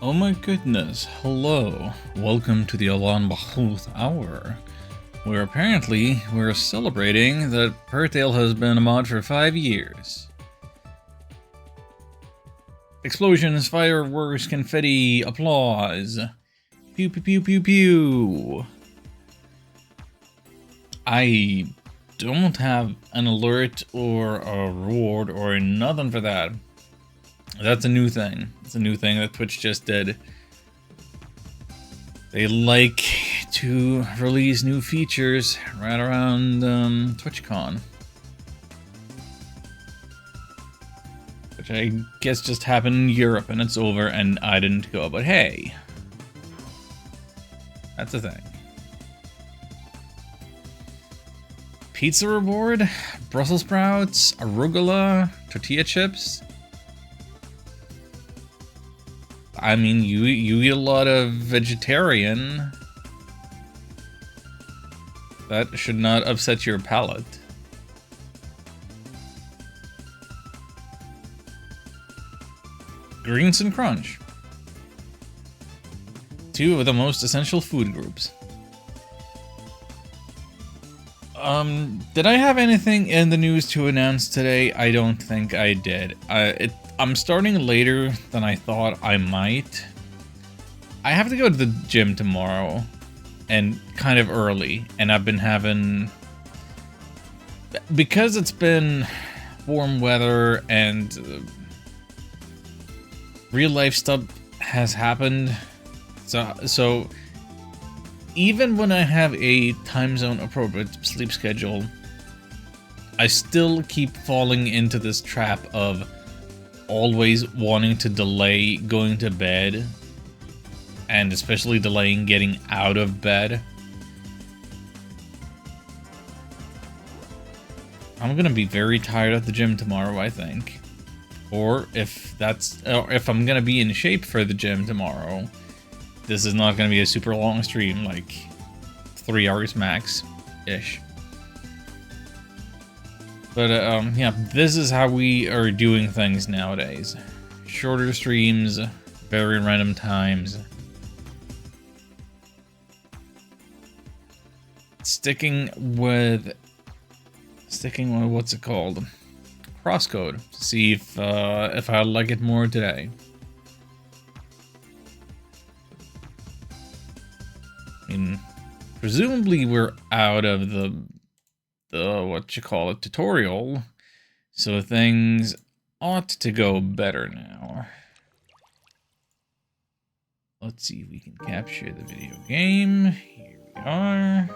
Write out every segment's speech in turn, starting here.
Oh my goodness, hello. Welcome to the Alan Bahuth Hour, where apparently we're celebrating that Pertale has been a mod for 5 years. Explosions, fireworks, confetti, applause. Pew pew pew pew pew. I don't have an alert or a reward or nothing for that. That's a new thing. It's a new thing that Twitch just did. They like to release new features right around TwitchCon. Which I guess just happened in Europe and it's over and I didn't go, but hey. That's a thing. Pizza reward, Brussels sprouts, arugula, tortilla chips. I mean, you eat a lot of vegetarian. That should not upset your palate. Greens and Crunch. Two of the most essential food groups. Did I have anything in the news to announce today? I don't think I did. I'm starting later than I thought I might. I have to go to the gym tomorrow, and kind of early, and I've been having... Because it's been warm weather and real life stuff has happened, so even when I have a time zone appropriate sleep schedule, I still keep falling into this trap of always wanting to delay going to bed, and especially delaying getting out of bed. I'm gonna be very tired at the gym tomorrow, I think. Or if I'm gonna be in shape for the gym tomorrow, this is not gonna be a super long stream, like 3 hours max-ish. But yeah, this is how we are doing things nowadays. Shorter streams, very random times. Sticking with what's it called? CrossCode, to see if I like it more today. I mean, presumably we're out of the tutorial, so things ought to go better now. Let's see if we can capture the video game. Here we are.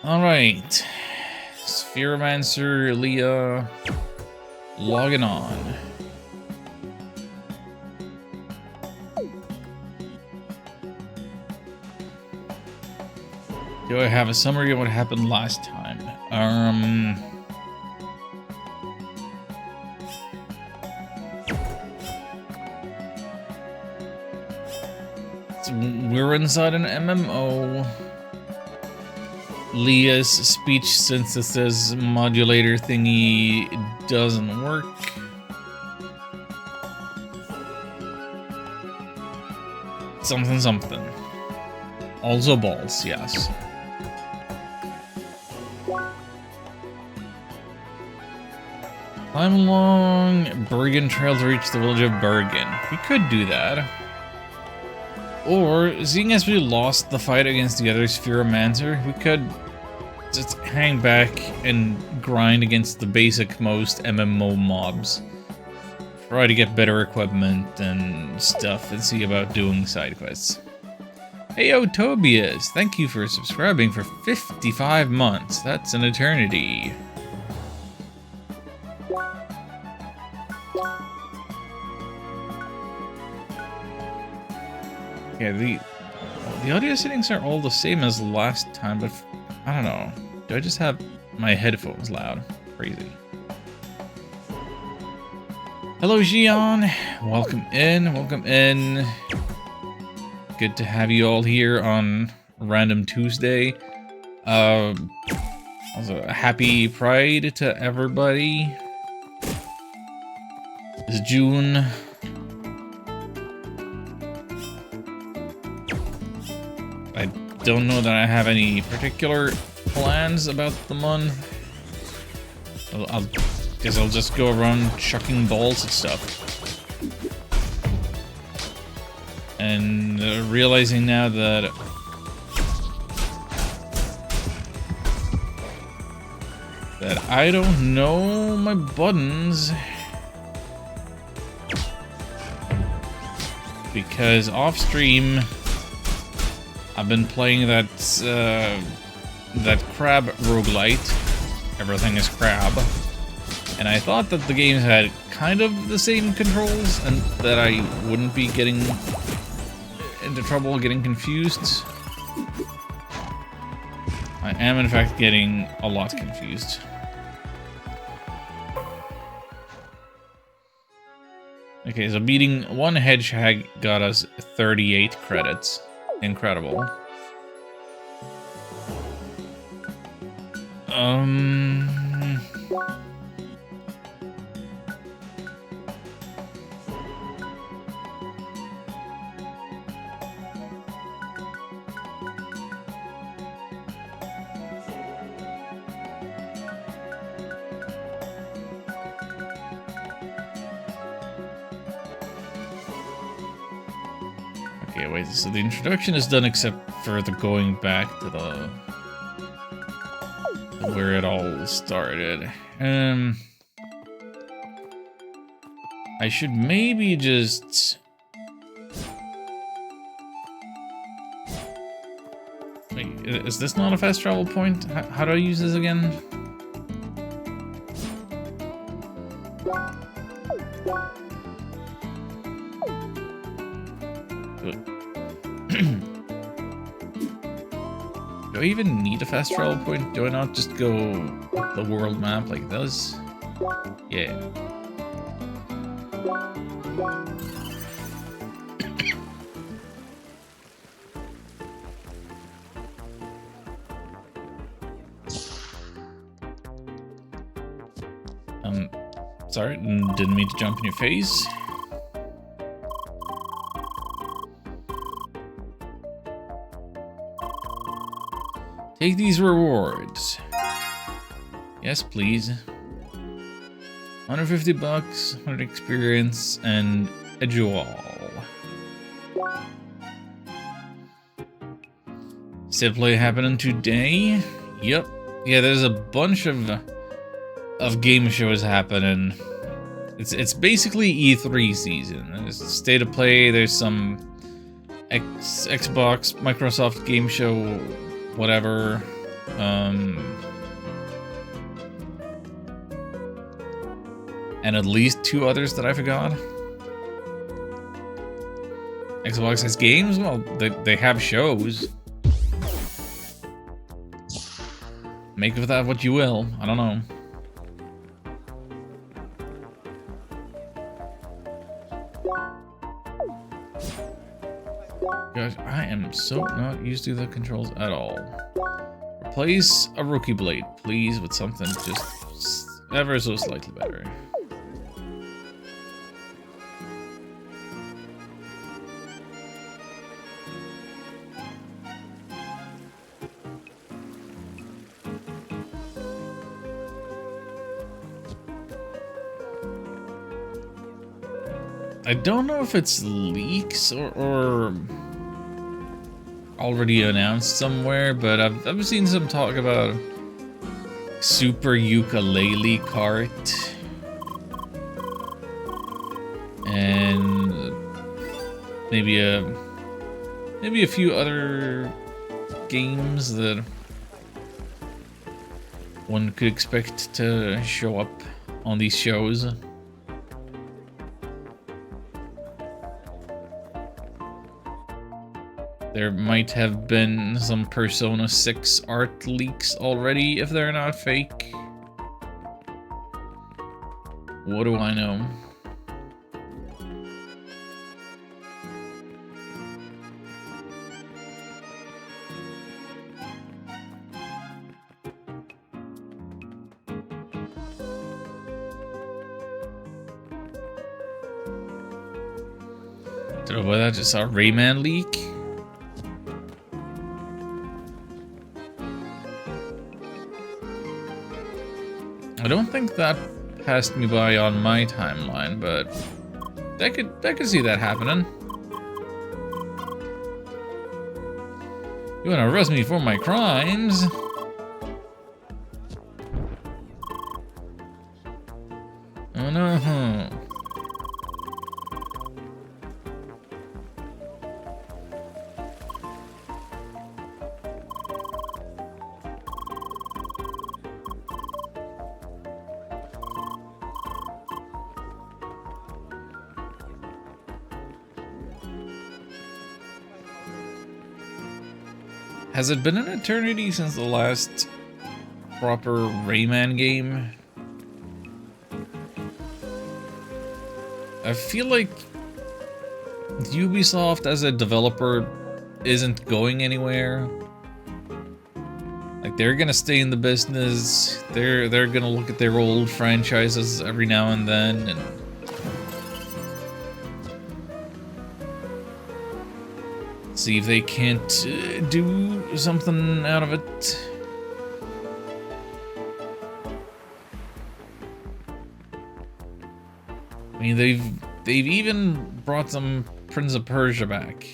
Alright, Spheromancer, Leah, logging on. Do I have a summary of what happened last time? So we're inside an MMO. Leah's speech synthesis modulator thingy doesn't work. Something something. Also balls, yes. Climb along Bergen Trail to reach the village of Bergen. We could do that. Or, seeing as we lost the fight against the other Spheromancer, we could just hang back and grind against the basic most MMO mobs. Try to get better equipment and stuff and see about doing side quests. Heyo Tobias, thank you for subscribing for 55 months. That's an eternity. Yeah, the audio settings are all the same as last time, but I don't know. Do I just have my headphones loud? Crazy. Hello, Gian. Welcome in. Welcome in. Good to have you all here on Random Tuesday. Also, happy Pride to everybody. It's June. I don't know that I have any particular plans about the month. I guess I'll just go around chucking balls at stuff. And realizing now that that I don't know my buttons. Because off stream, I've been playing that crab roguelite. Everything is crab. And I thought that the games had kind of the same controls and that I wouldn't be getting into trouble, getting confused. I am in fact getting a lot confused. Okay, so beating one hedgehog got us 38 credits. Incredible. Okay, wait, so the introduction is done except for the going back to the where it all started. I should maybe just wait, is this not a fast travel point? How do I use this again? Do I even need a fast travel point? Do I not just go up the world map like this? Yeah. Sorry, didn't mean to jump in your face. Take these rewards. Yes, please. 150 bucks, 100 experience, and a jewel. Set play happening today? Yep. Yeah, there's a bunch of game shows happening. It's basically E3 season. There's State of Play, there's some Xbox, Microsoft game show, whatever. And at least 2 others that I forgot. Xbox has games? Well, they have shows. Make of that what you will. I don't know. Gosh, I am so not used to the controls at all. Replace a rookie blade, please, with something just ever so slightly better. I don't know if it's leaks or already announced somewhere, but I've seen some talk about Super Ukulele Cart and maybe a few other games that one could expect to show up on these shows. There might have been some Persona 6 art leaks already, if they're not fake. What do I know? Don't know whether I just saw a Rayman leak. I don't think that passed me by on my timeline, but I could see that happening. You wanna arrest me for my crimes? Oh no. Has it been an eternity since the last proper Rayman game? I feel like Ubisoft as a developer isn't going anywhere. Like, they're gonna stay in the business. They're gonna look at their old franchises every now and then and see if they can't do something out of it. I mean, they've even brought some Prince of Persia back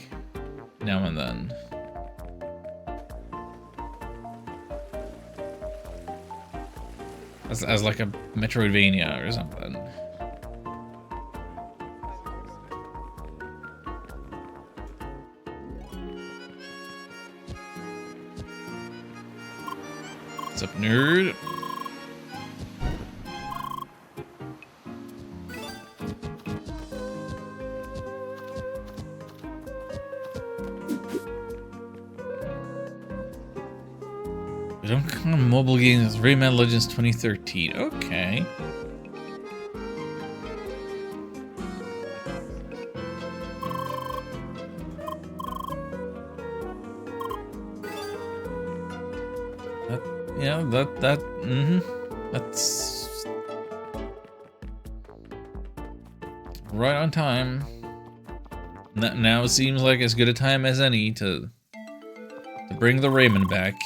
now and then. As like a Metroidvania or something. What's up, nerd? We don't count mobile games. Rayman Legends 2013. Okay. That's right on time. Now it seems like as good a time as any to bring the Rayman back.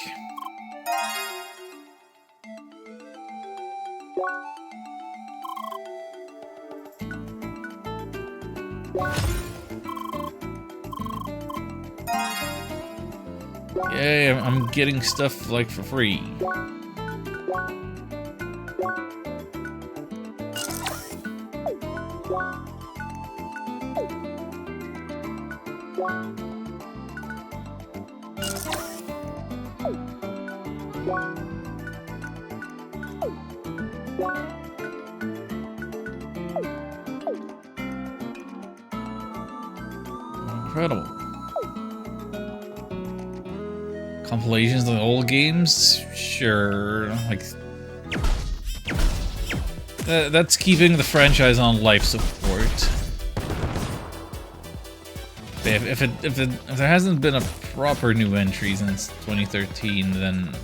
Yay, I'm getting stuff like for free. Incredible. Compilations of the old games? Sure. Like, that's keeping the franchise on life support. If there hasn't been a proper new entry since 2013, then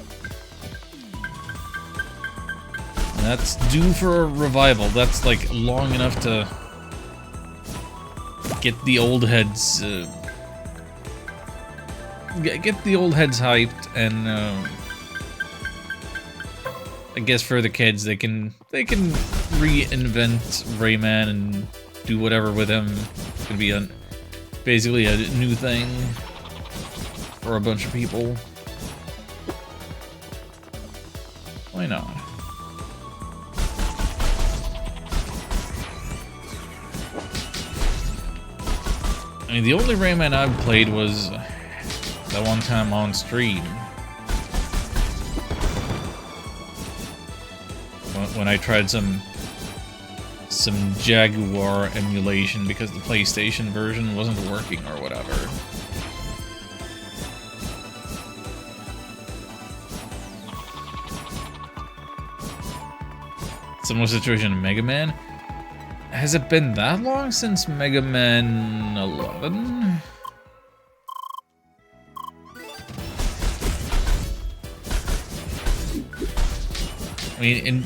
that's due for a revival. That's like long enough to get the old heads get the old heads hyped, and I guess for the kids they can reinvent Rayman and do whatever with him. It's gonna be basically a new thing for a bunch of people. Why not? I mean, the only Rayman I've played was that one time on stream. When I tried some Jaguar emulation because the PlayStation version wasn't working or whatever. Similar situation in Mega Man. Has it been that long since Mega Man 11? I mean,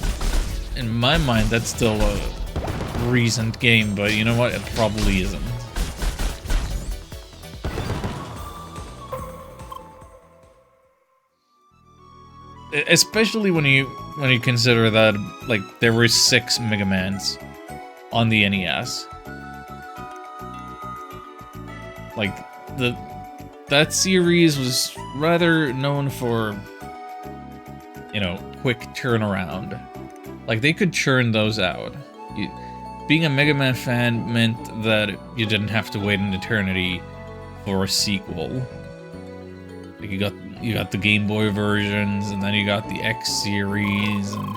in my mind, that's still a recent game, but you know what? It probably isn't. Especially when you consider that, like, there were 6 Mega Mans on the NES. Like, that series was rather known for, you know, quick turnaround. Like, they could churn those out Being a Mega Man fan meant that you didn't have to wait an eternity for a sequel. Like you got the Game Boy versions, and then you got the X series, and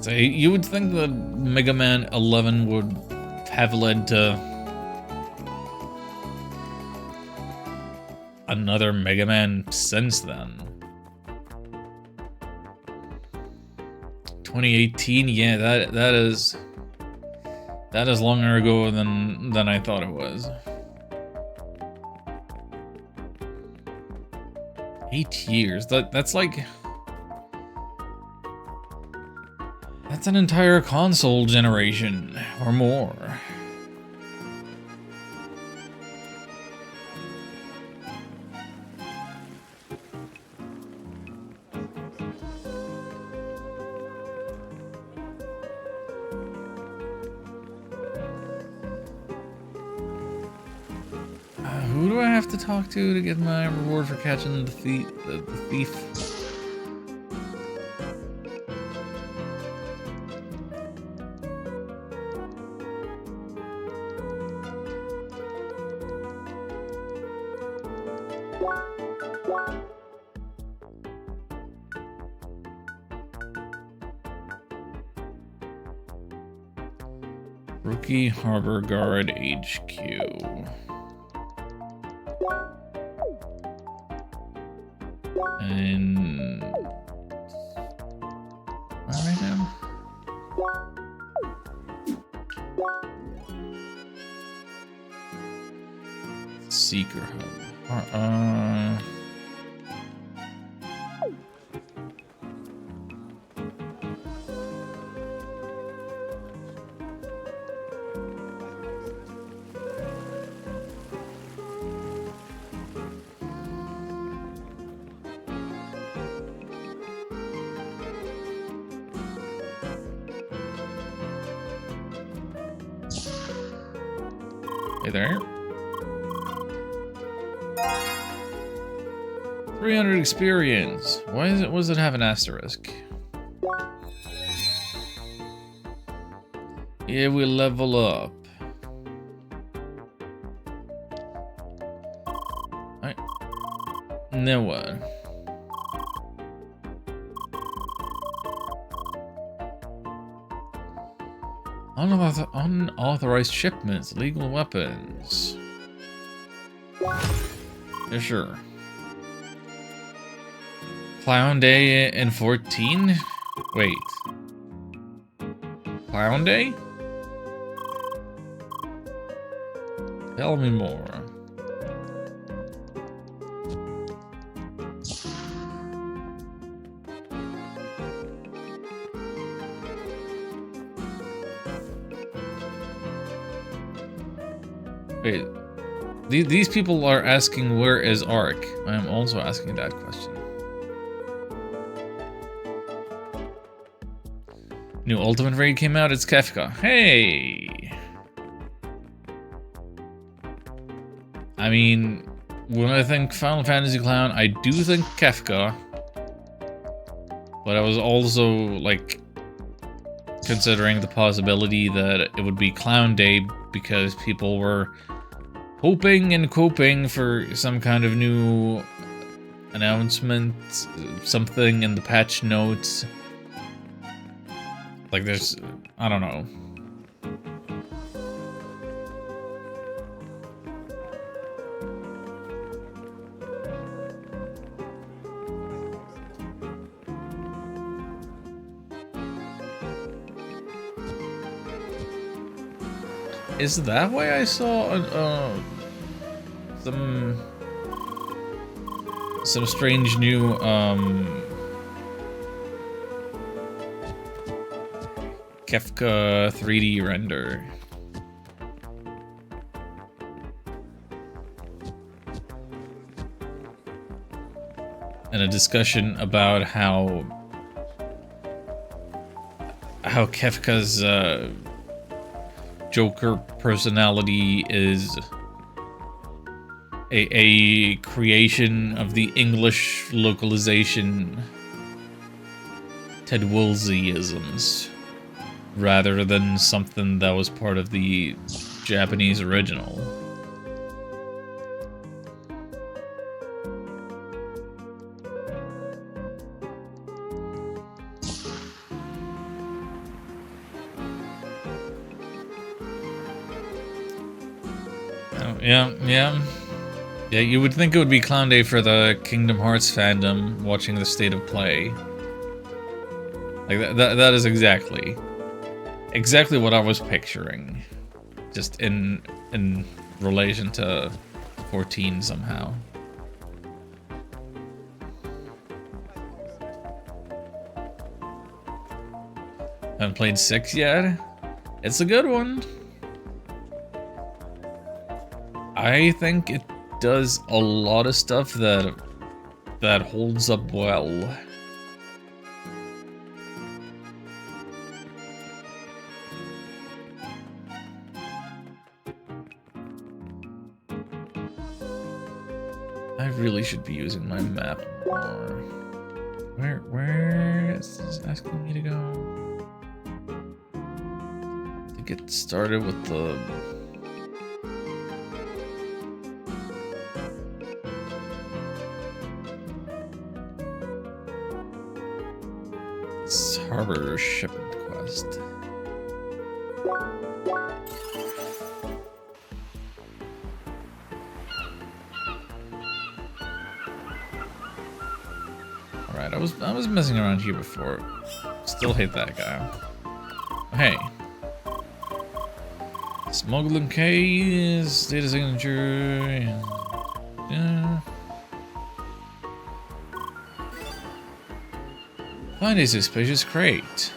so you would think that Mega Man 11 would have led to another Mega Man since then. 2018, yeah, that is longer ago than I thought it was. 8 years. That's like, that's an entire console generation or more. Who do I have to talk to get my reward for catching the thief? Rookie Harbor Guard HQ. And where am I now? Seeker Hub. Hey there. 300 experience. Why does it have an asterisk? Yeah, we level up. Alright. Now what? Unauthorized shipments, legal weapons. Yeah, sure. Clown Day in 14? Wait. Clown Day? Tell me more. Wait, these people are asking where is Ark? I am also asking that question. New Ultimate Raid came out, it's Kefka. Hey! I mean, when I think Final Fantasy Clown, I do think Kefka. But I was also, like, considering the possibility that it would be Clown Day because people were hoping and coping for some kind of new announcement, something in the patch notes. Like there's, I don't know. Is that why I saw some strange new Kefka 3D render? And a discussion about how how Kefka's Joker personality is a creation of the English localization Ted Woolsey-isms, rather than something that was part of the Japanese original. Oh, yeah, you would think it would be Clown Day for the Kingdom Hearts fandom watching the state of play. Like that is exactly what I was picturing, just in relation to 14 somehow. Haven't played 6 yet. It's a good one. I think it does a lot of stuff that holds up well. I really should be using my map more. Where is this asking me to go? To get started with the... This harbor shipment quest. Alright, I was messing around here before. Still hate that guy. Hey. Smuggling case, data signature, yeah. Find a suspicious crate.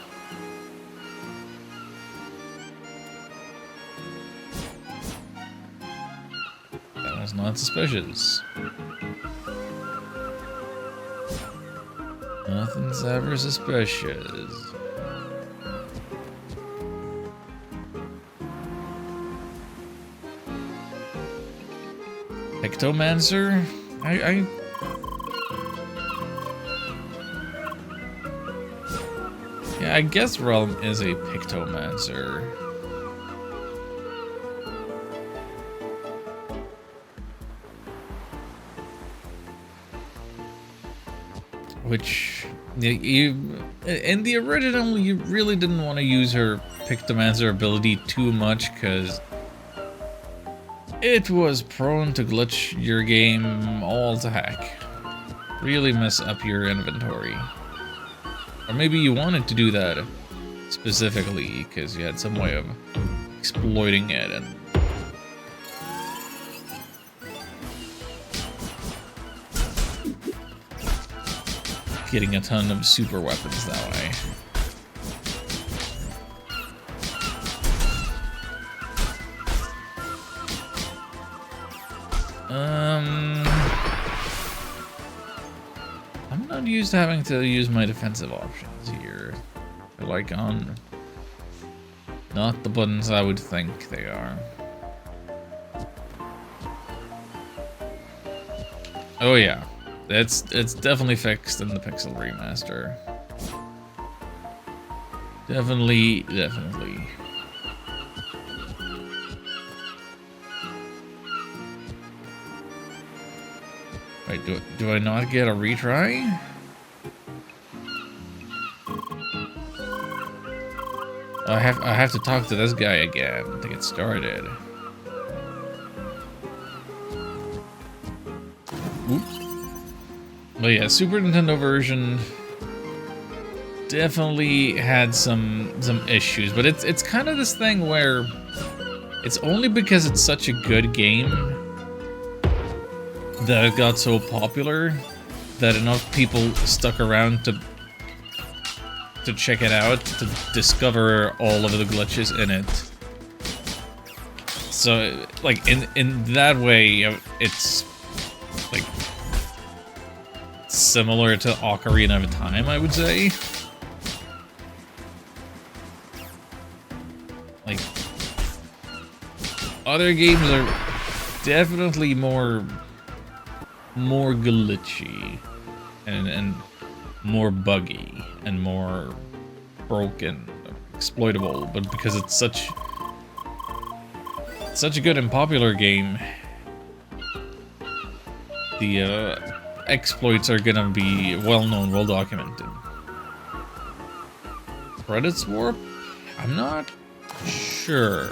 That was not suspicious. Nothing's ever suspicious. Pictomancer? Yeah, I guess Realm is a Pictomancer. Which, you in the original, you really didn't want to use her Pictomancer ability too much, because it was prone to glitch your game all to heck. Really mess up your inventory. Or maybe you wanted to do that specifically because you had some way of exploiting it and getting a ton of super weapons that way. I'm not used to having to use my defensive options here. They're like on not the buttons I would think they are. Oh yeah, it's definitely fixed in the Pixel Remaster. Definitely. Wait, do I not get a retry? I have to talk to this guy again to get started. Oops. But yeah, Super Nintendo version definitely had some issues, but it's kind of this thing where it's only because it's such a good game that it got so popular that enough people stuck around to check it out, to discover all of the glitches in it. So, like, in that way, it's like similar to Ocarina of Time, I would say. other games are definitely more glitchy and more buggy and more broken, exploitable, but because it's such a good and popular game, the exploits are gonna be well known, well documented. Credits warp? I'm not sure.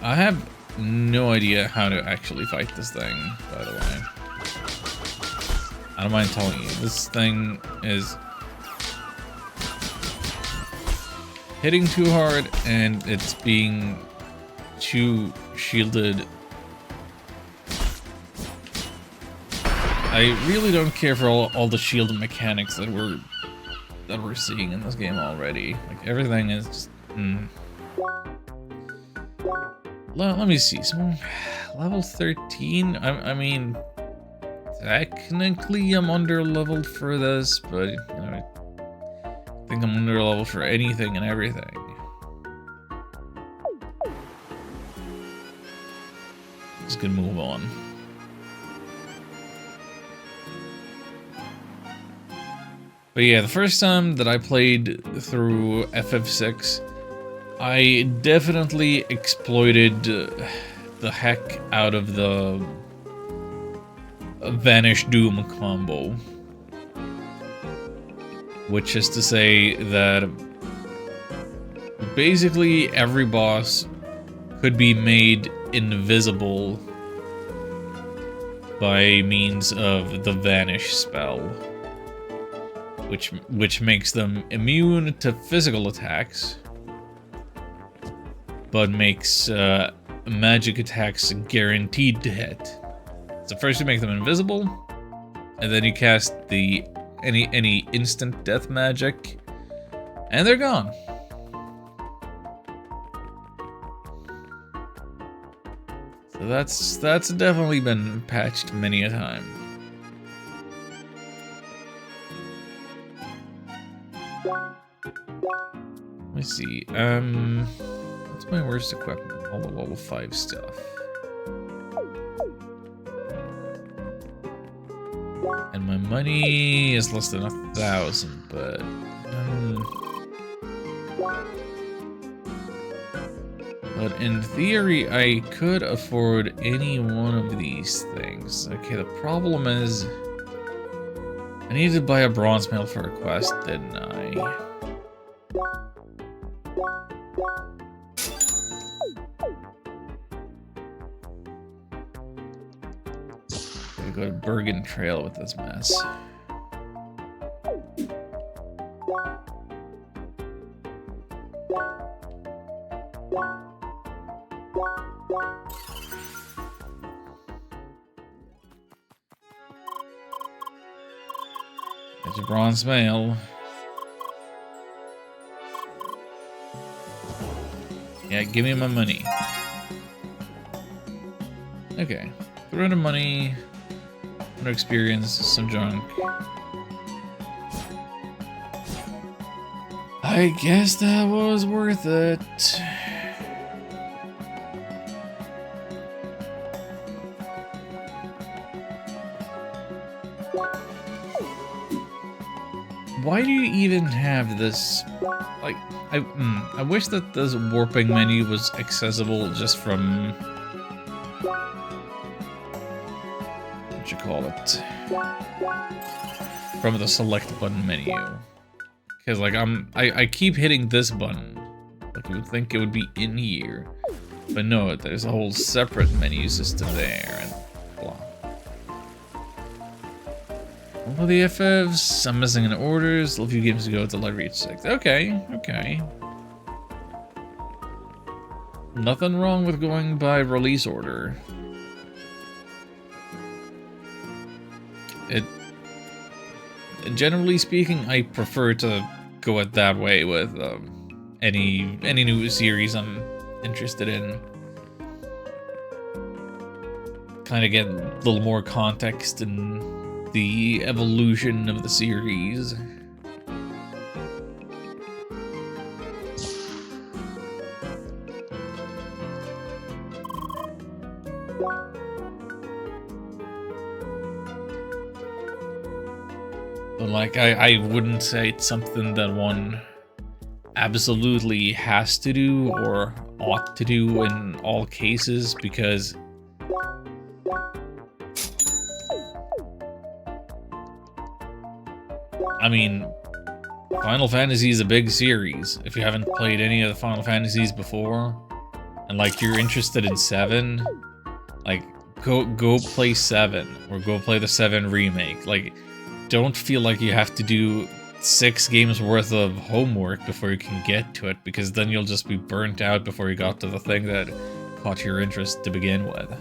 I have no idea how to actually fight this thing, by the way. I don't mind telling you, this thing is hitting too hard and it's being too shielded. I really don't care for all the shield mechanics that we're seeing in this game already. Like, everything is just, Let me see, so level 13, I mean, technically I'm under-leveled for this, but I think I'm under-leveled for anything and everything. Just gonna move on. But yeah, the first time that I played through FF6, I definitely exploited the heck out of the Vanish Doom combo. Which is to say that basically every boss could be made invisible by means of the Vanish spell. Which makes them immune to physical attacks, but makes magic attacks guaranteed to hit. So first you make them invisible, and then you cast the any instant death magic, and they're gone. So that's definitely been patched many a time. Let me see. What's my worst equipment? All the level 5 stuff. And my money is less than 1,000, but but in theory, I could afford any one of these things. Okay, the problem is I needed to buy a bronze mail for a quest, didn't I? Gotta go to Bergen Trail with this mess. There's a bronze mail. Yeah, give me my money. Okay. 300 money, 100 experience, some junk. I guess that was worth it. Why do you even have this? Like, I wish that this warping menu was accessible just from what you call it, from the select button menu. Because like I keep hitting this button. Like you would think it would be in here, but no, there's a whole separate menu system there and blah. All the FFs, I'm missing in orders. A few games ago, till I reached 6. Okay, okay. Nothing wrong with going by release order. generally speaking, I prefer to go it that way with any new series I'm interested in. Kind of get a little more context in the evolution of the series. But like, I wouldn't say it's something that one absolutely has to do or ought to do in all cases, because I mean, Final Fantasy is a big series. If you haven't played any of the Final Fantasies before, and like you're interested in 7, like go play 7 or go play the 7 remake. Like, don't feel like you have to do 6 games worth of homework before you can get to it, because then you'll just be burnt out before you got to the thing that caught your interest to begin with.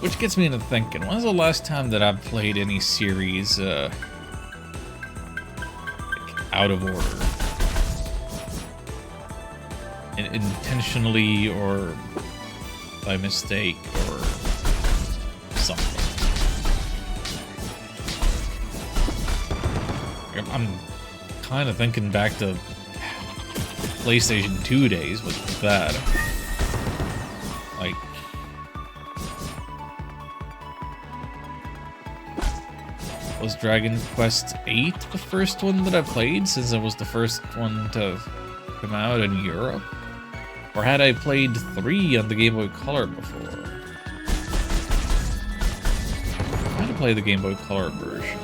Which gets me into thinking, when's the last time that I've played any series, like, out of order? Intentionally or by mistake or something. I'm kind of thinking back to PlayStation 2 days with that. Like, was Dragon Quest VIII the first one that I played, since it was the first one to come out in Europe? Or had I played 3 on the Game Boy Color before? I had to play the Game Boy Color version.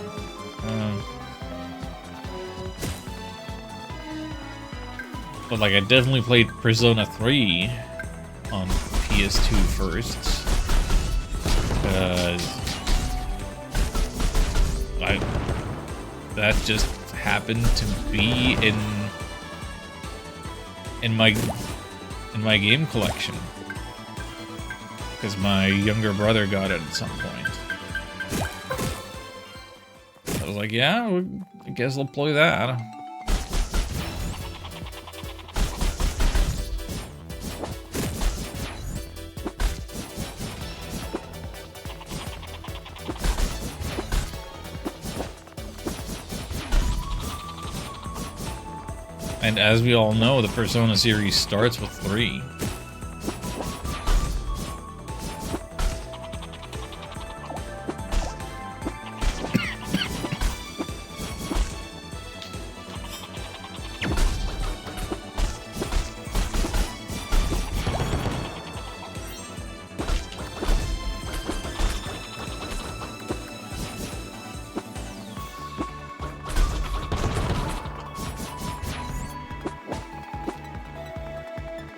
But like, I definitely played Persona 3 on PS2 first. That just happened to be in my game collection, because my younger brother got it at some point. I was like, yeah, I guess I'll play that. And as we all know, the Persona series starts with 3.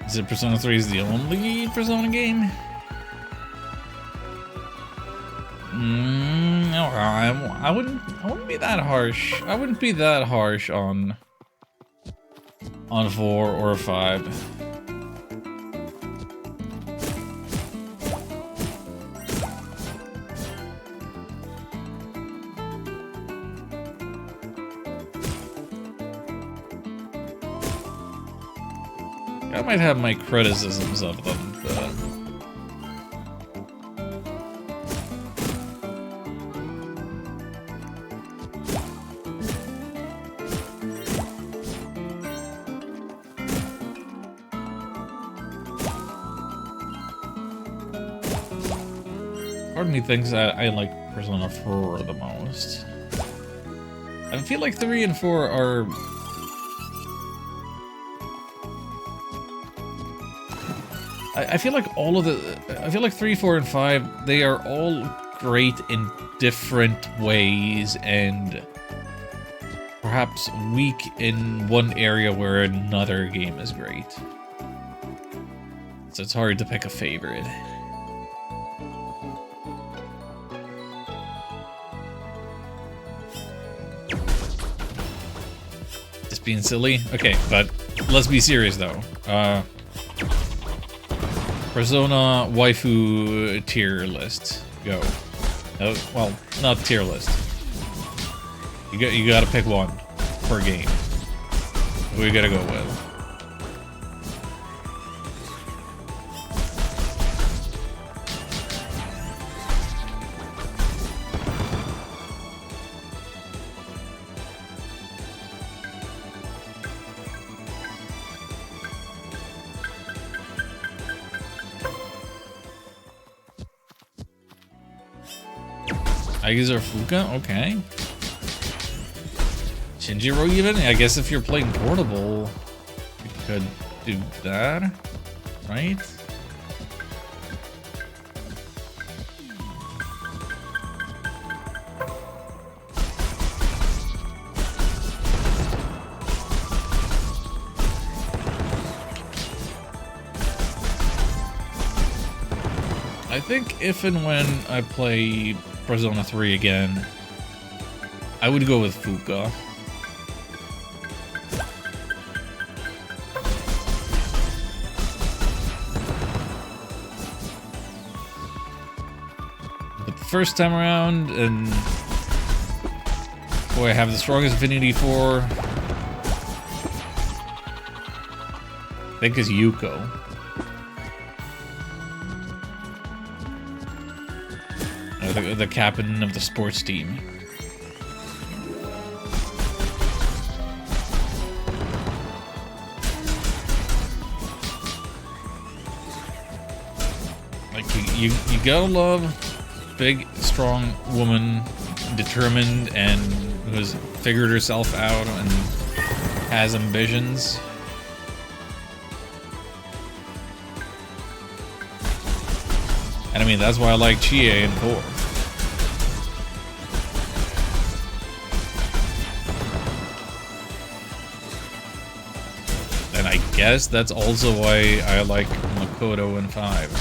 Is it Persona 3 is the only Persona game? No, I wouldn't be that harsh. I wouldn't be that harsh on 4 or 5. I might have my criticisms of them, but part of me thinks I like Persona 4 the most. I feel like 3 and 4 are... I feel like all of the... I feel like 3, 4, and 5, they are all great in different ways, and perhaps weak in one area where another game is great. So it's hard to pick a favorite. Just being silly? Okay, but let's be serious though. Persona waifu tier list. Go. Oh, well, not tier list. You gotta pick one per game. Who you gotta go with? Aigis or Fuka? Okay. Shinjiro even? I guess if you're playing portable, you could do that, right? I think if and when I play Persona 3 again, I would go with Fuka. But the first time around, and boy, I have the strongest affinity for, I think is Yuko. The captain of the sports team. Like you gotta love big, strong woman, determined and who has figured herself out and has ambitions. And I mean, that's why I like Chie in 4. And I guess that's also why I like Makoto in 5.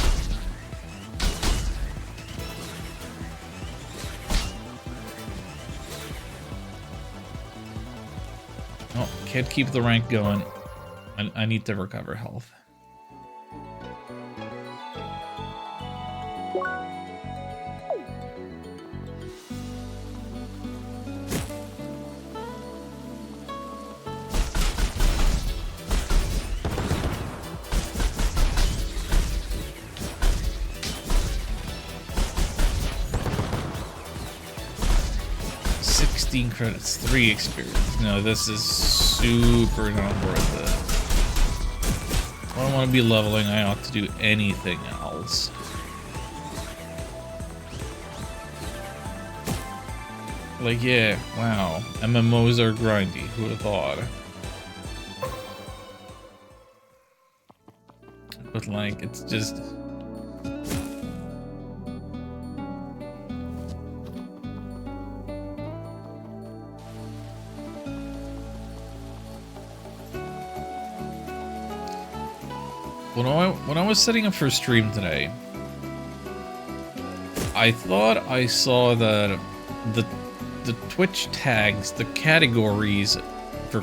Oh, can't keep the rank going. I need to recover health. Credits, 3 experience. No, this is super not worth it. If I don't want to be leveling, I ought to do anything else. Like, yeah, wow. MMOs are grindy. Who would have thought? But, like, it's just... When I was setting up for stream today, I thought I saw that the Twitch tags, the categories for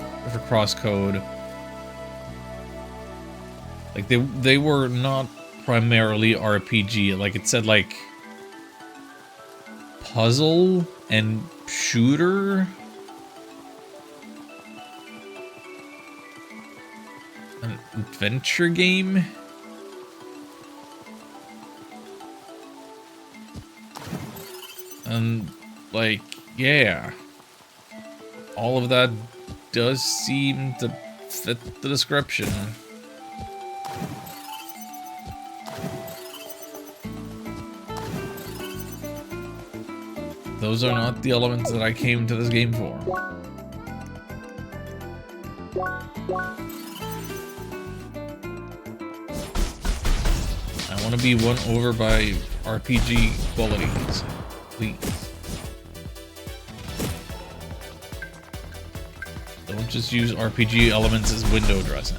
CrossCode, like they were not primarily RPG. Like it said like puzzle and shooter. An adventure game? And, like, yeah. All of that does seem to fit the description. Those are not the elements that I came to this game for. I want to be won over by RPG qualities, please. Don't just use RPG elements as window dressing.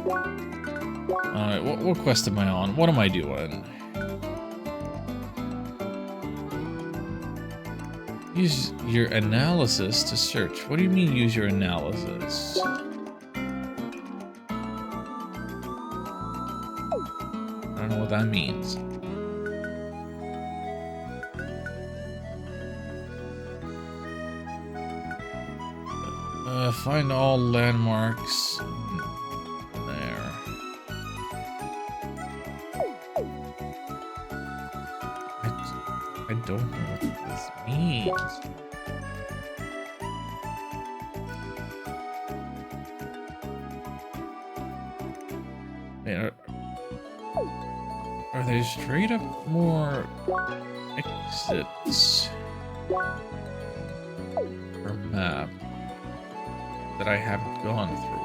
Alright, what quest am I on? What am I doing? Use your analysis to search. What do you mean use your analysis? I don't know what that means. Find all landmarks there. I don't know what this means. Man, are there straight up more exits per map that I haven't gone through?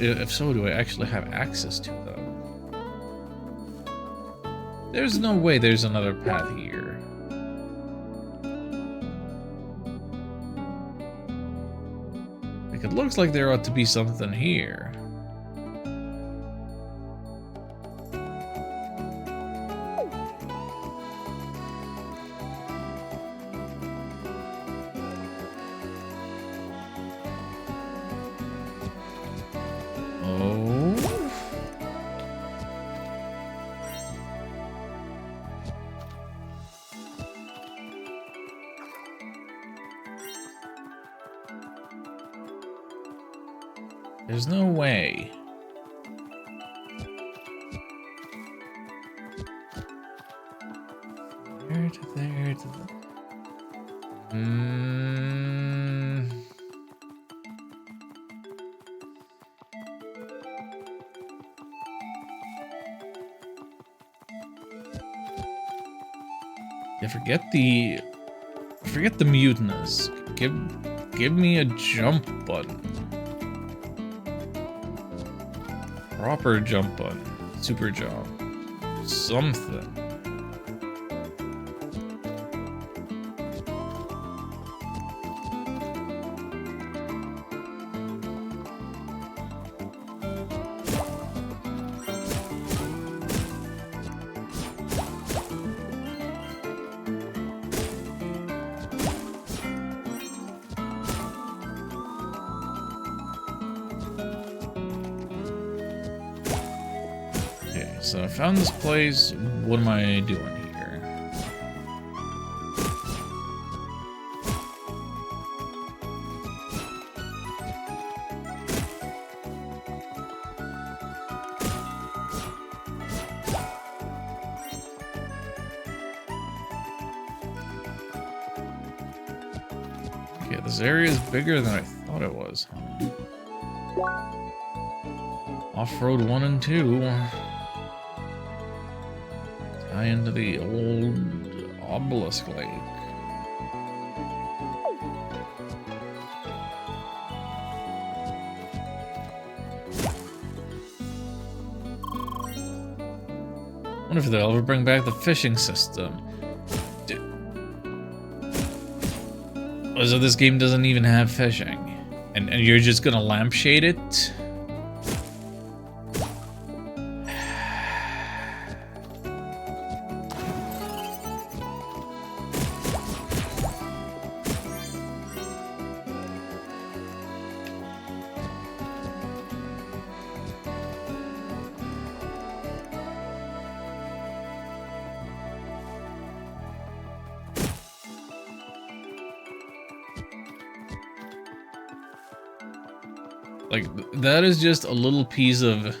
If so, do I actually have access to them? There's no way there's another path here. Like, it looks like there ought to be something here. There's no way. There to there to there. Yeah, forget the mutinous. Give me a jump button. Proper jump button. Super jump. Something. So I found this place. What am I doing here? Okay, this area is bigger than I thought it was. Off-road 1 and 2. Tie into the old obelisk lake. Wonder if they'll ever bring back the fishing system. So this game doesn't even have fishing, and you're just gonna lampshade it? Like, that is just a little piece of,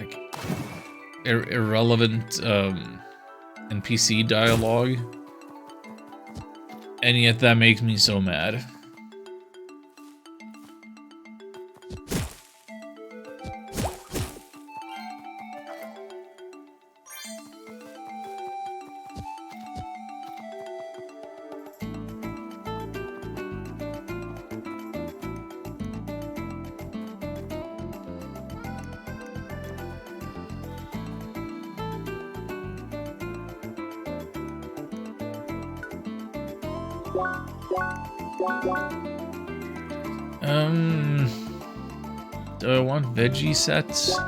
like, irrelevant, NPC dialogue. And yet that makes me so mad. Do I want veggie sets?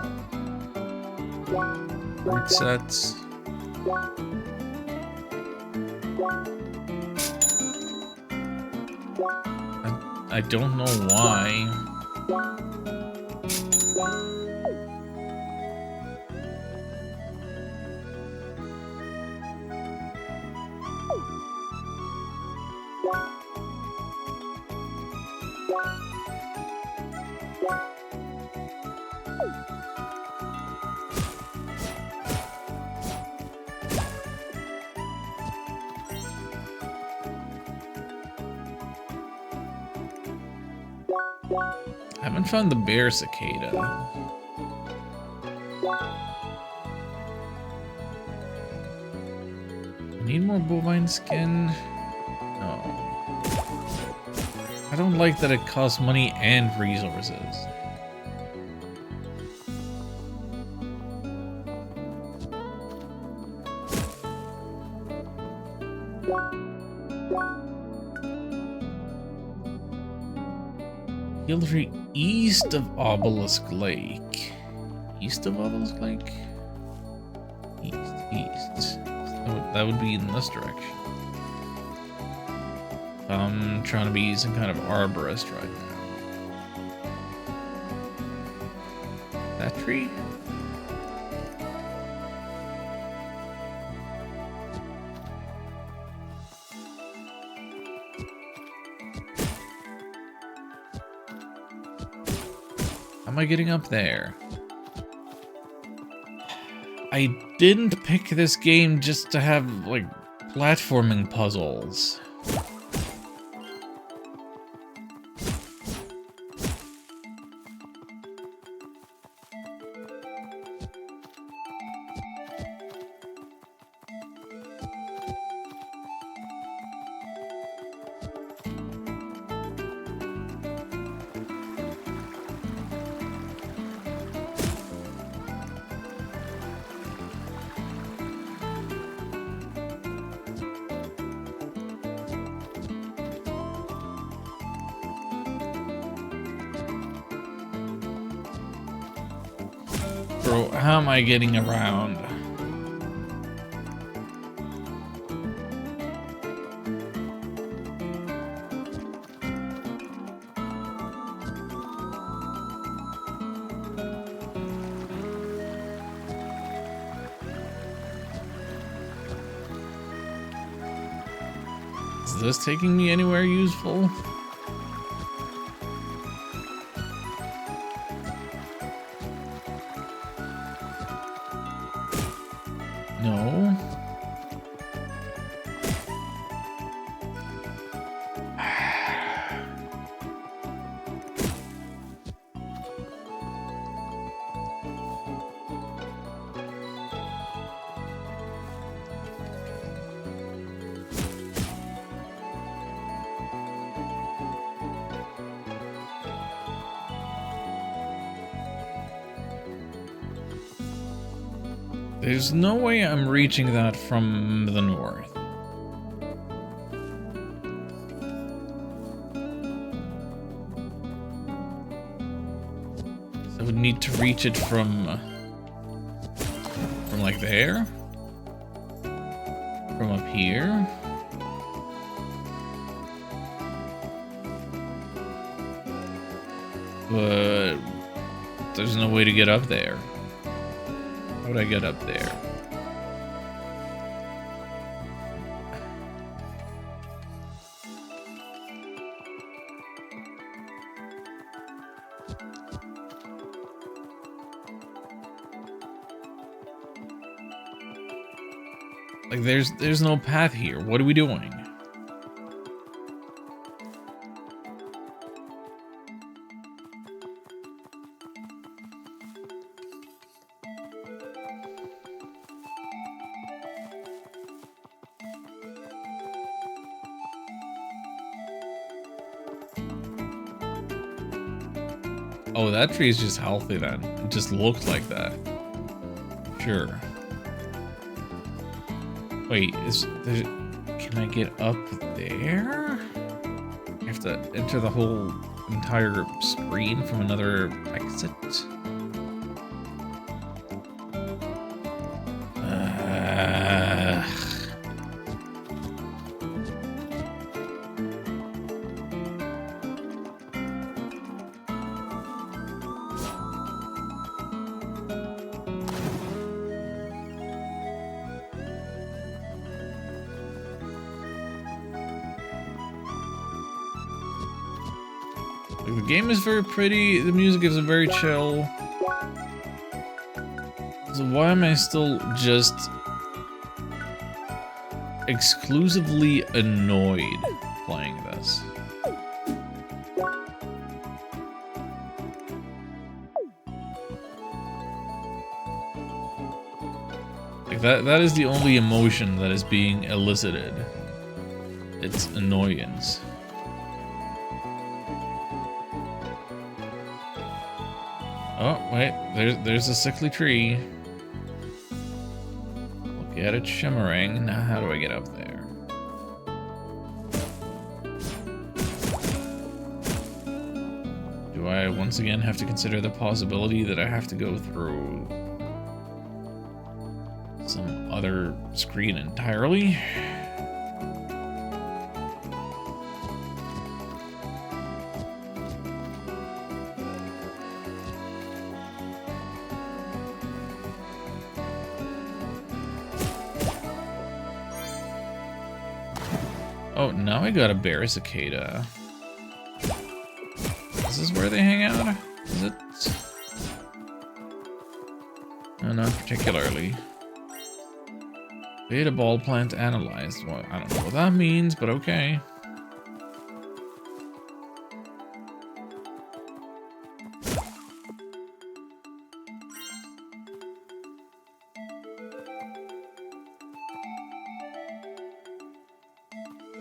Fruit sets? I don't know why. I haven't found the bear cicada. Need more bovine skin? No. I don't like that it costs money and resources. Hillary east of Obelisk Lake. East of Obelisk Lake? East. That would be in this direction. I'm trying to be some kind of arborist right now. That tree? How am I getting up there? I didn't pick this game just to have, like, platforming puzzles. Bro, how am I getting around? Is this taking me anywhere useful? No. There's no way I'm reaching that from the north. So I would need to reach it from like there? From up here? But there's no way to get up there. How would I get up there? Like there's no path here. What are we doing? Oh, that tree is just healthy then. It just looked like that. Sure. Wait, Can I get up there? I have to enter the whole entire screen from another exit. The game is very pretty, the music is very chill. So why am I still just exclusively annoyed playing this? Like that is the only emotion that is being elicited. It's annoyance. Oh, wait, there's a sickly tree. Look at it shimmering. Now how do I get up there? Do I once again have to consider the possibility that I have to go through some other screen entirely? Oh, now I got a bear cicada. Is this where they hang out? Is it? No, not particularly. Beta ball plant analyzed. Well, I don't know what that means, but okay.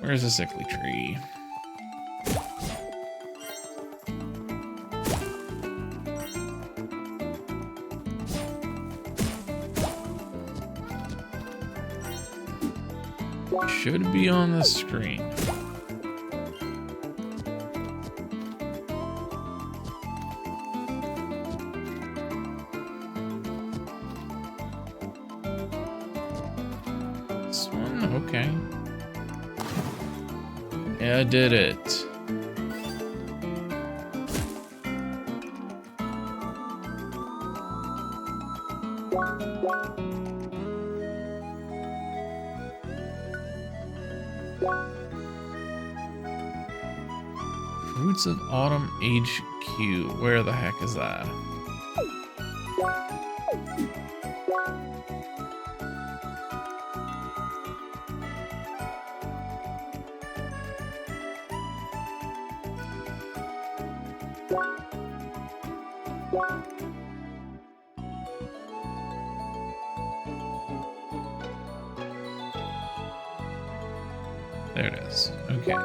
Where's the sickly tree? Should be on the screen. This one? Okay. Yeah, I did it. Fruits of Autumn HQ. Where the heck is that? There it is. Okay.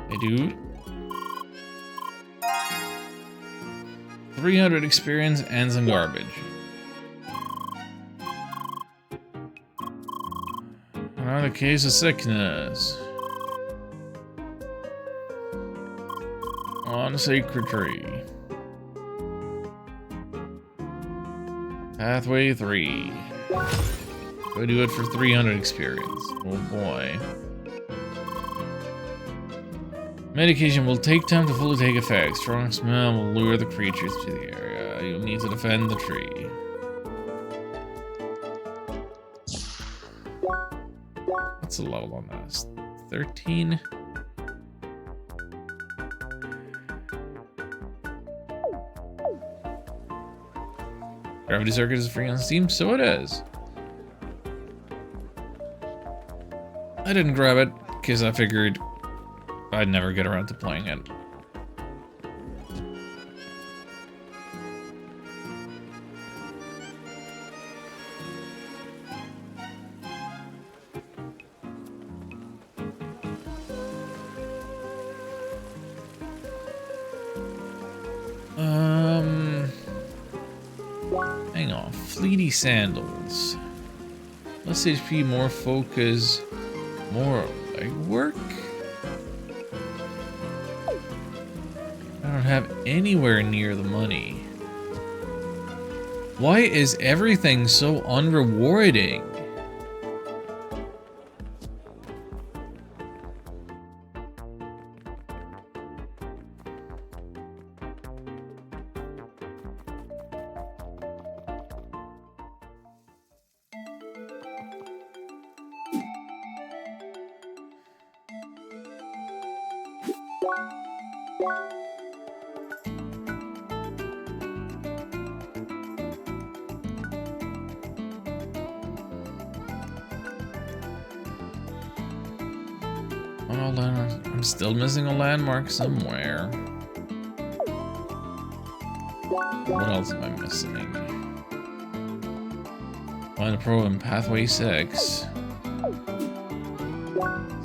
Hey, dude. 300 experience and some garbage. Another case of sickness. On a sacred tree. Pathway 3. Go do it for 300 experience. Oh boy. Medication will take time to fully take effect. Strong smell will lure the creatures to the area. You'll need to defend the tree. What's the level on this? 13? Gravity Circuit is free on Steam, so it is. I didn't grab it because I figured I'd never get around to playing it. Hang on. Fleety sandals. Less HP, more focus, more legwork? I don't have anywhere near the money. Why is everything so unrewarding? I'm still missing a landmark somewhere. What else am I missing? Find a pro in pathway 6.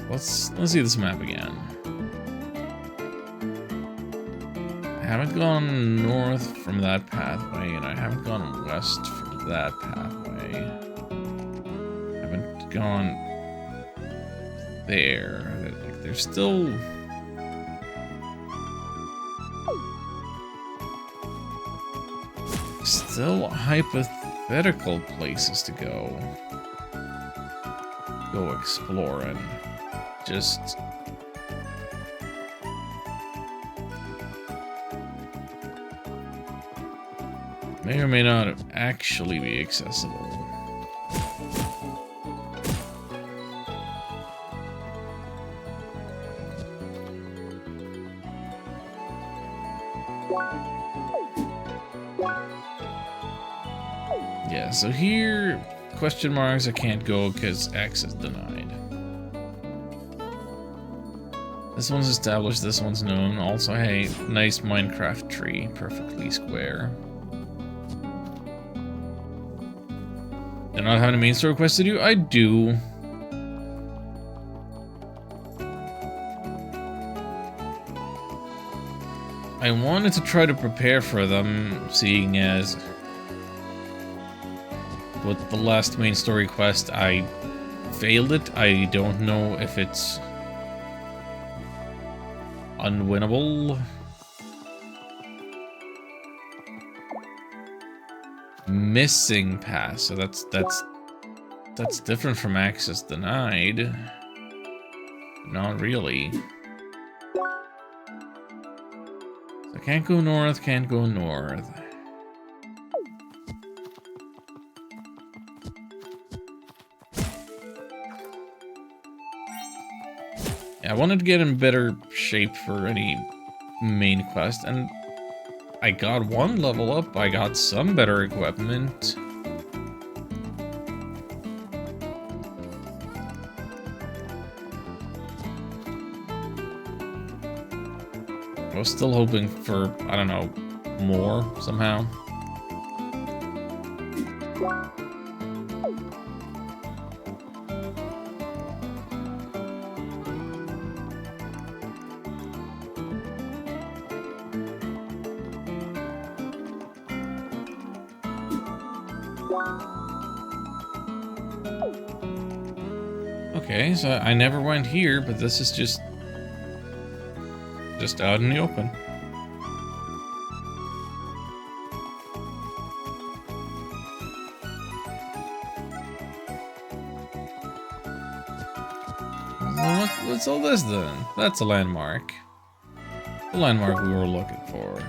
Let's see this map again. I haven't gone north from that pathway, and I haven't gone west from that pathway. I haven't gone there. Like, there's still hypothetical places to go exploring. Just may or may not actually be accessible. Yeah, so here, question marks, I can't go because access denied. This one's established, this one's known. Also, hey, nice Minecraft tree, perfectly square. Do not have a main story quest to do? I do. I wanted to try to prepare for them, seeing as with the last main story quest, I failed it. I don't know if it's unwinnable. Missing pass, so that's different from access denied. Not really. So can't go north, can't go north. I wanted to get in better shape for any main quest, and I got one level up, I got some better equipment. I was still hoping for, I don't know, more somehow. Okay, so I never went here, but this is just out in the open. What's all this then? That's a landmark. The landmark we were looking for.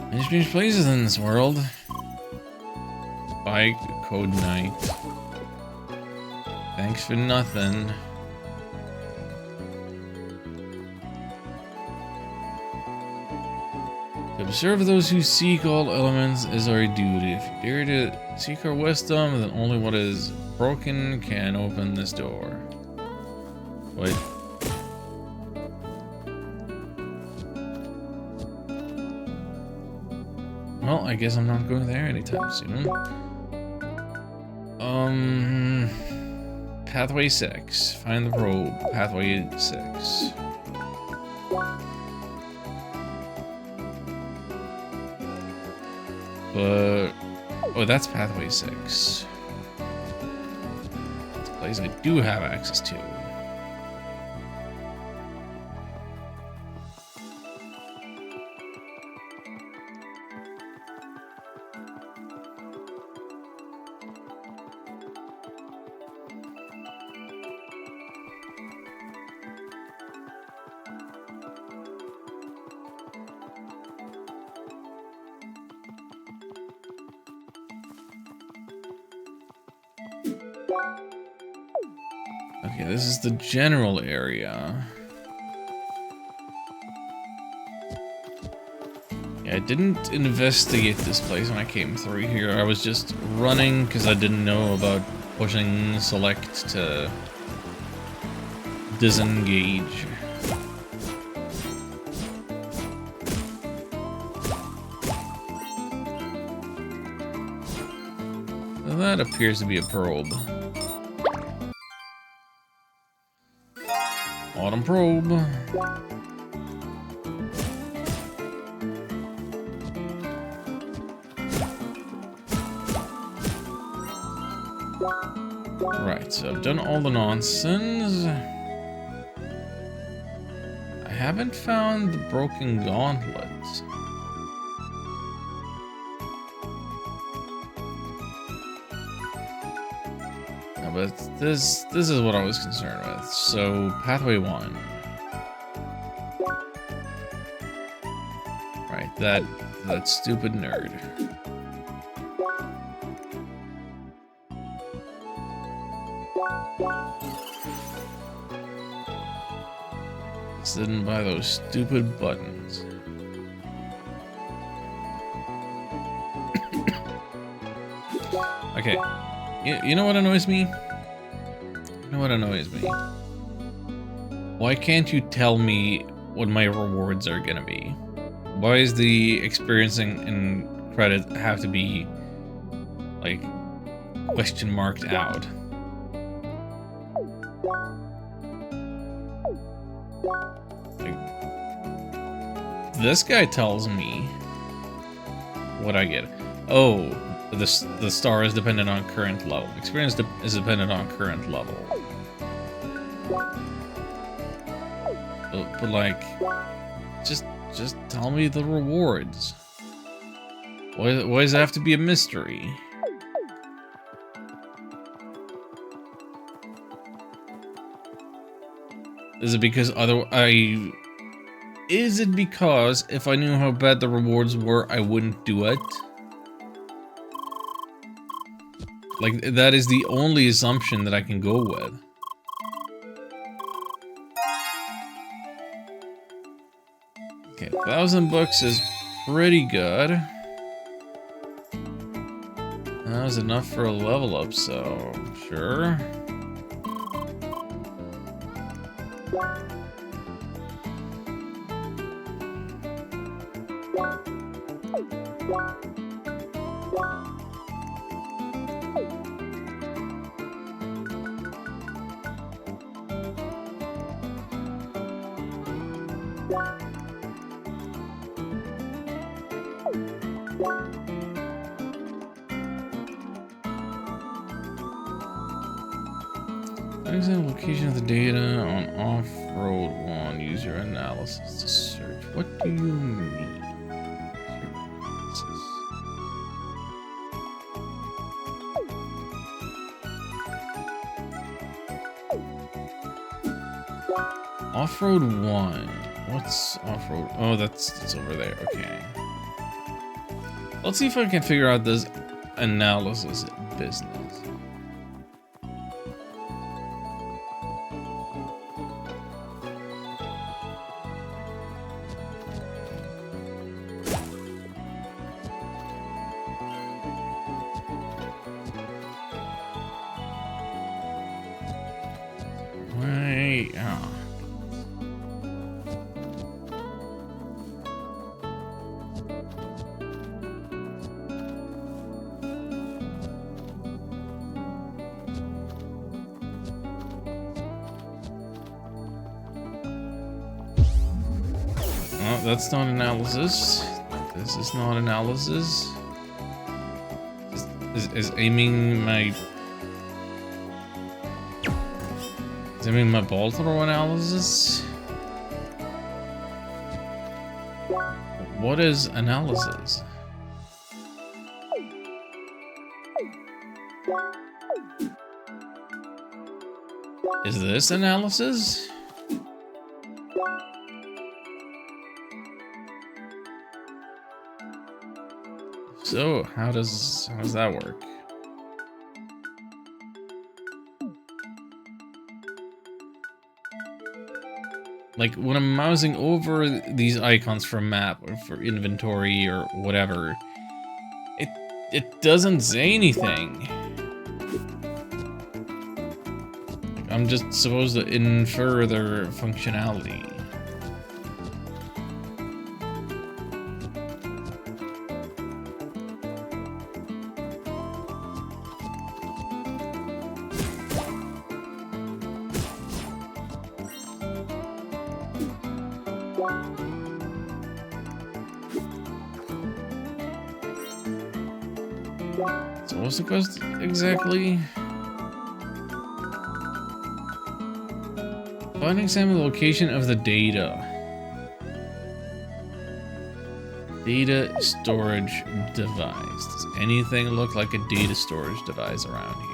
Many strange places in this world. Bike, Code Night. Thanks for nothing. To observe those who seek all elements is our duty. If you dare to seek our wisdom, then only what is broken can open this door. Wait. Well, I guess I'm not going there anytime soon. Pathway 6. Find the probe. Pathway 6. But... oh, that's Pathway 6. It's a place I do have access to. Okay, this is the general area. Yeah, I didn't investigate this place when I came through here. I was just running because I didn't know about pushing select to disengage. Well, that appears to be a probe. Autumn probe. Right, so I've done all the nonsense. I haven't found the broken gauntlet. No, but this is what I was concerned with. So, pathway 1. Right, that stupid nerd. Sitting by those stupid buttons. Okay. You know what annoys me? You know what annoys me? Why can't you tell me what my rewards are gonna be? Why is the experiencing and credit have to be, like, question marked out? This guy tells me what I get. Oh, the star is dependent on current level. Experience is dependent on current level. But like, just tell me the rewards. Why does it have to be a mystery? Is it because Is it because if I knew how bad the rewards were, I wouldn't do it? Like, that is the only assumption that I can go with. Okay, 1,000 bucks is pretty good. That was enough for a level up, so sure. Example location of the data on off-road 1. Use your analysis to search. What do you mean? Off-road 1. What's off-road? Oh, that's over there. Okay. Let's see if I can figure out this analysis business. Wait, oh. that's not analysis. This is not analysis. Is aiming my ball throw analysis? What is analysis? Is this analysis? So, how does that work? Like, when I'm mousing over these icons for map or for inventory or whatever, it doesn't say anything. Like, I'm just supposed to infer their functionality. So what's it cost exactly? Find an example of the location of the data. Data storage device. Does anything look like a data storage device around here?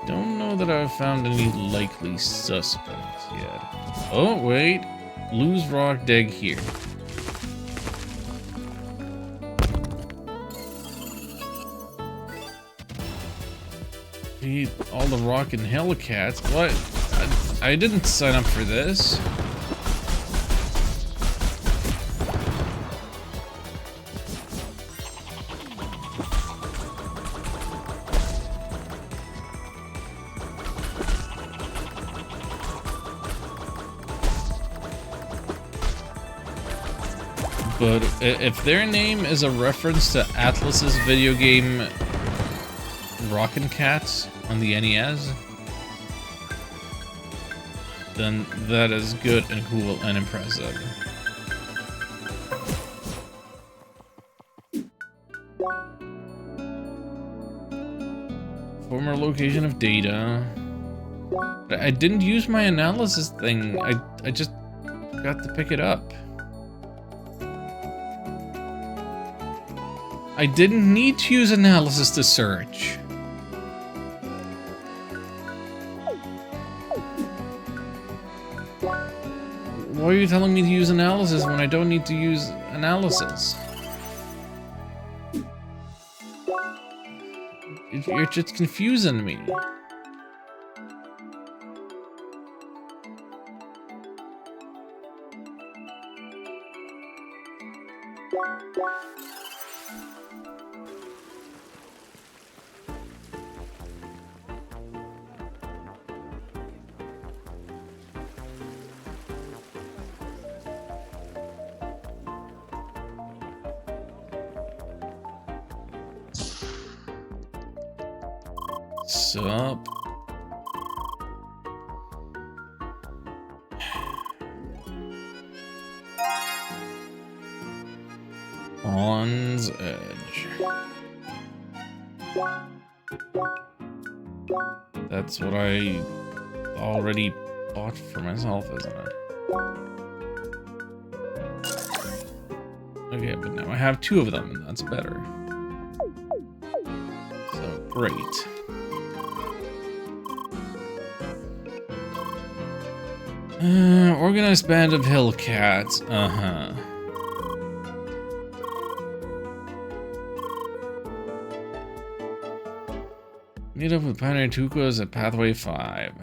Don't know that I've found any likely suspects yet. Oh, wait. Loose rock dig here. Eat all the rock and Hellcats. What? I didn't sign up for this. But if their name is a reference to Atlas's video game Rockin' Cats on the NES, then that is good and cool and impressive. Former location of data. I didn't use my analysis thing. I just got to pick it up. I didn't need to use analysis to search. Why are you telling me to use analysis when I don't need to use analysis? You're just confusing me. Sup? On's Edge. That's what I already bought for myself, isn't it? Okay, but now I have two of them, and that's better. So, great. Organized band of Hellcats. Uh-huh. Meet up with Pioneer Tucos at Pathway 5.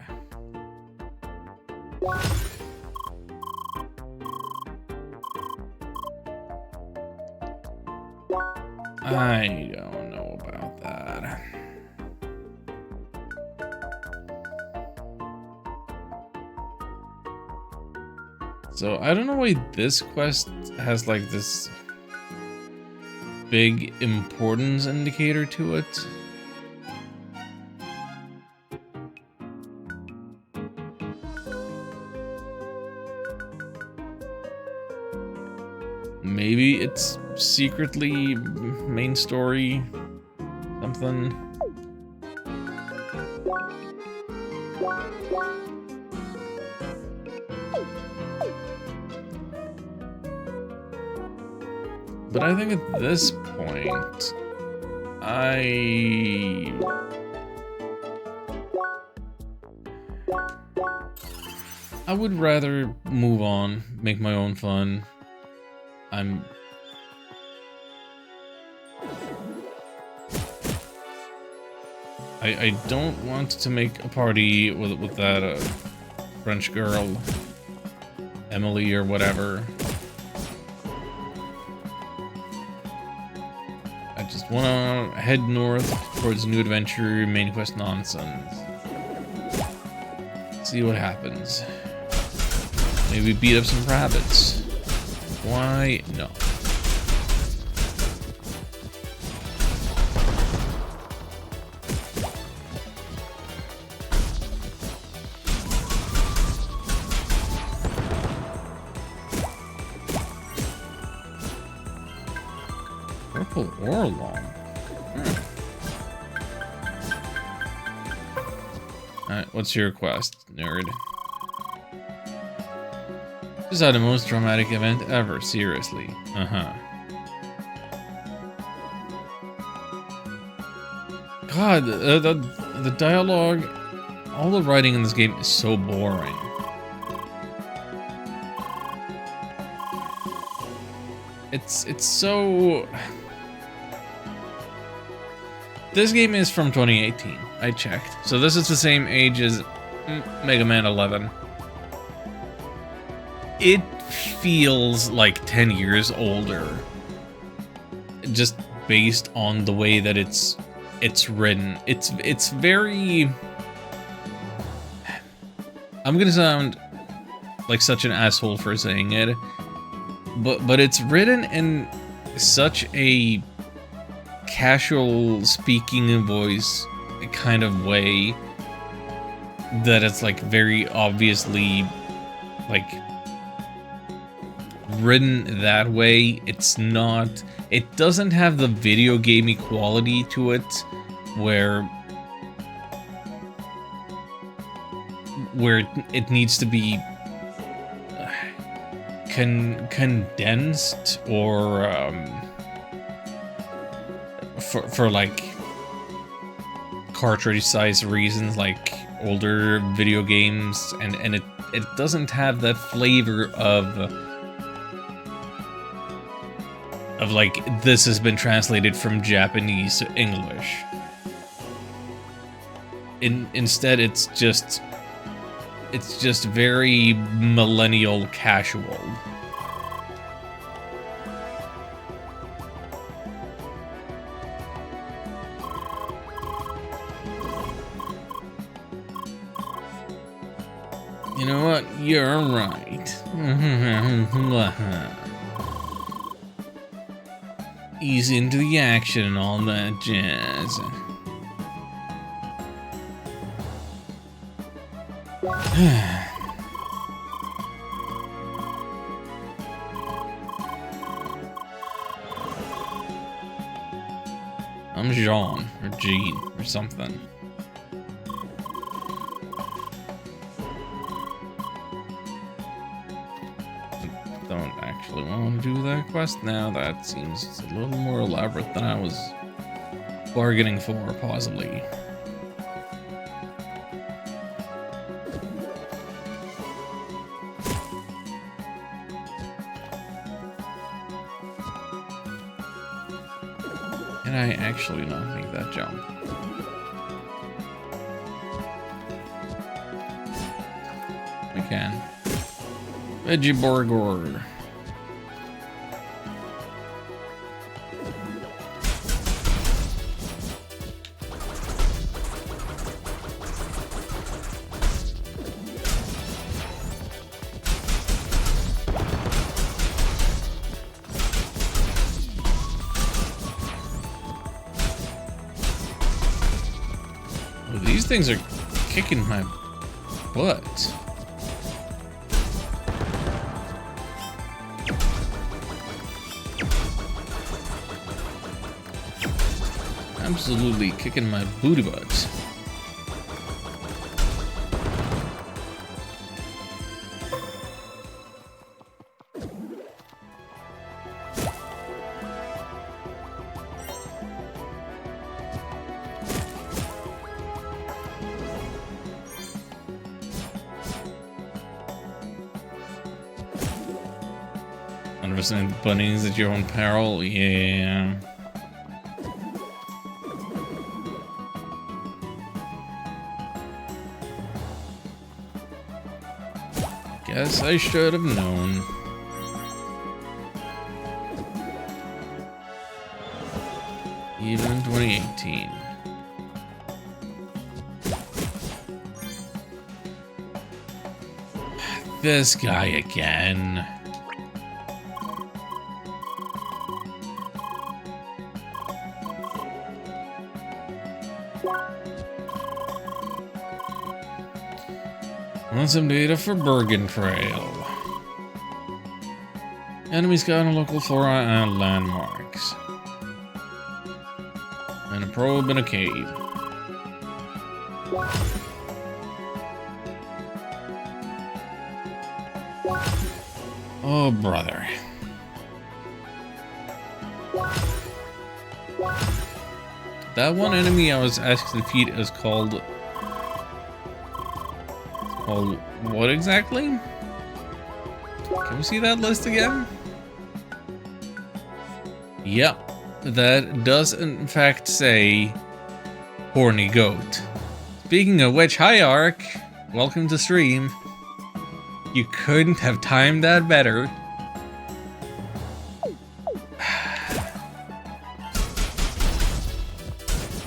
I don't know about that. So I don't know why this quest has like this big importance indicator to it. Maybe it's secretly main story, something. But I think at this point, I would rather move on, make my own fun. I don't want to make a party with that French girl, Emily or whatever. I just want to head north towards new adventure, main quest nonsense. See what happens. Maybe beat up some rabbits. Why no? Purple or long. Alright, what's your quest, nerd? This is the most dramatic event ever, seriously. God, the dialogue, all the writing in this game is so boring. It's so... This game is from 2018, I checked. So this is the same age as Mega Man 11. It feels like 10 years older. Just based on the way that it's written. It's very... I'm gonna sound like such an asshole for saying it, but it's written in such a casual speaking voice kind of way that it's like very obviously like written that way. It's not, it doesn't have the video gamey quality to it where it needs to be condensed or for like cartridge size reasons, like older video games, and it doesn't have that flavor of like this has been translated from Japanese to English. Instead it's just very millennial casual. You know what? You're right. Ease into the action and all that jazz. I'm Jean, or Jean, or something. Don't actually want to do that quest now. That seems a little more elaborate than I was bargaining for, possibly. Can I actually not make that jump? We can. Veggie burger. things are kicking my butt. Absolutely kicking my booty butt. Bunnies at your own peril, yeah. Guess I should have known. Even in 2018. This guy again. Want some data for Bergen Trail. Enemy scout on local flora and landmarks. And a probe in a cave. Oh, brother. That one enemy I was asked to defeat is called... what exactly? Can we see that list again? Yep, that does in fact say horny goat. Speaking of which, hi Ark, welcome to stream. You couldn't have timed that better.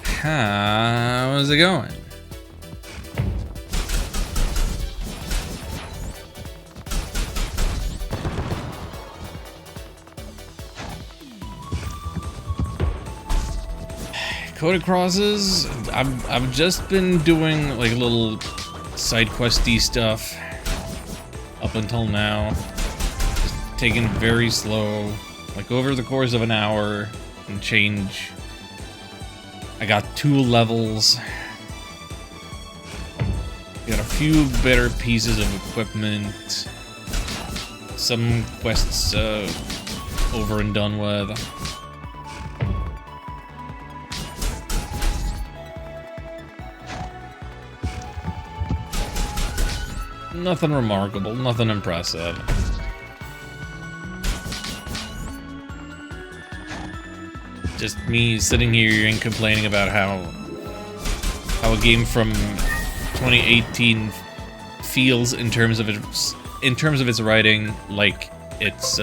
How's it going? Code crosses. I've just been doing like little side questy stuff up until now. Just taking it very slow, like over the course of an hour and change. I got 2 levels. Got a few better pieces of equipment. Some quests over and done with. Nothing remarkable, nothing impressive. Just me sitting here and complaining about how a game from 2018 feels in terms of its writing, like it's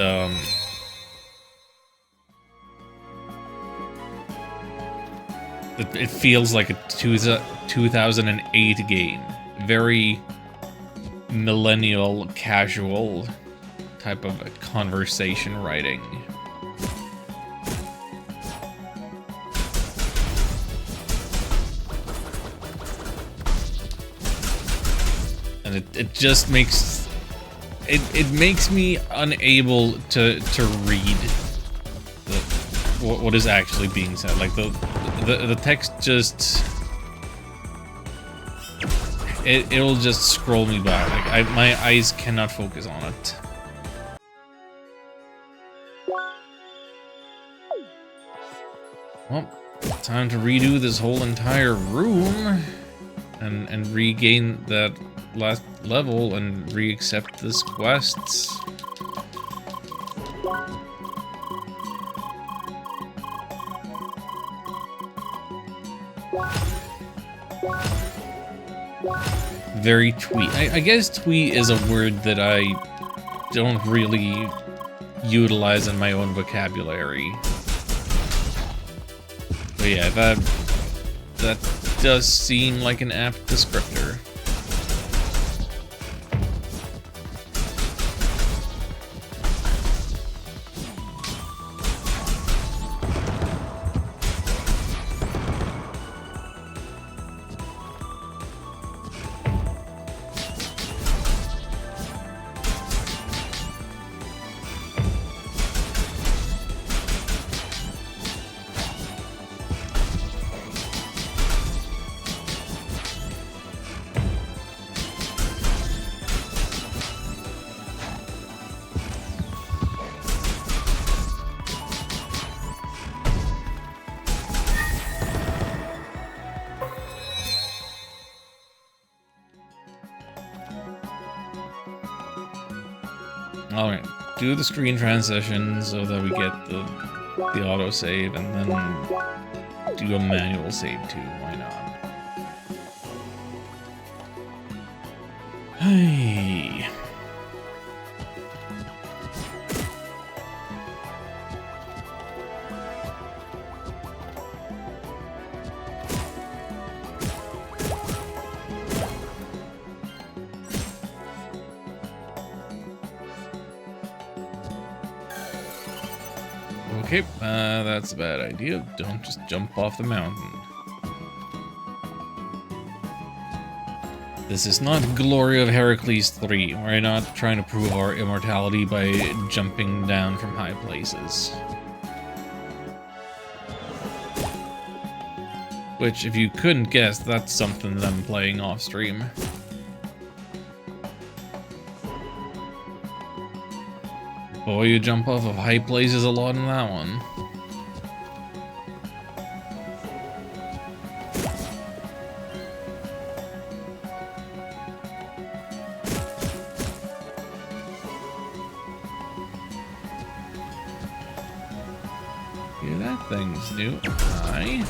it feels like a 2008 game. Very millennial casual type of conversation writing. And it just makes it makes me unable to read what is actually being said. Like the text just it'll just scroll me by. Like my eyes cannot focus on it. Well, time to redo this whole entire room and regain that last level and re-accept this quest. Very tweet. I guess tweet is a word that I don't really utilize in my own vocabulary. But yeah, that does seem like an apt descriptor. Alright, do the screen transition so that we get the autosave, and then do a manual save too, why not? Hey. Okay, that's a bad idea. Don't just jump off the mountain. This is not Glory of Heracles 3. We're not trying to prove our immortality by jumping down from high places. Which, if you couldn't guess, that's something that I'm playing off stream. Boy, you jump off of high places a lot in that one. Yeah, that thing's new. Hi.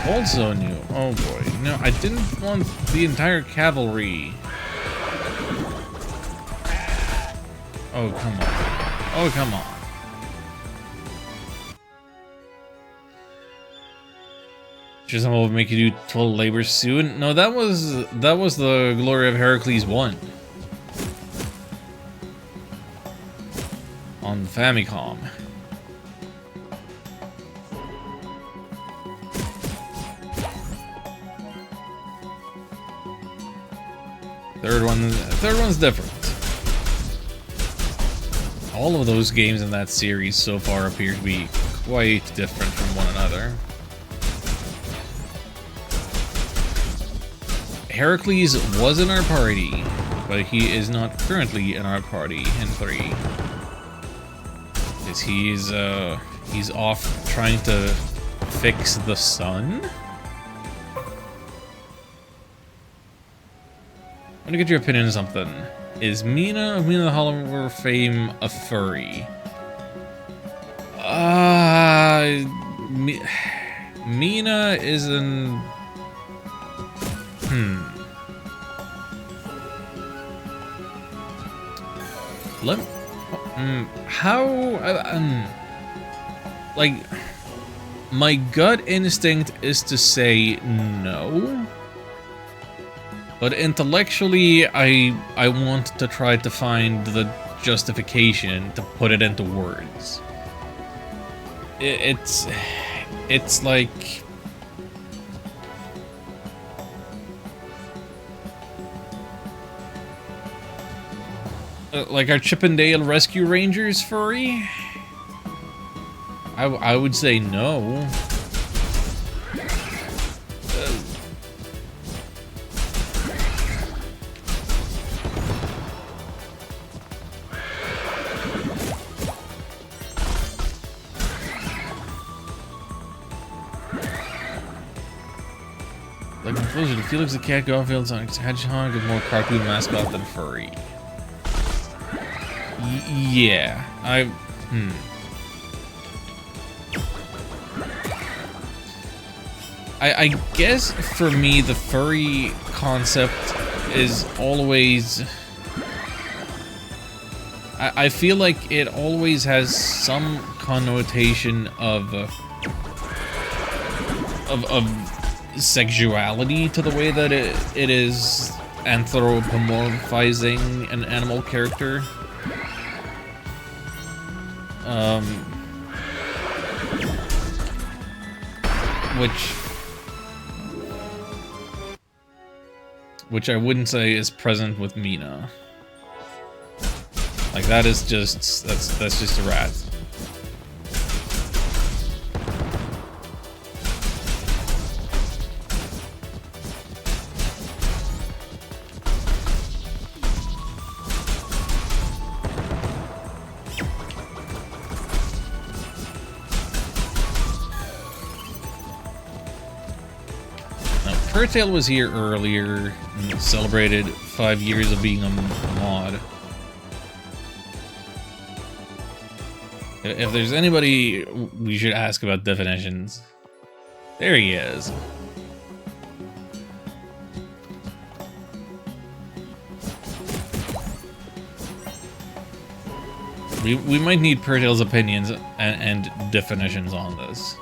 Also new. Oh boy. No, I didn't want the entire cavalry. Oh, come on. Oh, come on. Just will make you do 12 labor soon. No, that was the Glory of Heracles 1. On the Famicom. Third one's different. All of those games in that series so far appear to be quite different from one another. Heracles was in our party, but he is not currently in our party in 3. Because he's off trying to fix the sun? I want to get your opinion on something. Is Mina of Mina the Hollower fame a furry? Mina is an... like, my gut instinct is to say no. But intellectually, I want to try to find the justification to put it into words. It's like... like our Chippendale Rescue Rangers furry? I would say no. Like conclusion, Felix the Cat, Garfield's Hedgehog is more cartoon mascot than furry. Yeah, I guess for me the furry concept is always... I feel like it always has some connotation of sexuality to the way that it is anthropomorphizing an animal character. Which I wouldn't say is present with Mina. Like that is just that's just a rat. Furtail was here earlier and celebrated 5 years of being a mod. If there's anybody we should ask about definitions, there he is. We might need Furtail's opinions and definitions on this.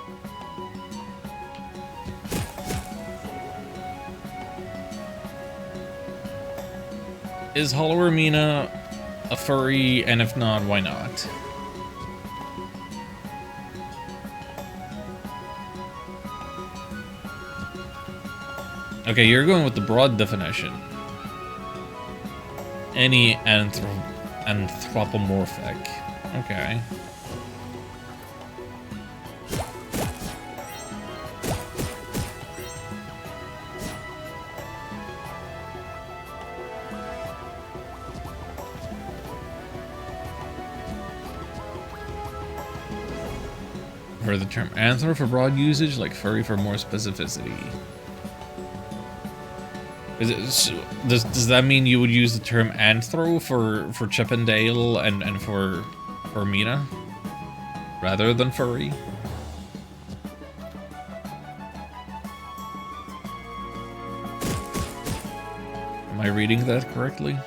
Is Hollower Mina a furry, and if not, why not? Okay, you're going with the broad definition. Any anthropomorphic. Okay. Or the term anthro for broad usage, like furry for more specificity. Does that mean you would use the term anthro for Chippendale and for Mina rather than furry? Am I reading that correctly?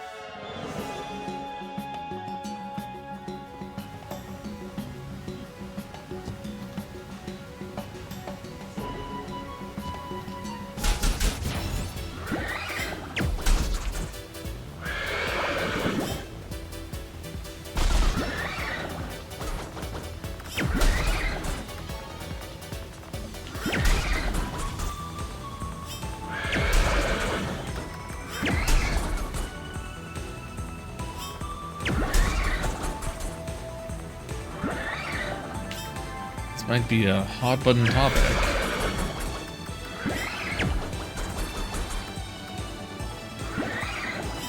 Might be a hot button topic.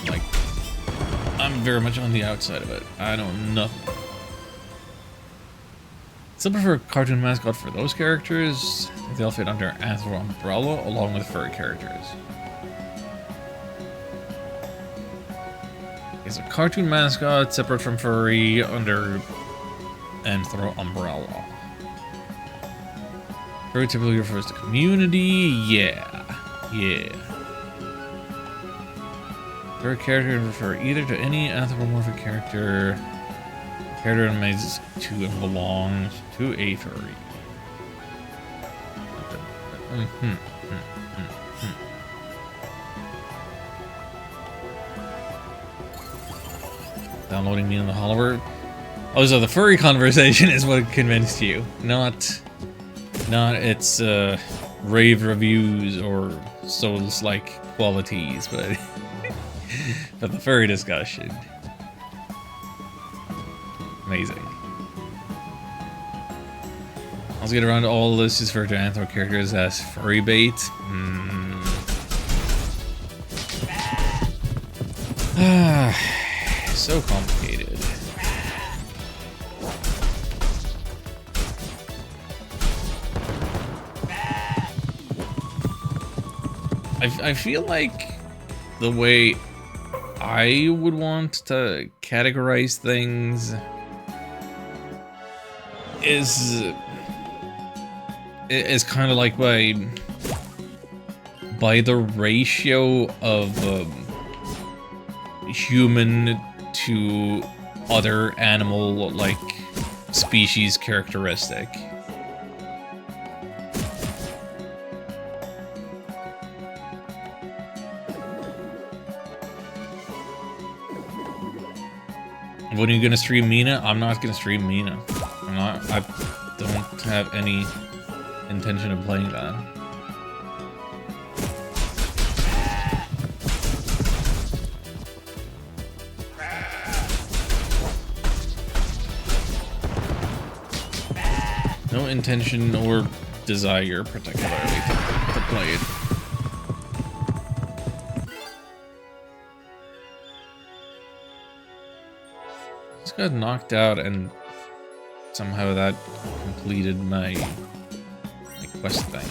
Like, I'm very much on the outside of it. I know nothing. Still prefer cartoon mascot for those characters. They'll fit under Anthro umbrella along with furry characters. Is a cartoon mascot separate from furry under Anthro umbrella. Furry typically refers to community, yeah. Furry character can refer either to any anthropomorphic character, animates to and belongs to a furry. Downloading me on the Hollower. Oh, so the furry conversation is what convinced you, not its rave reviews or Souls-like qualities, but but the furry discussion. Amazing. Let's get around to all this. Just refer to anthro characters as furry bait. So complicated. I feel like the way I would want to categorize things is kind of like by the ratio of human to other animal like species characteristic. When are you gonna stream Mina? I'm not gonna stream Mina. I don't have any intention of playing that. No intention or desire particularly to play it. Just got knocked out and somehow that completed my quest thing.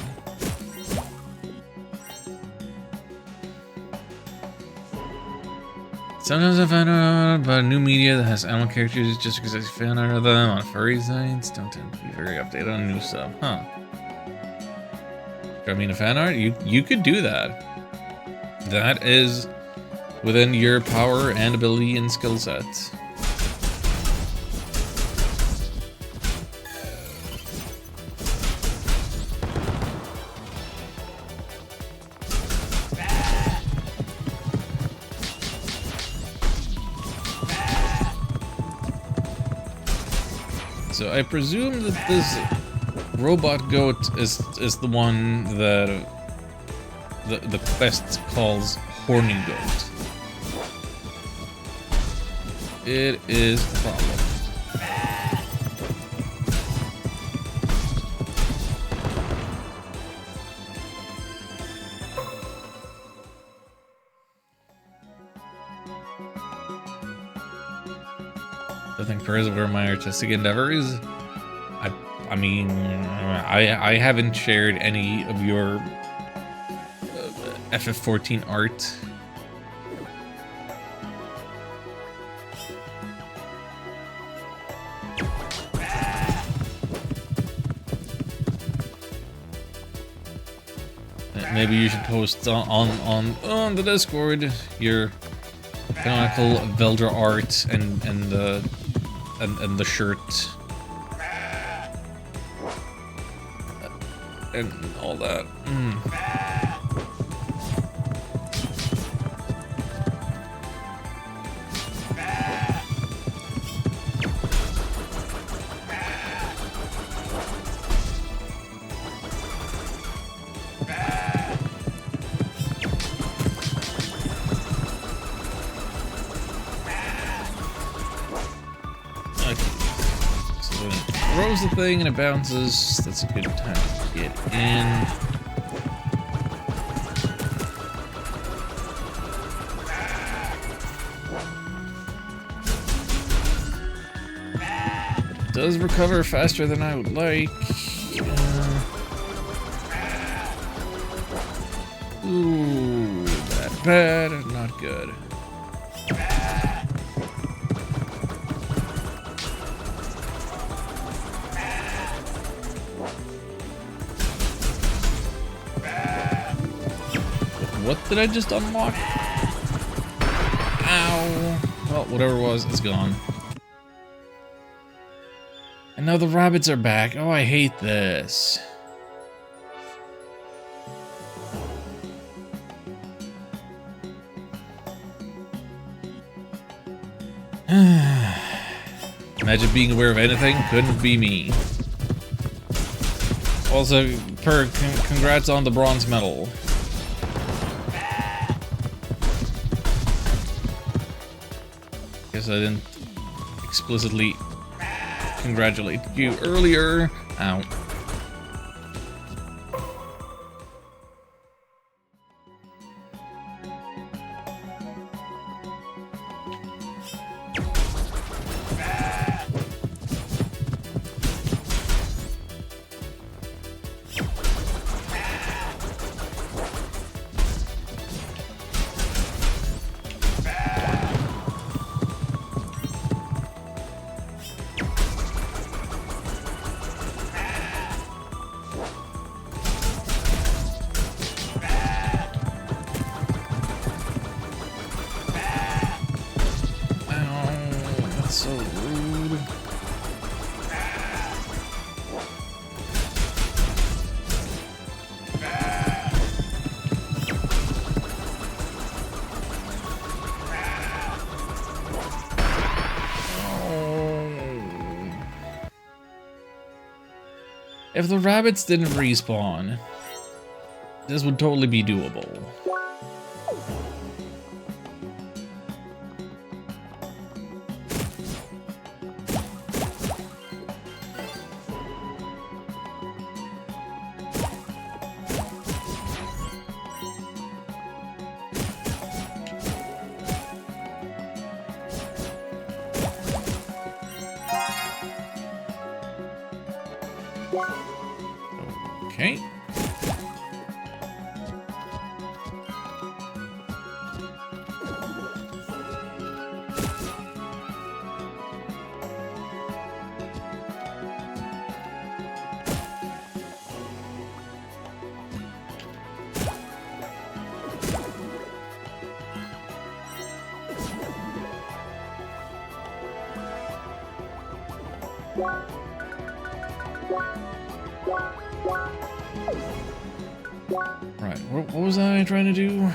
Sometimes I find out about new media that has animal characters just because I found out of them on furry sites. Don't tend to be very updated on new stuff, huh? I mean, a fan art? You could do that. That is within your power and ability and skill set. So I presume that this robot goat is the one that the quest calls horny goat. It is a problem. I think prayers over my artistic endeavors. I mean, I haven't shared any of your FF14 art. Maybe you should post on the Discord your canonical Veldra art and the shirt and all that. Throws the thing and it bounces. That's a good time to get in. It does recover faster than I would like. Ooh, bad, not good. What did I just unlock? Ow. Well, whatever it was, it's gone. And now the rabbits are back. Oh, I hate this. Imagine being aware of anything, couldn't be me. Also, congrats on the bronze medal. Guess I didn't explicitly congratulate you earlier. Ow. So rude. If the rabbits didn't respawn, this would totally be doable. Okay. Right, what was I trying to do?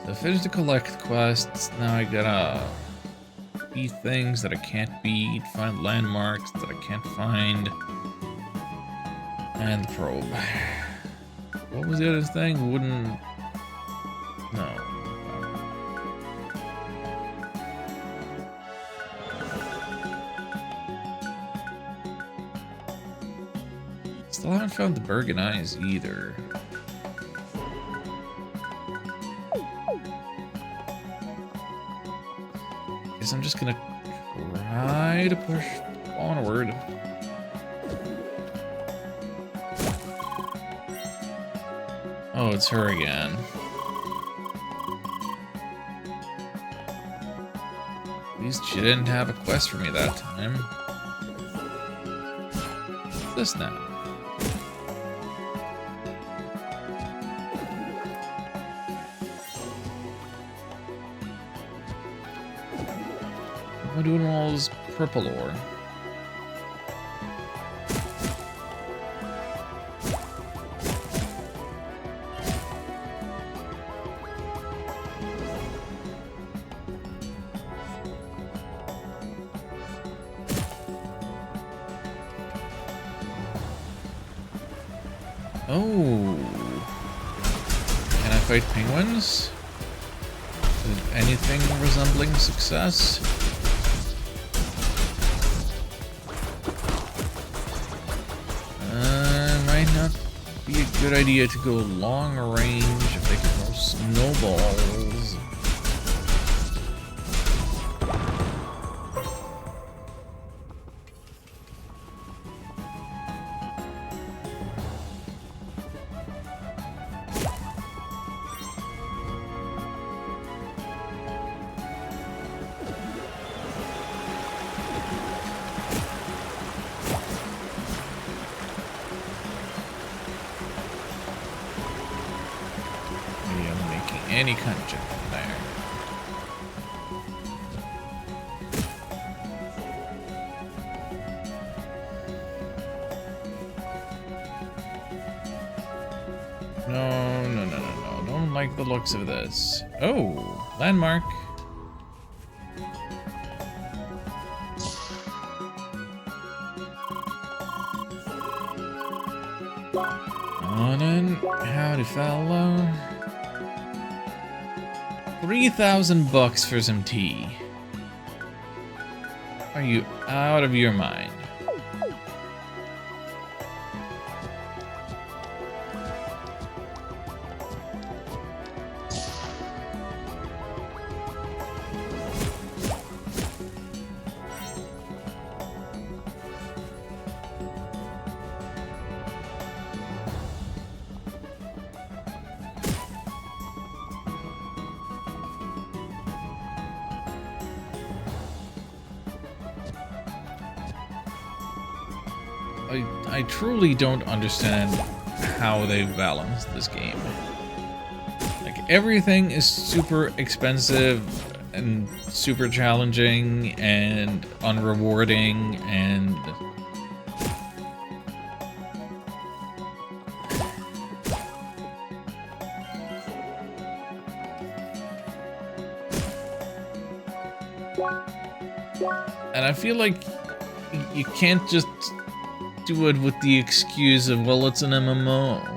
So I finished the collect quests, now I gotta beat things that I can't beat, find landmarks that I can't find, and the probe. What was the other thing? Wooden... No. Still haven't found the Bergen Eyes either. Guess I'm just gonna try to push onward. Oh, it's her again. At least she didn't have a quest for me that time. What's this now? What am I doing with all this purple ore? Oh. Can I fight penguins? Is anything resembling success? Might not be a good idea to go long range if they can throw snowballs. Any kind of jump from there. No. Don't like the looks of this. Oh, landmark. On in. Howdy, fellow. 3,000 bucks for some tea. Are you out of your mind? I truly don't understand how they've balanced this game. Like, everything is super expensive and super challenging and unrewarding and... And I feel like you can't just do it with the excuse of, well, it's an MMO.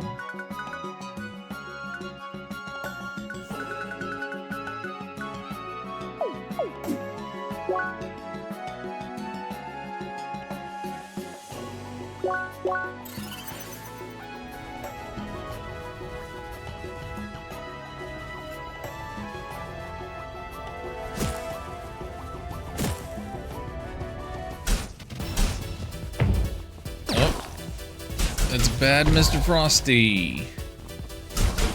It's bad Mr. Frosty.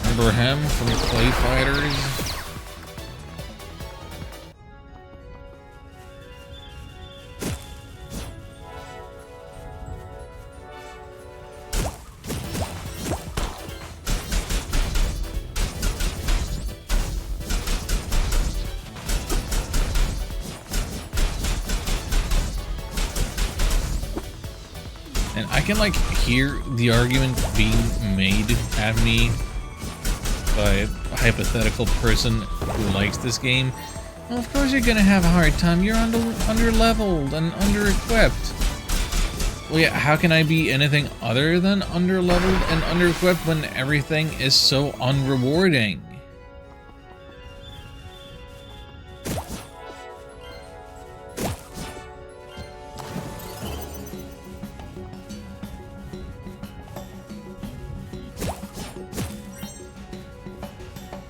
Remember him from the Clay Fighters? And I can, like, hear the argument being made at me by a hypothetical person who likes this game. Well, of course you're gonna have a hard time. You're under-leveled and under-equipped. Well, yeah, how can I be anything other than under-leveled and under-equipped when everything is so unrewarding?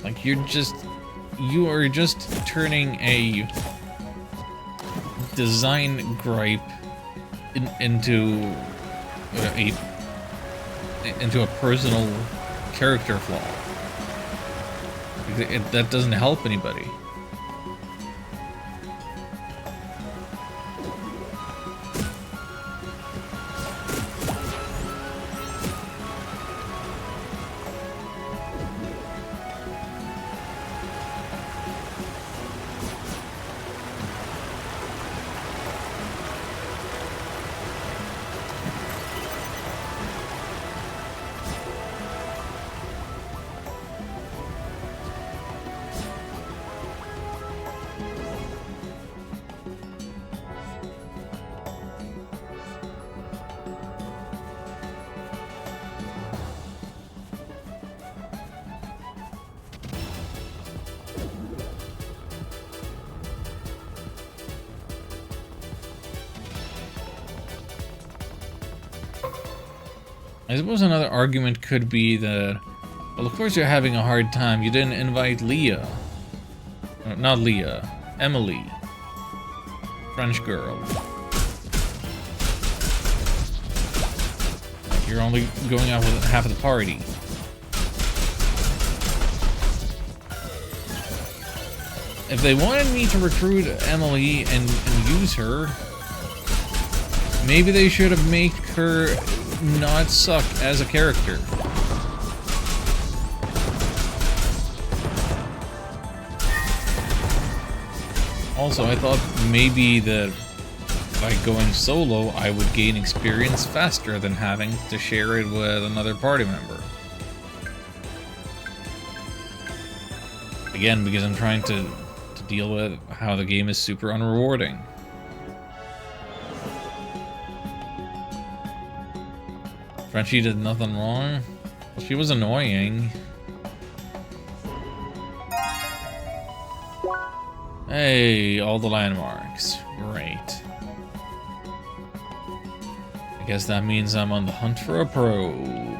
Like, you are just turning a design gripe into a personal character flaw. That doesn't help anybody. I suppose another argument could be that, well, of course you're having a hard time. You didn't invite Leah. Not Leah. Emily. French girl. You're only going out with half of the party. If they wanted me to recruit Emily and use her, maybe they should have made her not suck as a character. Also, I thought maybe that by going solo, I would gain experience faster than having to share it with another party member. Again, because I'm trying to deal with how the game is super unrewarding. Frenchie did nothing wrong. She was annoying. Hey, all the landmarks. Great. I guess that means I'm on the hunt for a probe.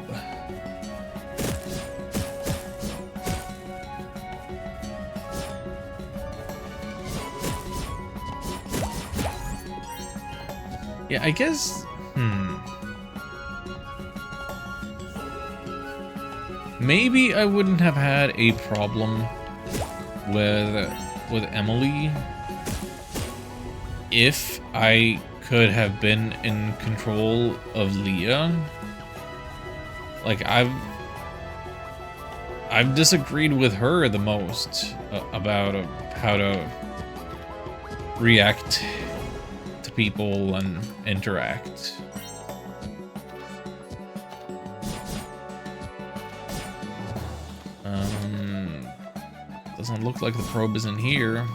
Yeah, I guess... Maybe I wouldn't have had a problem with Emily if I could have been in control of Leah. Like, I've disagreed with her the most about how to react to people and interact. Doesn't look like the probe is in here.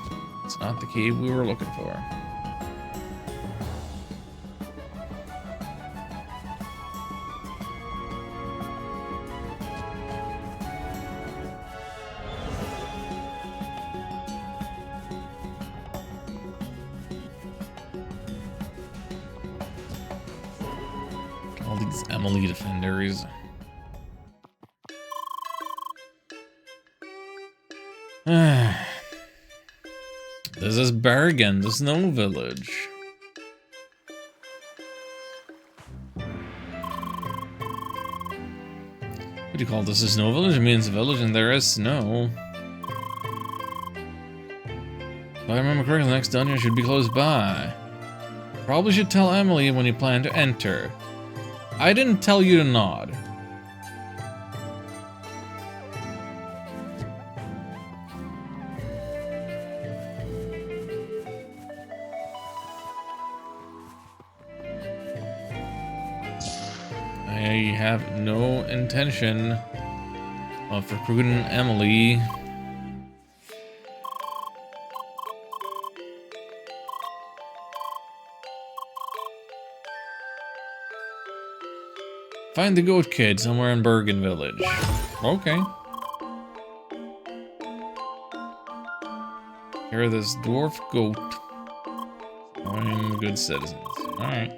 It's not the cave we were looking for. All these Emily defenders. This is Bergen, the snow village. What do you call this? A snow village? It means a village and there is snow. If I remember correctly, the next dungeon should be close by. Probably should tell Emily when you plan to enter. I didn't tell you to nod. I have no intention of recruiting Emily. Find the goat kid somewhere in Bergen Village. Okay. Here, this dwarf goat. I'm good citizens. Alright.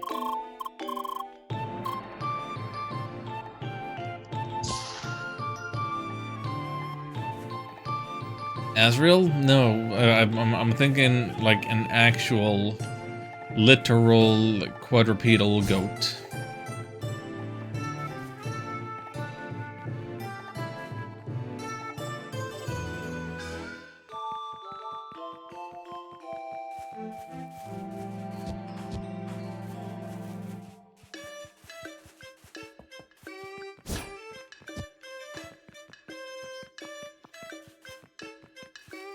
Asriel? No, I'm thinking like an actual, literal quadrupedal goat.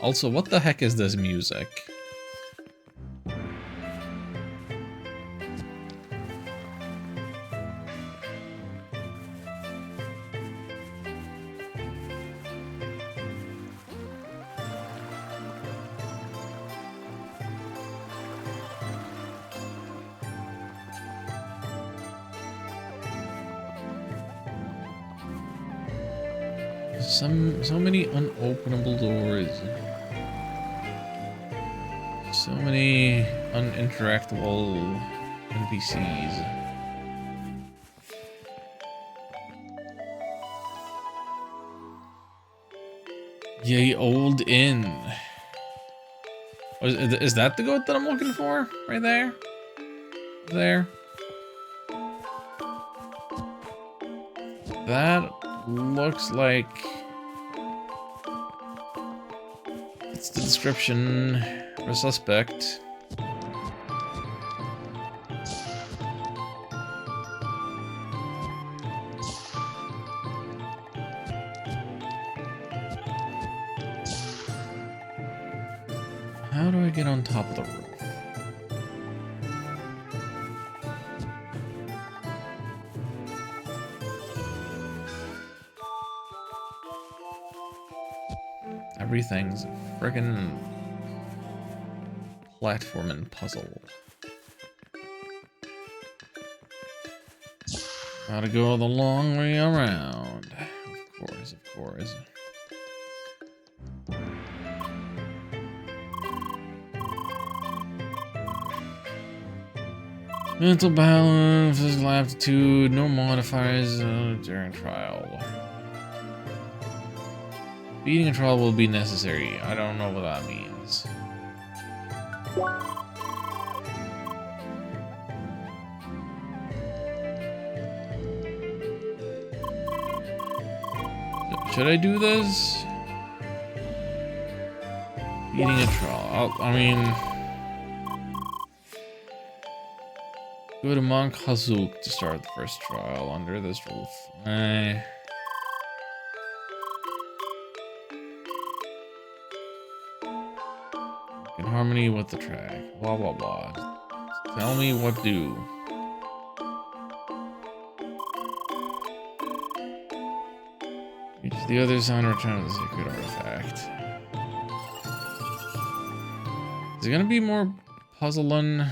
Also, what the heck is this music? So many unopenable doors. So many uninteractable NPCs. Yay, old inn. Is that the goat that I'm looking for? Right there? There? That looks like... it's the description for a suspect. How do I get on top of the roof? Everything's a friggin' platforming puzzle. Gotta go the long way around. Of course, of course. Mental balance, physical aptitude, no modifiers during trial. Beating a trial will be necessary. I don't know what that means. Should I do this? Beating a trial. I mean... go to Monk Hazuk to start the first trial under this roof. In harmony with the track. Blah blah blah. Tell me what do. Reach the other side and return to the secret artifact. Is it gonna be more puzzling?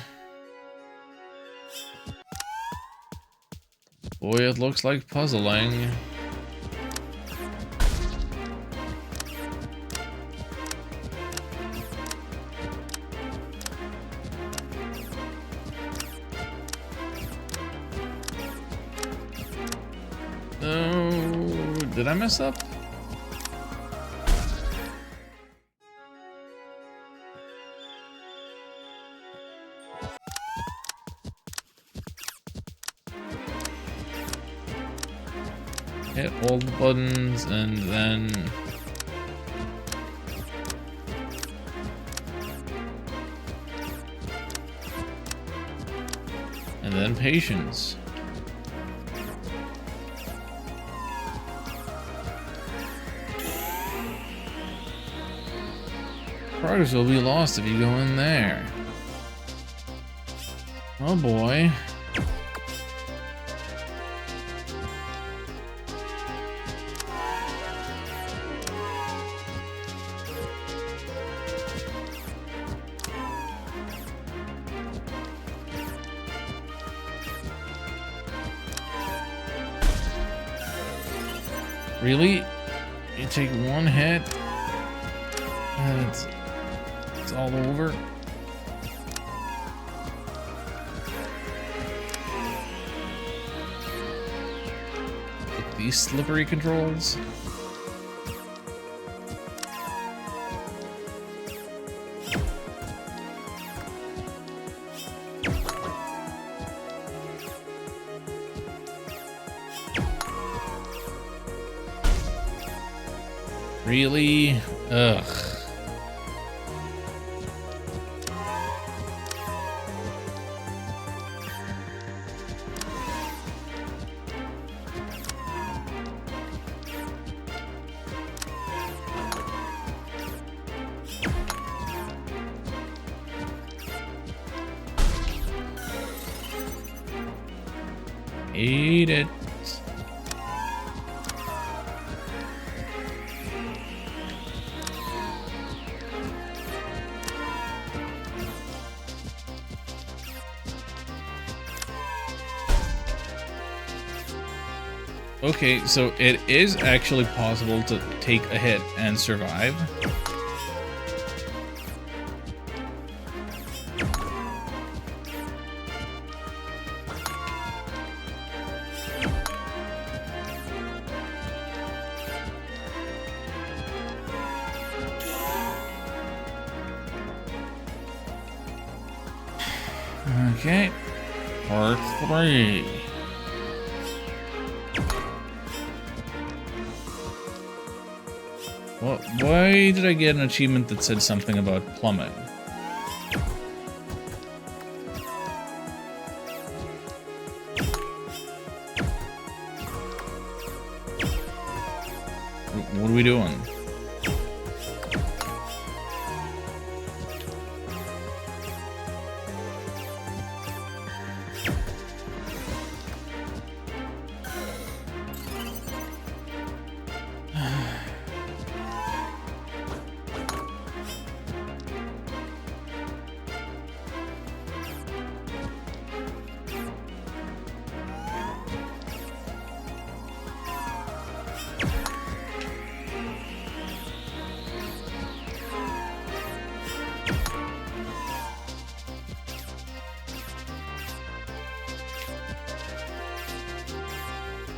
Boy, it looks like puzzling. Oh, did I mess up? Hit all the buttons and then... and then patience. Progress will be lost if you go in there. Oh boy. Really? You take one hit and it's all over? With these slippery controls? Really? Ugh. Hate it. Okay, so it is actually possible to take a hit and survive. Okay, part 3. Well, why did I get an achievement that said something about plumbing? What are we doing?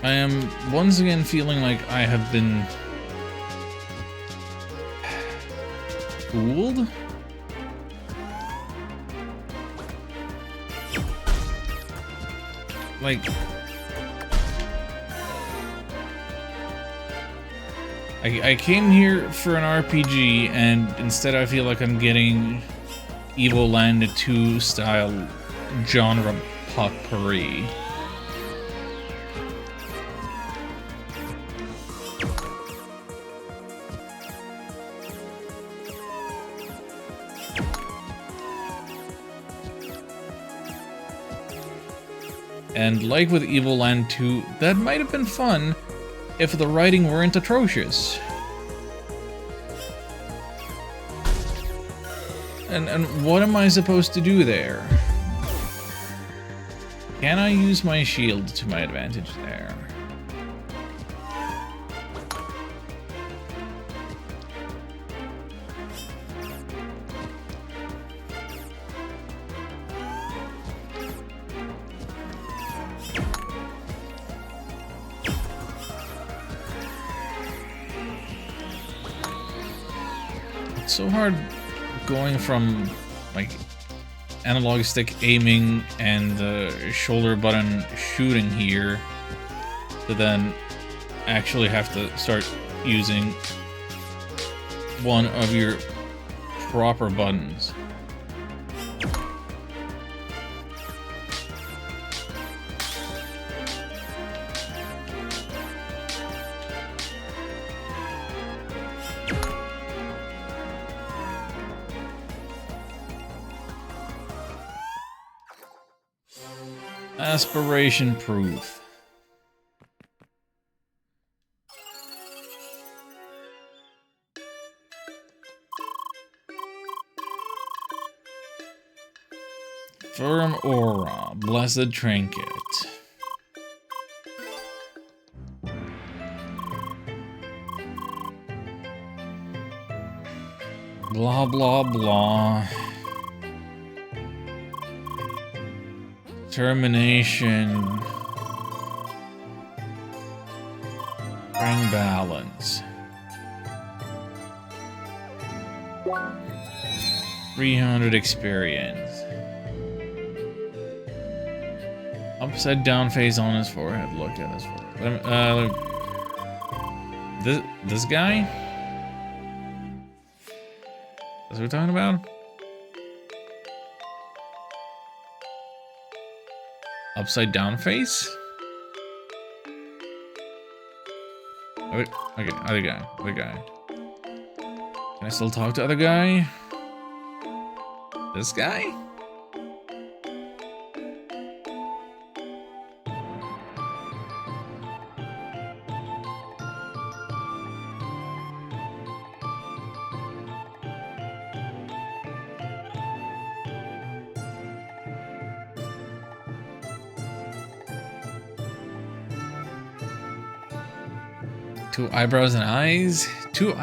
I am once again feeling like I have been fooled. Like, I came here for an RPG, and instead I feel like I'm getting Evo Land 2 style genre potpourri. And like with Evil Land 2, that might have been fun if the writing weren't atrocious. And what am I supposed to do there? Can I use my shield to my advantage there? It's so hard going from like analog stick aiming and shoulder button shooting here to then actually have to start using one of your proper buttons. Aspiration proof. Firm aura, blessed trinket. Blah, blah, blah. Termination. Bring balance. 300 experience. Upside down face on his forehead. Look at his forehead. This guy? That's what we're talking about? Upside down face? Okay, other guy. Can I still talk to other guy? This guy? Two eyebrows and eyes? Two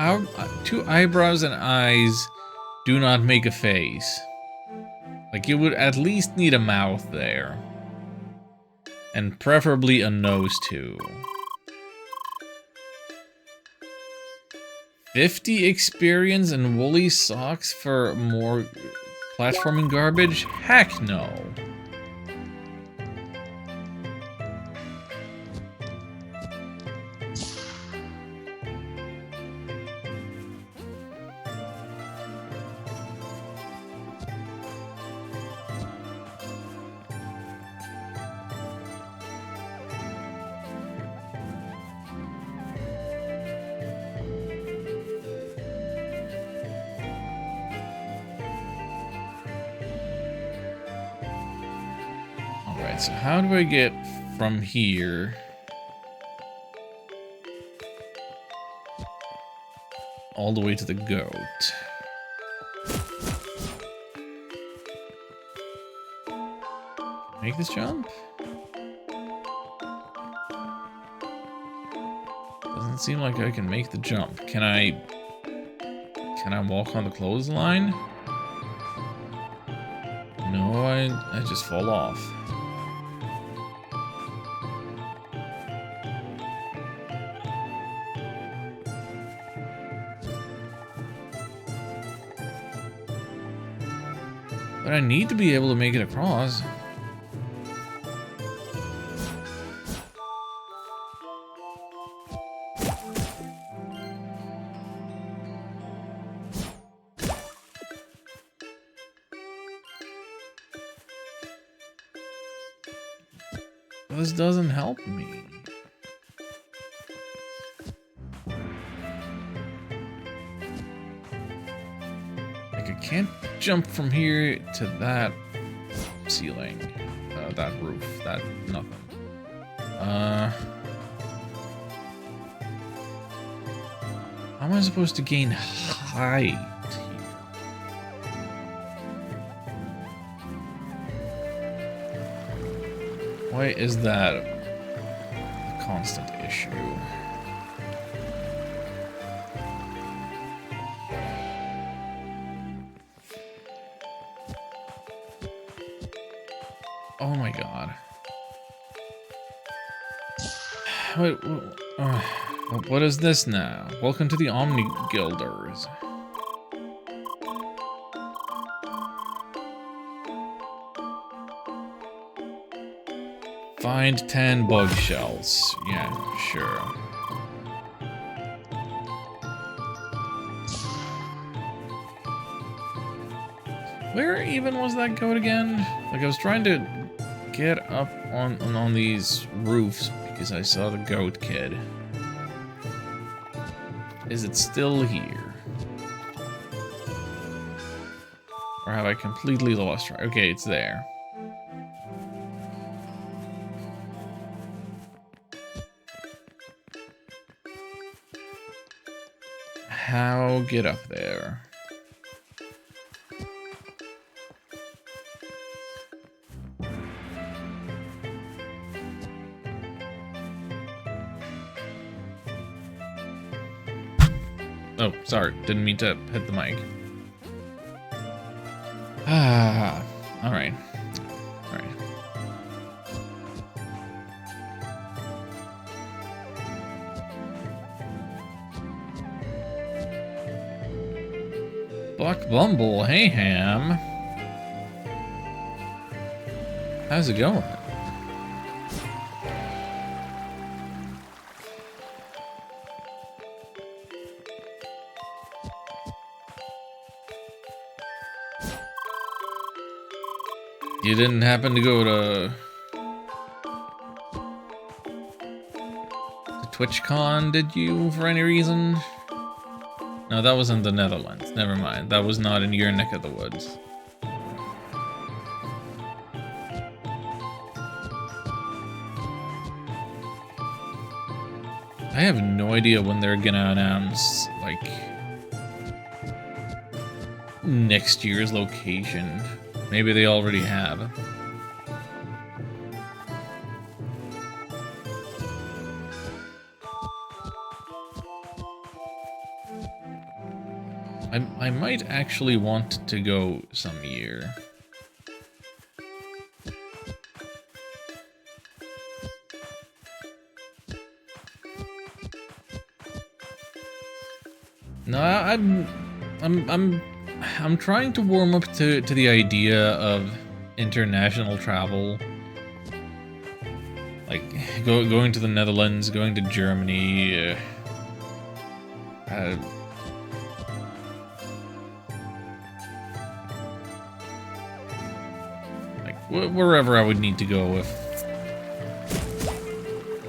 eyebrows and eyes do not make a face. Like, you would at least need a mouth there. And preferably a nose, too. 50 experience and woolly socks for more platforming garbage? Heck no. Alright, so how do I get from here all the way to the goat? Make this jump? Doesn't seem like I can make the jump. Can I walk on the clothesline? No, I just fall off. But I need to be able to make it across. This doesn't help me. Like, I can't jump from here to that ceiling, that roof, that nothing. How am I supposed to gain height? Why is that a constant issue? Oh my god. Wait, what is this now? Welcome to the Omni Guilders. Find 10 bug shells. Yeah, sure. Where even was that goat again? Like, I was trying to get up on these roofs because I saw the goat kid. Is it still here? Or have I completely lost track? Okay, it's there. How get up there? Oh, sorry. Didn't mean to hit the mic. Alright. Alright. Buck Bumble, hey Ham. How's it going? You didn't happen to go to TwitchCon, did you, for any reason? No, that was in the Netherlands. Never mind. That was not in your neck of the woods. I have no idea when they're gonna announce, like, next year's location. Maybe they already have. I might actually want to go some year. No, I'm trying to warm up to the idea of international travel. Like going to the Netherlands, going to Germany, like wherever I would need to go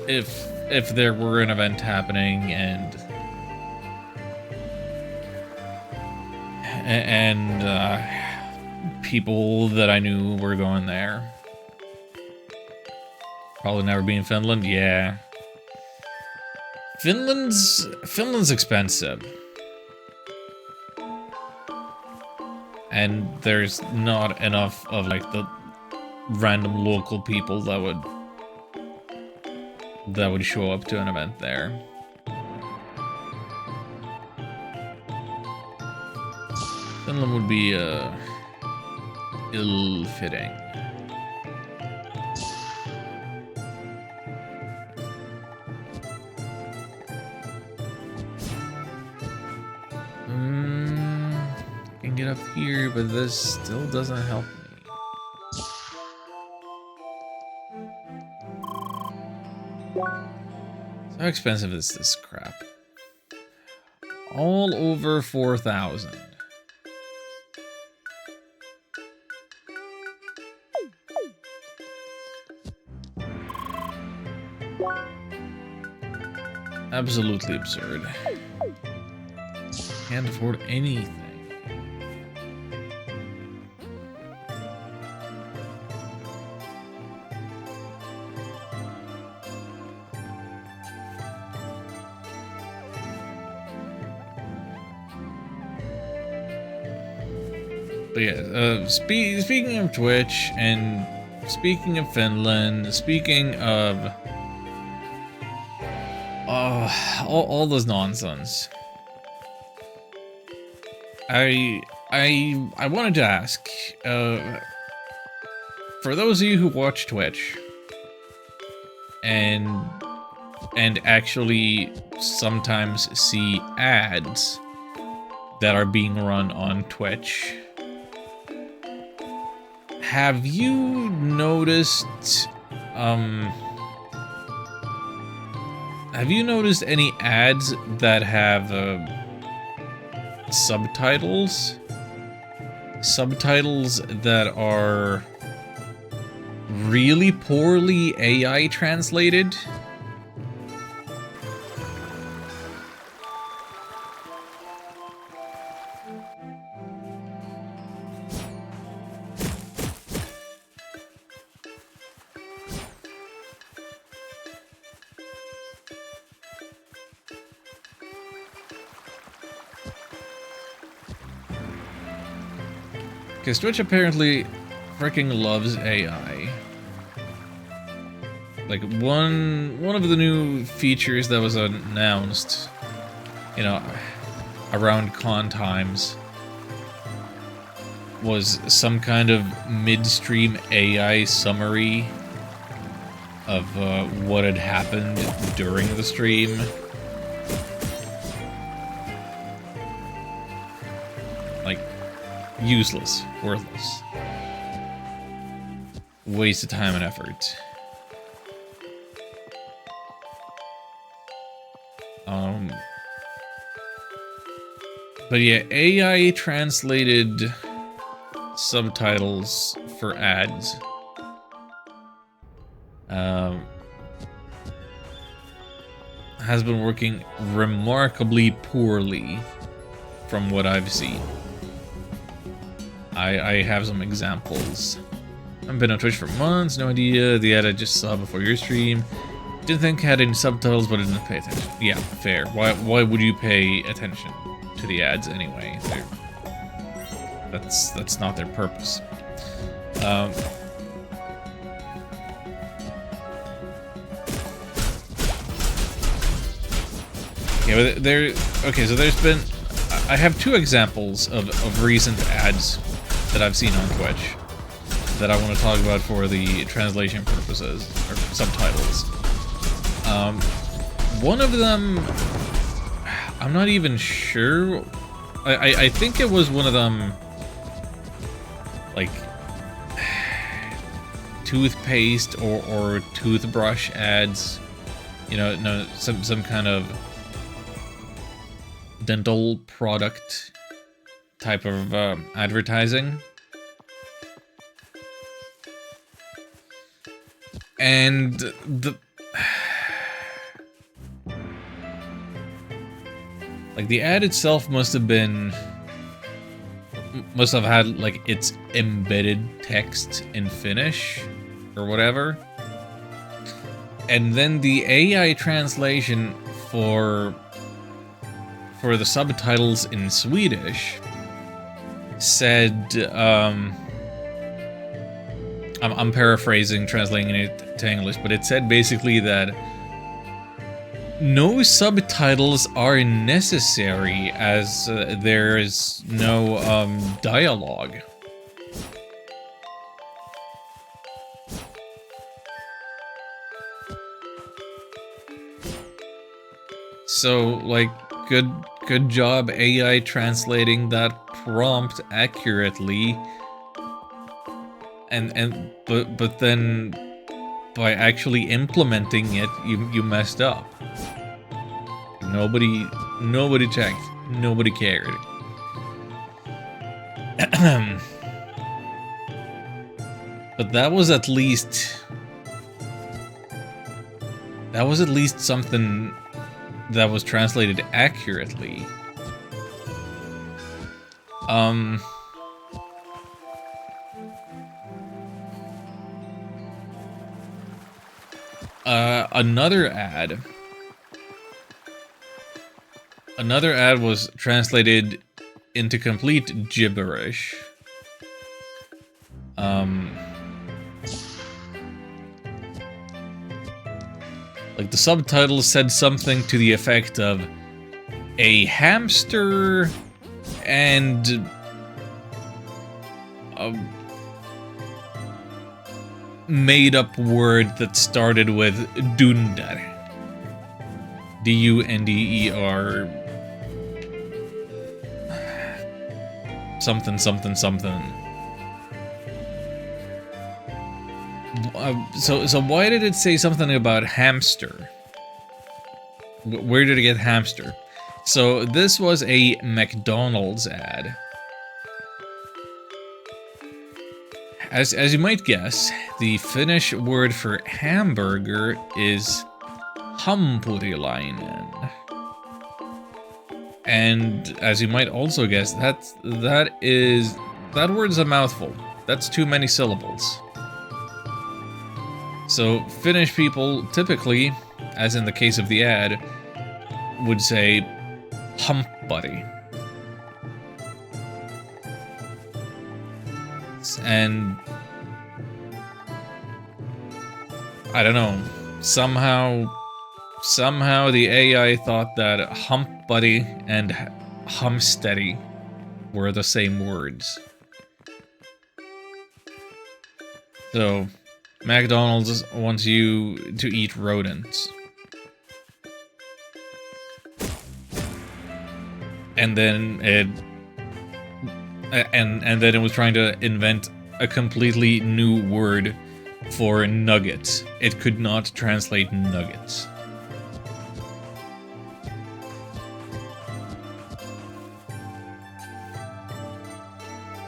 if there were an event happening and people that I knew were going there. Probably never be in Finland, yeah. Finland's expensive. And there's not enough of like the random local people that would show up to an event there. Finland would be ill-fitting. I can get up here, but this still doesn't help me. So how expensive is this crap? All over 4,000. Absolutely absurd. Can't afford anything. But yeah, speaking of Twitch and speaking of Finland, speaking of all this nonsense. I wanted to ask, for those of you who watch Twitch and actually sometimes see ads that are being run on Twitch, have you noticed any ads that have subtitles? Subtitles that are really poorly AI translated? Because Twitch apparently freaking loves AI. Like one of the new features that was announced, you know, around con times was some kind of midstream AI summary of what had happened during the stream. Like, useless, worthless. Waste of time and effort. But yeah, AI translated subtitles for ads. Has been working remarkably poorly from what I've seen. I have some examples. I've been on Twitch for months, no idea. The ad I just saw before your stream. Didn't think it had any subtitles, but I didn't pay attention. Yeah, fair. Why would you pay attention to the ads anyway? That's not their purpose. Yeah, but okay, so there's been... I have two examples of recent ads that I've seen on Twitch that I want to talk about for the translation purposes, or subtitles. One of them... I'm not even sure... I think it was one of them... like... toothpaste or toothbrush ads. You know, no, some kind of... dental product type of advertising. And the ad itself must have had like its embedded text in Finnish or whatever. And then the AI translation for the subtitles in Swedish said, I'm paraphrasing, translating it to English, but it said basically that no subtitles are necessary as there is no dialogue. So, like, good job AI translating that prompt accurately. But then by actually implementing it, you messed up. Nobody checked. Nobody cared. But that was at least something that was translated accurately. Another ad was translated into complete gibberish. Like, the subtitles said something to the effect of a hamster and a made-up word that started with dunder. D-U-N-D-E-R... something, something, something. So why did it say something about hamster? Where did it get hamster? So this was a McDonald's ad. As you might guess, the Finnish word for hamburger is hampurilainen. And as you might also guess, that word is a mouthful. That's too many syllables. So Finnish people typically, as in the case of the ad, would say humppari. And I don't know, somehow the AI thought that humppari and humsteady were the same words. So, McDonald's wants you to eat rodents. And then it... And then it was trying to invent a completely new word for nuggets. It could not translate nuggets.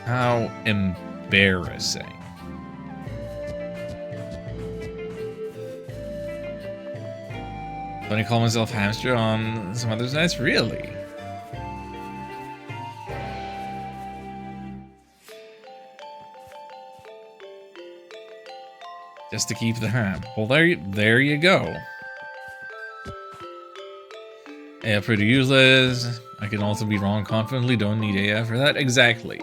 How embarrassing. Don't I call myself hamster on some other sites? Really? Just to keep the ham. Well, there you go. AF pretty useless. I can also be wrong confidently. Don't need AF for that. Exactly.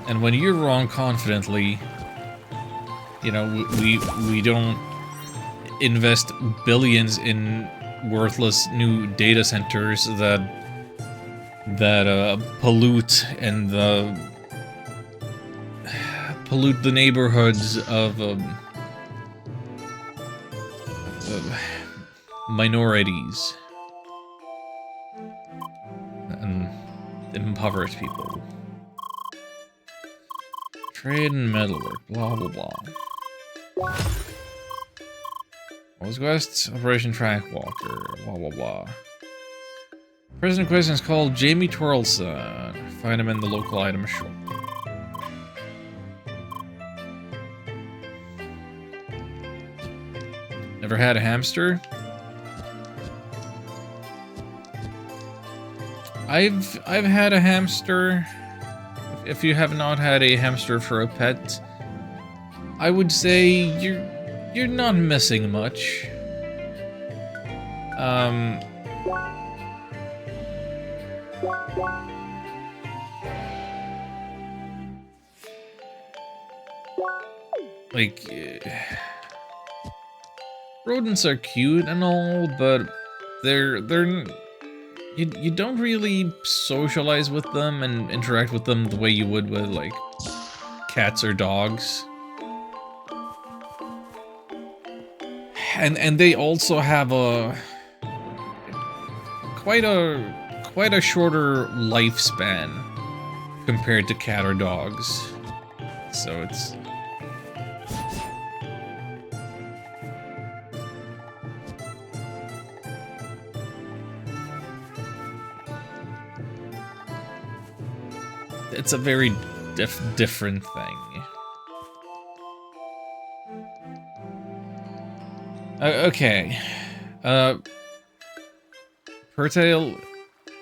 And when you're wrong confidently, you know, we don't invest billions in worthless new data centers that pollute and pollute the neighborhoods of minorities and impoverished people. Trade and metalwork, blah blah blah. What was Quest? Operation Trackwalker, blah blah blah. Person in question is called Jamie Twirlson. Find him in the local item shop. Never had a hamster? I've had a hamster. If you have not had a hamster for a pet, I would say you're not missing much. Like, rodents are cute and all, but you don't really socialize with them and interact with them the way you would with, like, cats or dogs. And they also have quite a shorter lifespan compared to cat or dogs. So it's... It's a very different thing. Okay. Pertale,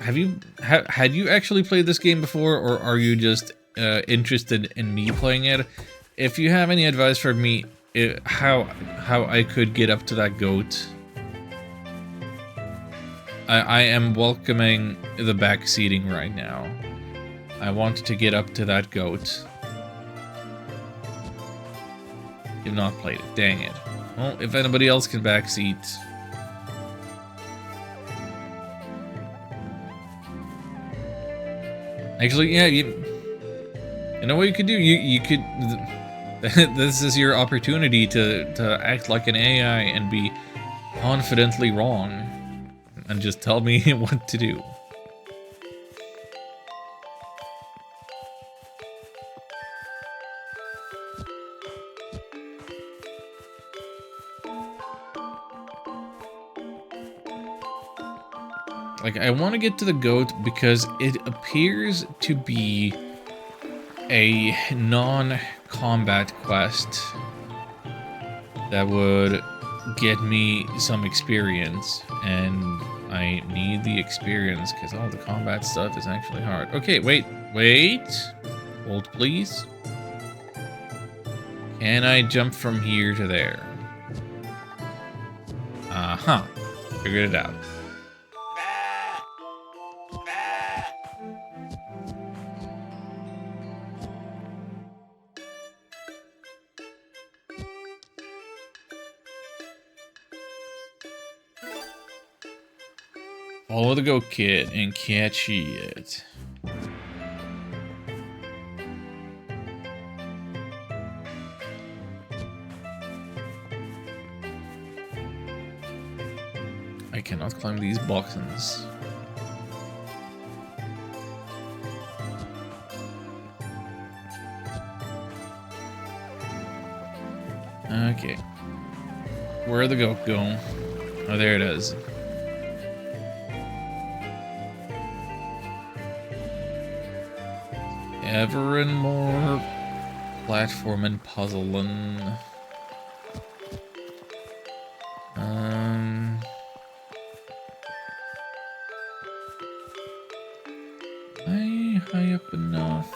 had you actually played this game before, or are you just interested in me playing it? If you have any advice for me, how I could get up to that goat, I am welcoming the back seating right now. I want to get up to that goat. You've not played it, dang it. Well, if anybody else can backseat. Actually, yeah, you know what you could do? You could... This is your opportunity to act like an AI and be confidently wrong. And just tell me what to do. Like, I want to get to the goat because it appears to be a non-combat quest that would get me some experience, and I need the experience because all the combat stuff is actually hard. Okay, wait. Hold, please. Can I jump from here to there? Uh-huh. Figured it out. Follow the goat kid and catch it. I cannot climb these boxes. Okay. Where'd the goat go? Oh, there it is. Ever and more platforming puzzling. High up enough.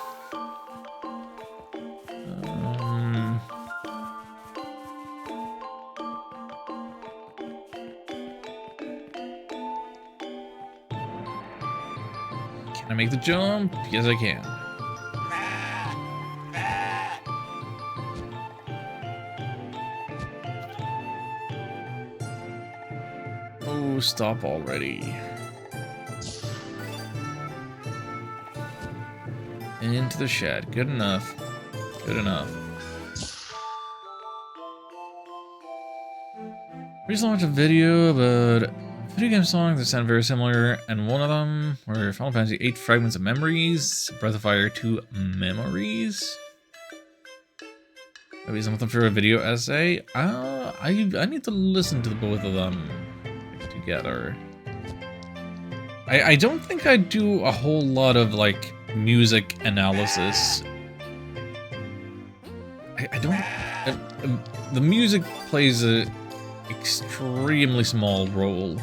Can I make the jump? Yes, I can. Oh, stop already. Into the shed. Good enough. Good enough. Recently watched a video about video game songs that sound very similar, and one of them were Final Fantasy VIII Fragments of Memories, Breath of Fire 2 Memories. Maybe something for a video essay. I need to listen to the both of them together. I don't think I do a whole lot of like music analysis. I don't. The music plays a extremely small role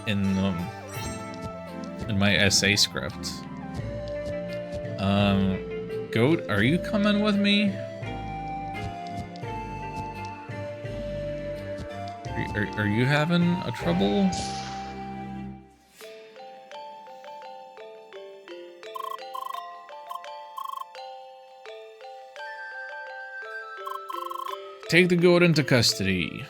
in my essay script. Goat, are you coming with me? Are you having a trouble? Take the goat into custody.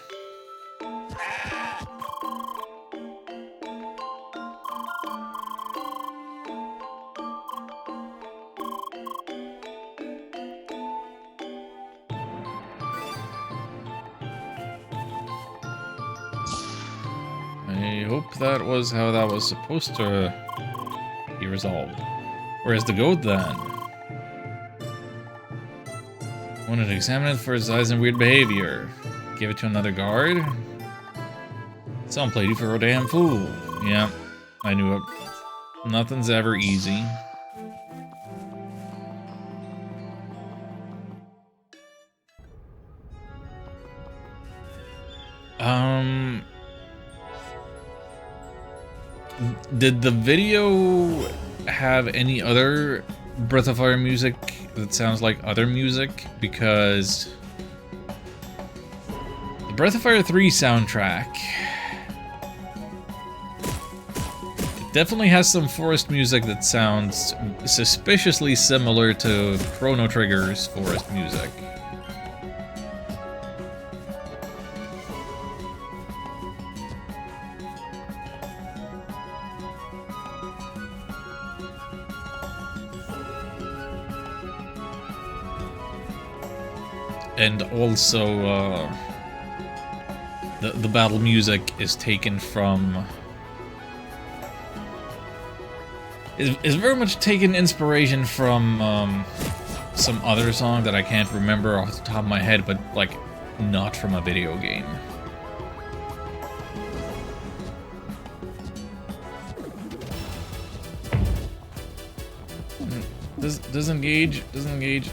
I hope that was how that was supposed to be resolved. Where's the goat then? Wanted to examine it for its size and weird behavior. Give it to another guard? Someone played you for a damn fool. Yeah, I knew it. Nothing's ever easy. Did the video have any other Breath of Fire music that sounds like other music? Because the Breath of Fire 3 soundtrack, it definitely has some forest music that sounds suspiciously similar to Chrono Trigger's forest music. And also, the battle music is taken from... is very much taken inspiration from some other song that I can't remember off the top of my head, but like not from a video game. Disengage,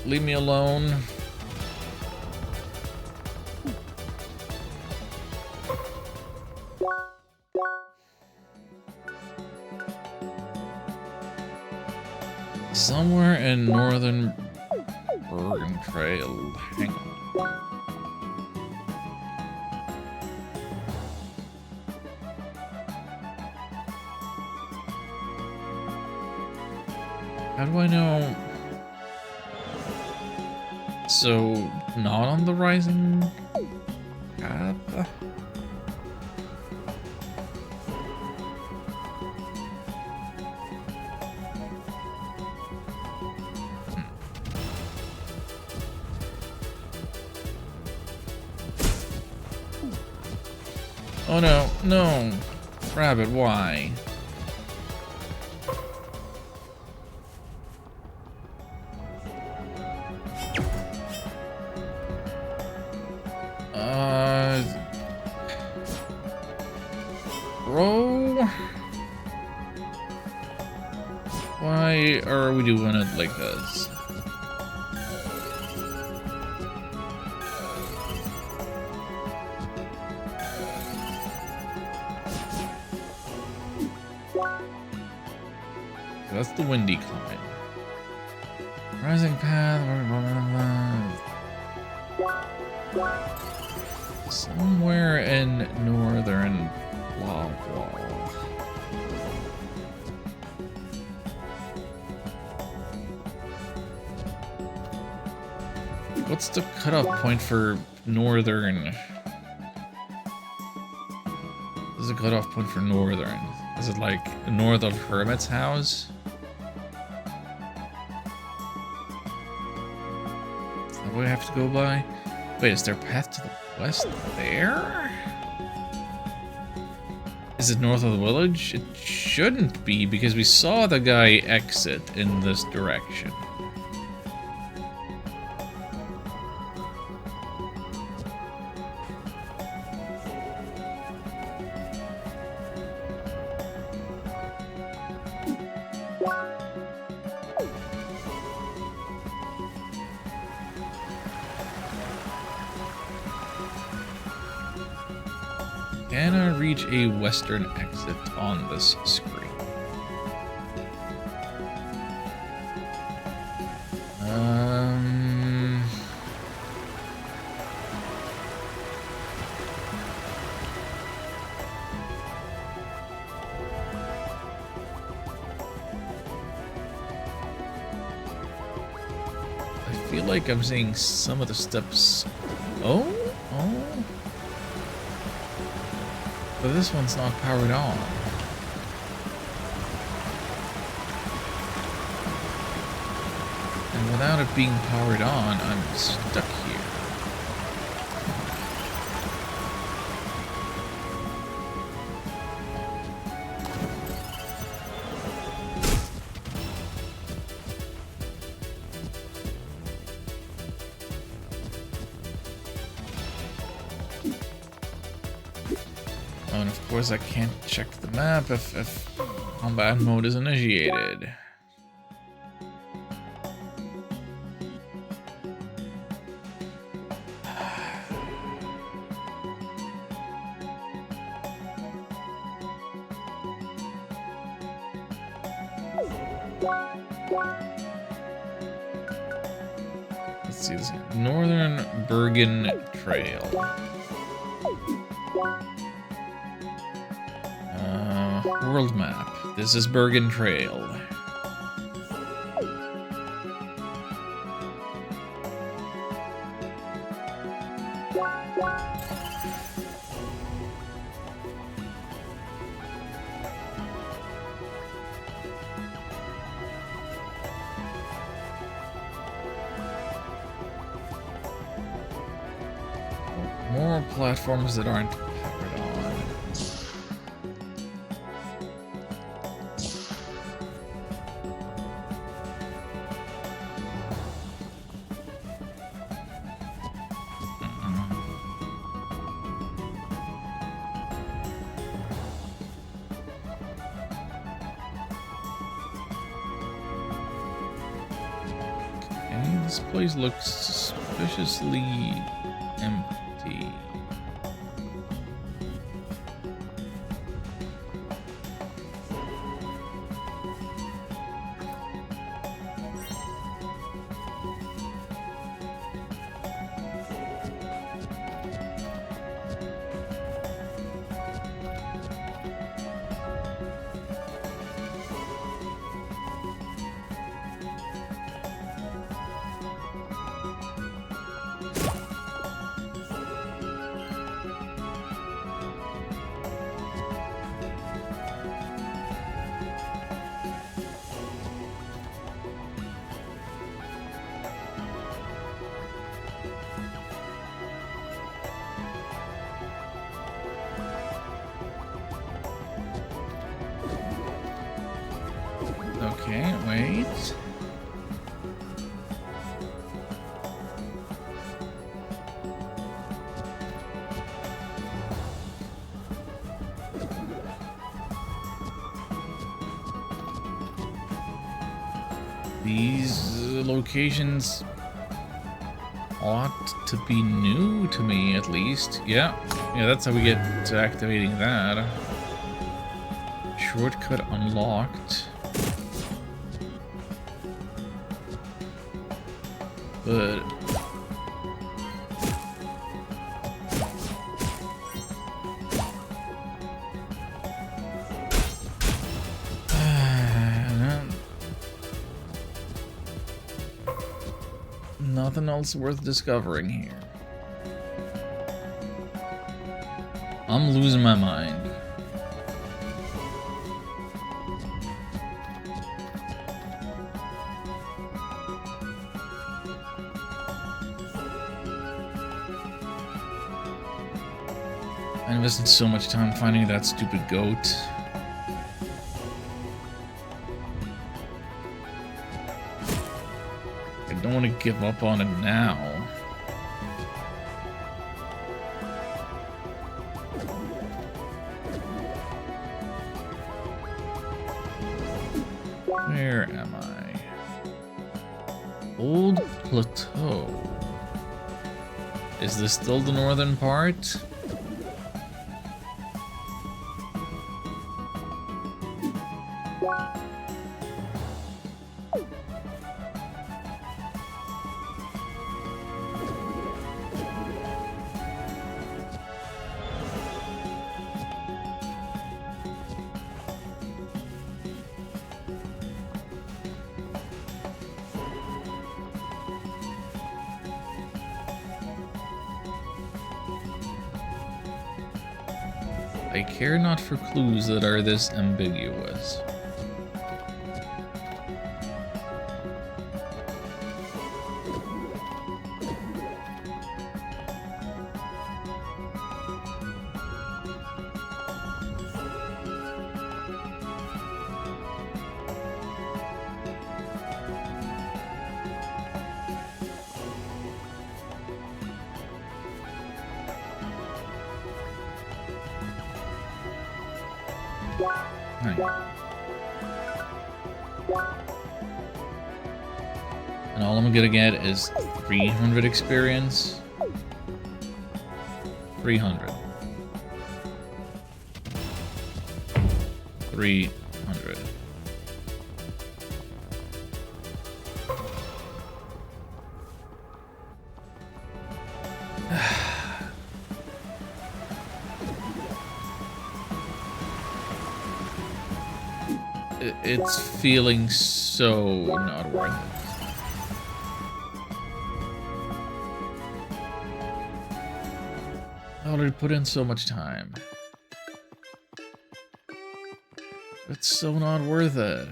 leave me alone. Somewhere in northern Bergen Trail. Hang on. How do I know? So, not on the rising path? Oh no, no! Rabbit, why? Bro? Why are we doing it like this? That's the windy climb. Rising path. Somewhere in northern blah blah. What's the cutoff point for northern? What's the cutoff point for northern? Is it like north of Hermit's house? Is that what I have to go by? Wait, is there a path to the west there? Is it north of the village? It shouldn't be, because we saw the guy exit in this direction. Can I reach a western exit on this screen? I feel like I'm seeing some of the steps. Oh. But this one's not powered on. And without it being powered on, I'm stuck here. Oh, and of course I can't check the map if combat mode is initiated. Let's see this. Northern Bergen Trail. World map. This is Bergen Trail. More platforms that aren't powered on. Okay, this place looks suspiciously empty. Okay, wait. These locations ought to be new to me, at least. Yeah, that's how we get to activating that. Shortcut unlocked. But... nothing else worth discovering here. I'm losing my mind. I invested so much time finding that stupid goat. I don't want to give up on it now. Where am I? Old Plateau. Is this still the northern part? I care not for clues that are this ambiguous. And all I'm gonna get is 300 experience. 300. 300. It's feeling so not worth it. I already put in so much time. It's so not worth it.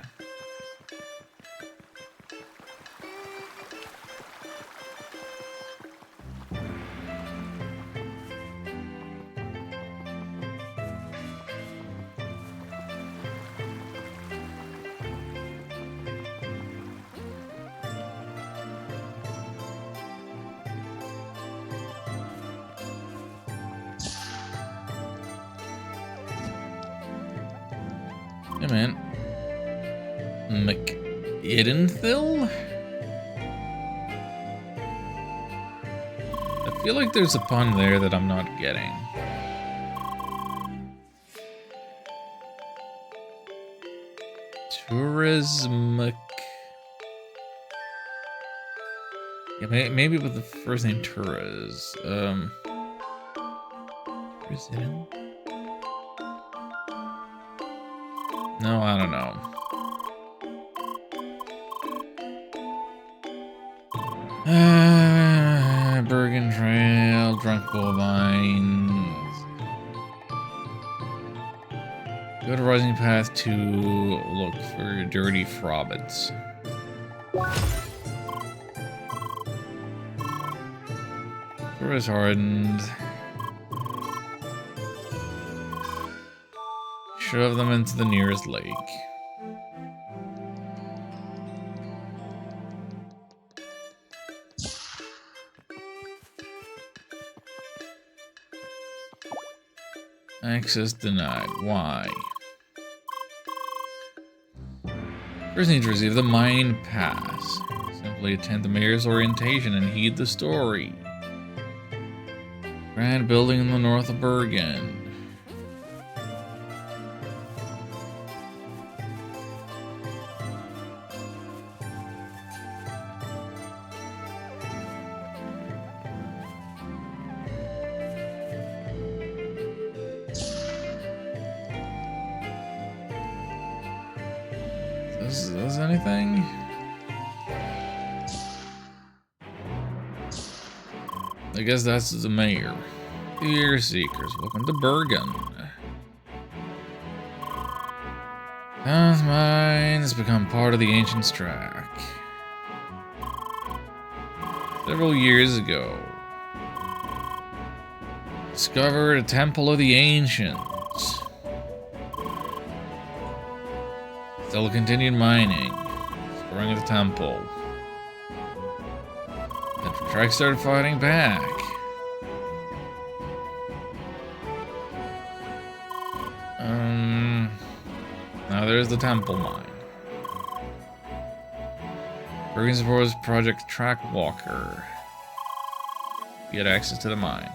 Yeah, man. McIdenthil? I feel like there's a pun there that I'm not getting. Tourismic. Yeah, maybe with the first name Turas. Brazil? No, I don't know. Bergen Trail, Drunk Bovines. Go to Rising Path to look for dirty frobbits. Tourist hardened. Shove them into the nearest lake. Access denied. Why? First need to receive the mine pass. Simply attend the mayor's orientation and heed the story. Grand building in the north of Bergen. Does anything? I guess that's the mayor. Dear Seekers, welcome to Bergen. Town's mine has become part of the Ancients track. Several years ago, discovered a temple of the Ancients. Still continued mining, exploring the temple. The track started fighting back. Now there's the temple mine. Bergen supports Project Trackwalker. Get access to the mine.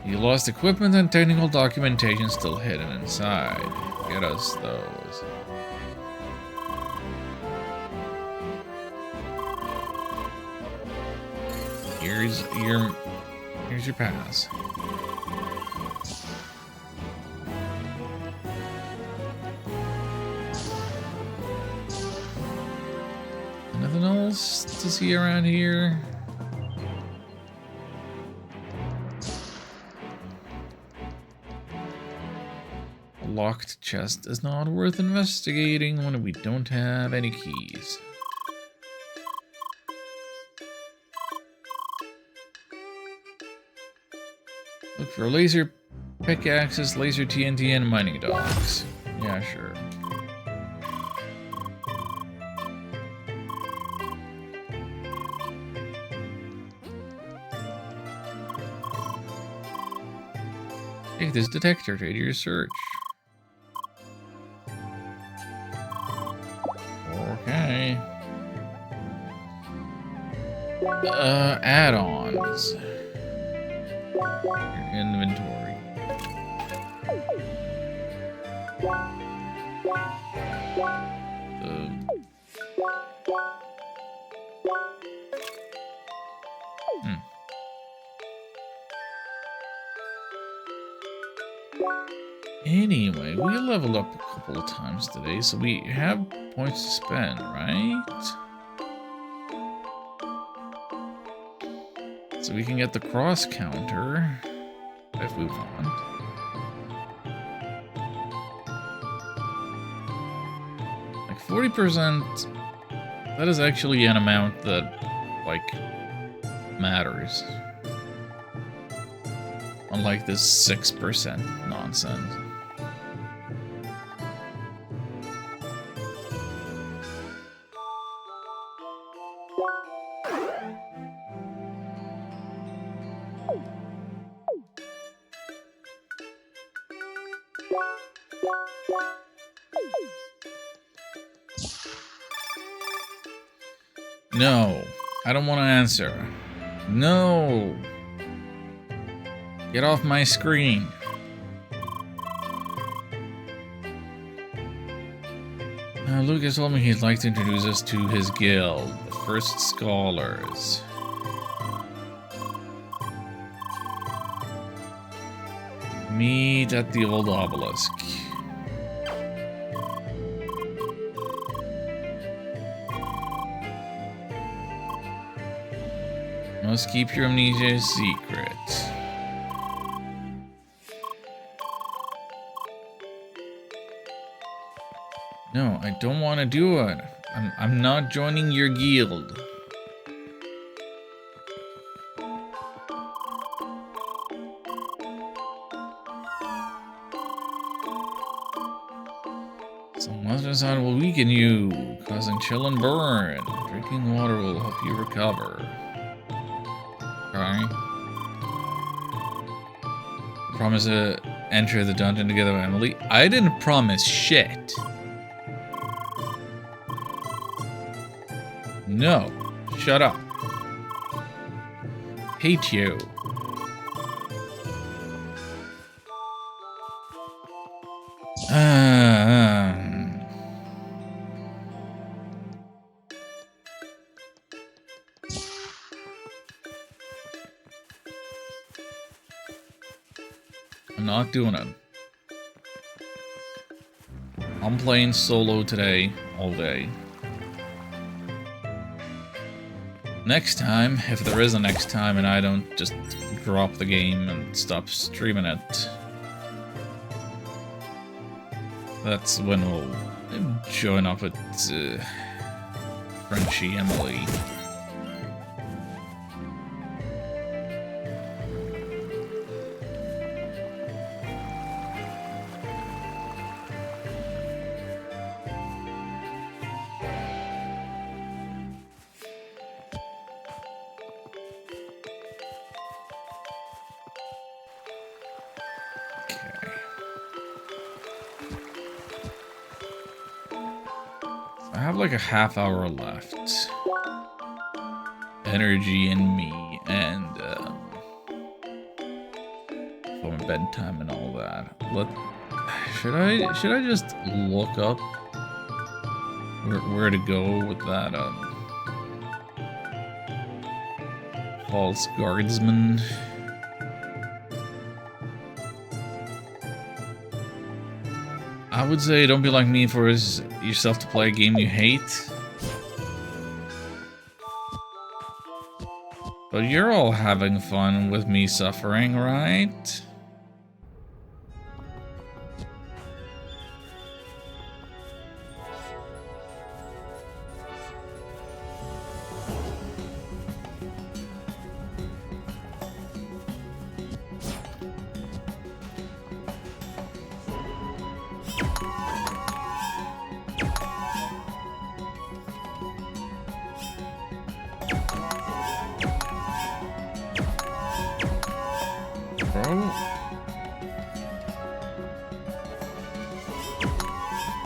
You lost equipment and technical documentation still hidden inside. Get us those. Here's your pass. Nothing else to see around here? A locked chest is not worth investigating when we don't have any keys. Look for laser pickaxes, laser TNT, and mining dogs. Yeah, sure. Take this detector to aid your search. Okay. Add-ons. Your inventory. Anyway, we leveled up a couple of times today, so we have points to spend, right? So we can get the cross counter if we want. Like 40%, that is actually an amount that, like, matters. Unlike this 6% nonsense. No, I don't want to answer. No. Get off my screen. Lucas told me he'd like to introduce us to his guild, the First Scholars. Meet at the old obelisk. Must keep your amnesia a secret. No, I don't want to do it. I'm not joining your guild. Some monsters on will weaken you, causing chill and burn. Drinking water will help you recover. Okay. Promise to enter the dungeon together with Emily. I didn't promise shit. No. Shut up. Hate you. I'm not doing it. I'm playing solo today, all day. Next time, if there is a next time and I don't just drop the game and stop streaming it, that's when we'll join up with Frenchie Emily. I have like a half hour left. Energy in me and for my bedtime and all that. Should I just look up where to go with that false guardsman? I would say don't be like me for yourself to play a game you hate. But you're all having fun with me suffering, right?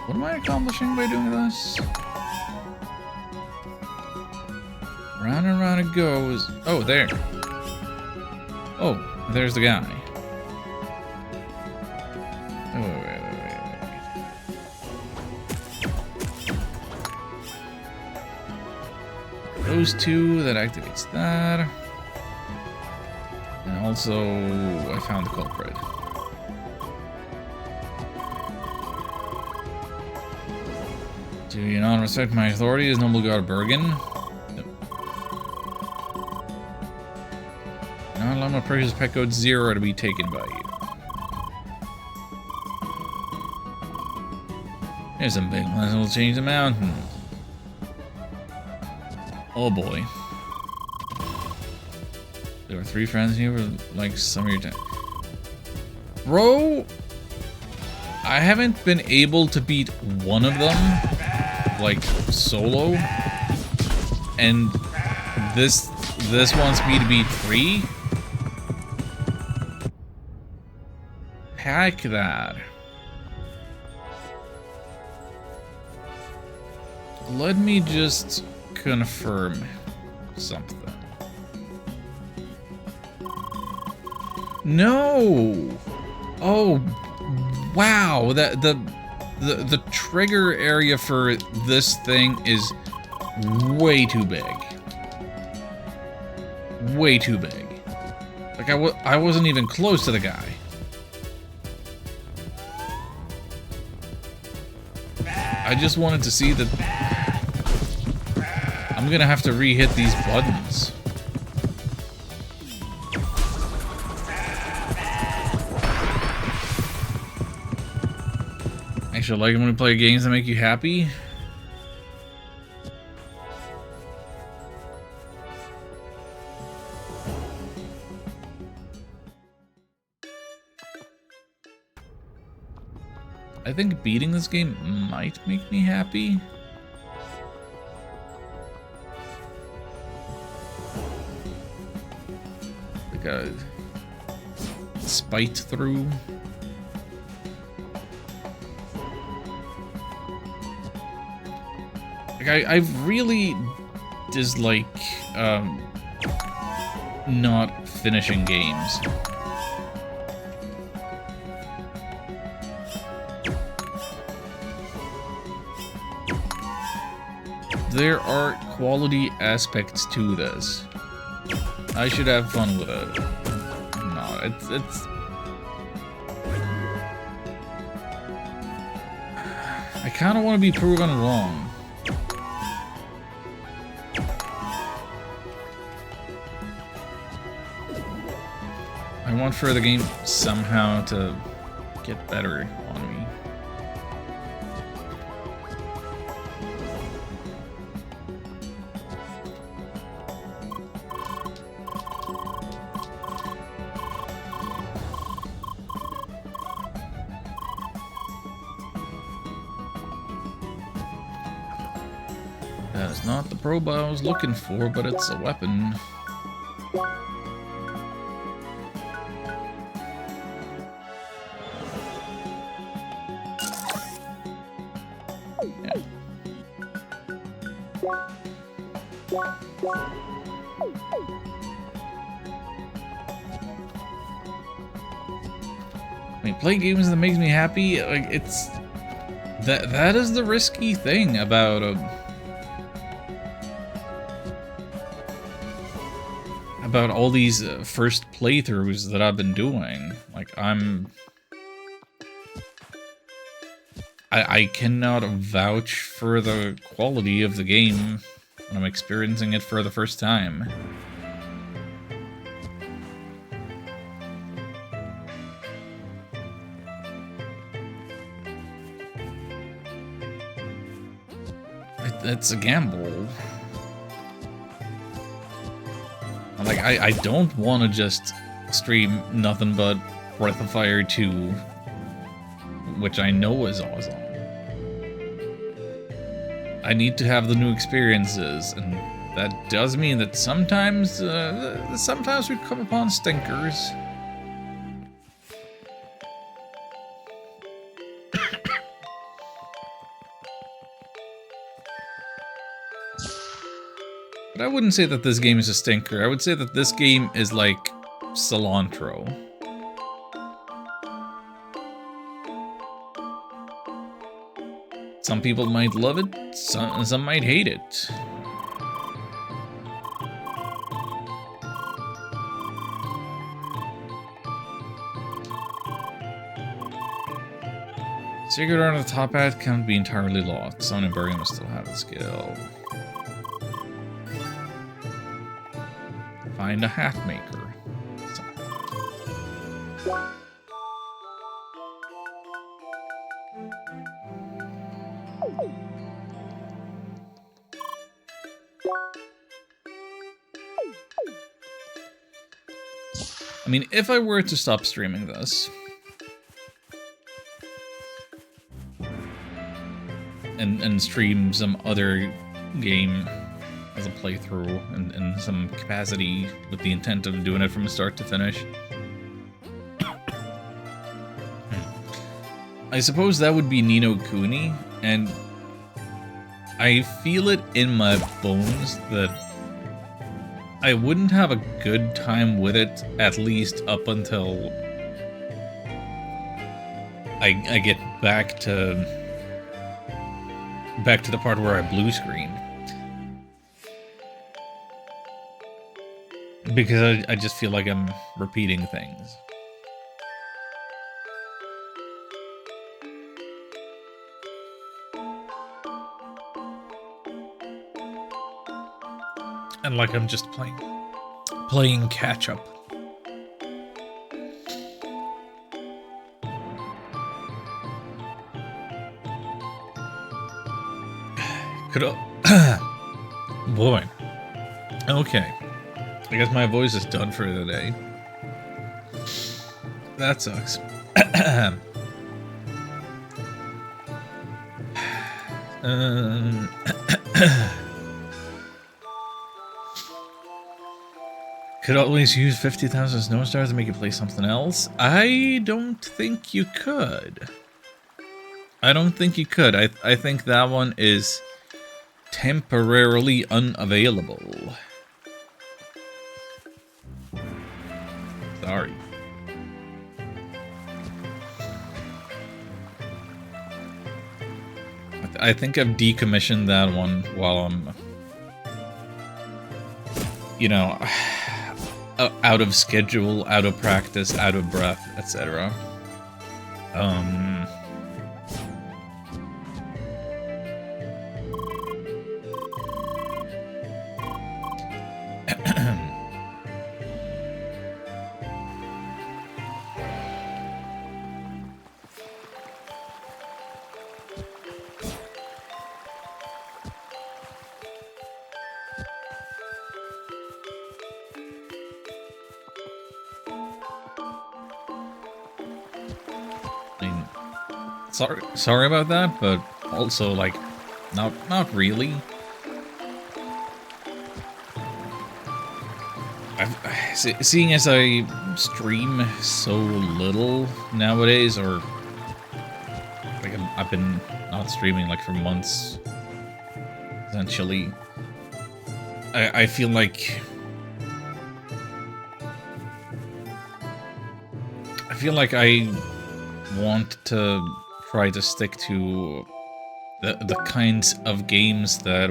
What am I accomplishing by doing this? Round and round it goes. Oh, there. Oh, there's the guy. Oh, wait. Those two, that activates that. And also, I found the culprit. Do you not respect my authority as noble god Bergen? Nope. Not allow my precious pet code 0 to be taken by you. There's some big ones that will change the mountain. Oh boy. There were 3 friends here for like some of your time. Bro, I haven't been able to beat one of them, like, solo. And this wants me to beat 3? Heck that. Let me just confirm something. No! Oh, wow! The trigger area for this thing is way too big. Way too big. Like I wasn't even close to the guy. I just wanted to see that I'm gonna have to re-hit these buttons. Actually, like when we play games that make you happy. I think beating this game might make me happy. Because spite through. Like, I really dislike not finishing games. There are quality aspects to this. I should have fun with it. No, it's... I kind of want to be proven wrong. I want for the game somehow to get better on me. That is not the probe I was looking for, but it's a weapon. Yeah. I mean, play games that makes me happy. Like, it's that is the risky thing about all these first playthroughs that I've been doing. Like, I cannot vouch for the quality of the game when I'm experiencing it for the first time. It's a gamble. Like, I don't want to just stream nothing but Breath of Fire 2, which I know is awesome. I need to have the new experiences, and that does mean that sometimes we come upon stinkers. But I wouldn't say that this game is a stinker. I would say that this game is like cilantro. Some people might love it, some might hate it. Secret art on the top hat can't be entirely lost. Someone in Bergen must still have the skill. Find a hat maker. I mean, if I were to stop streaming this and stream some other game as a playthrough in some capacity with the intent of doing it from start to finish, I suppose that would be Ni no Kuni, and I feel it in my bones that I wouldn't have a good time with it, at least up until I get back to the part where I blue screen. Because I just feel like I'm repeating things. And like I'm just playing catch up. Boy. Okay. I guess my voice is done for the day. That sucks. Could always use 50,000 snow stars to make you play something else. I don't think you could. I don't think you could. I think that one is temporarily unavailable. Sorry. I think I've decommissioned that one while I'm, you know, out of schedule, out of practice, out of breath, etc. Sorry about that, but also, like, not really. Seeing as I stream so little nowadays, or like I've been not streaming like for months, essentially. I feel like I want to try to stick to the kinds of games that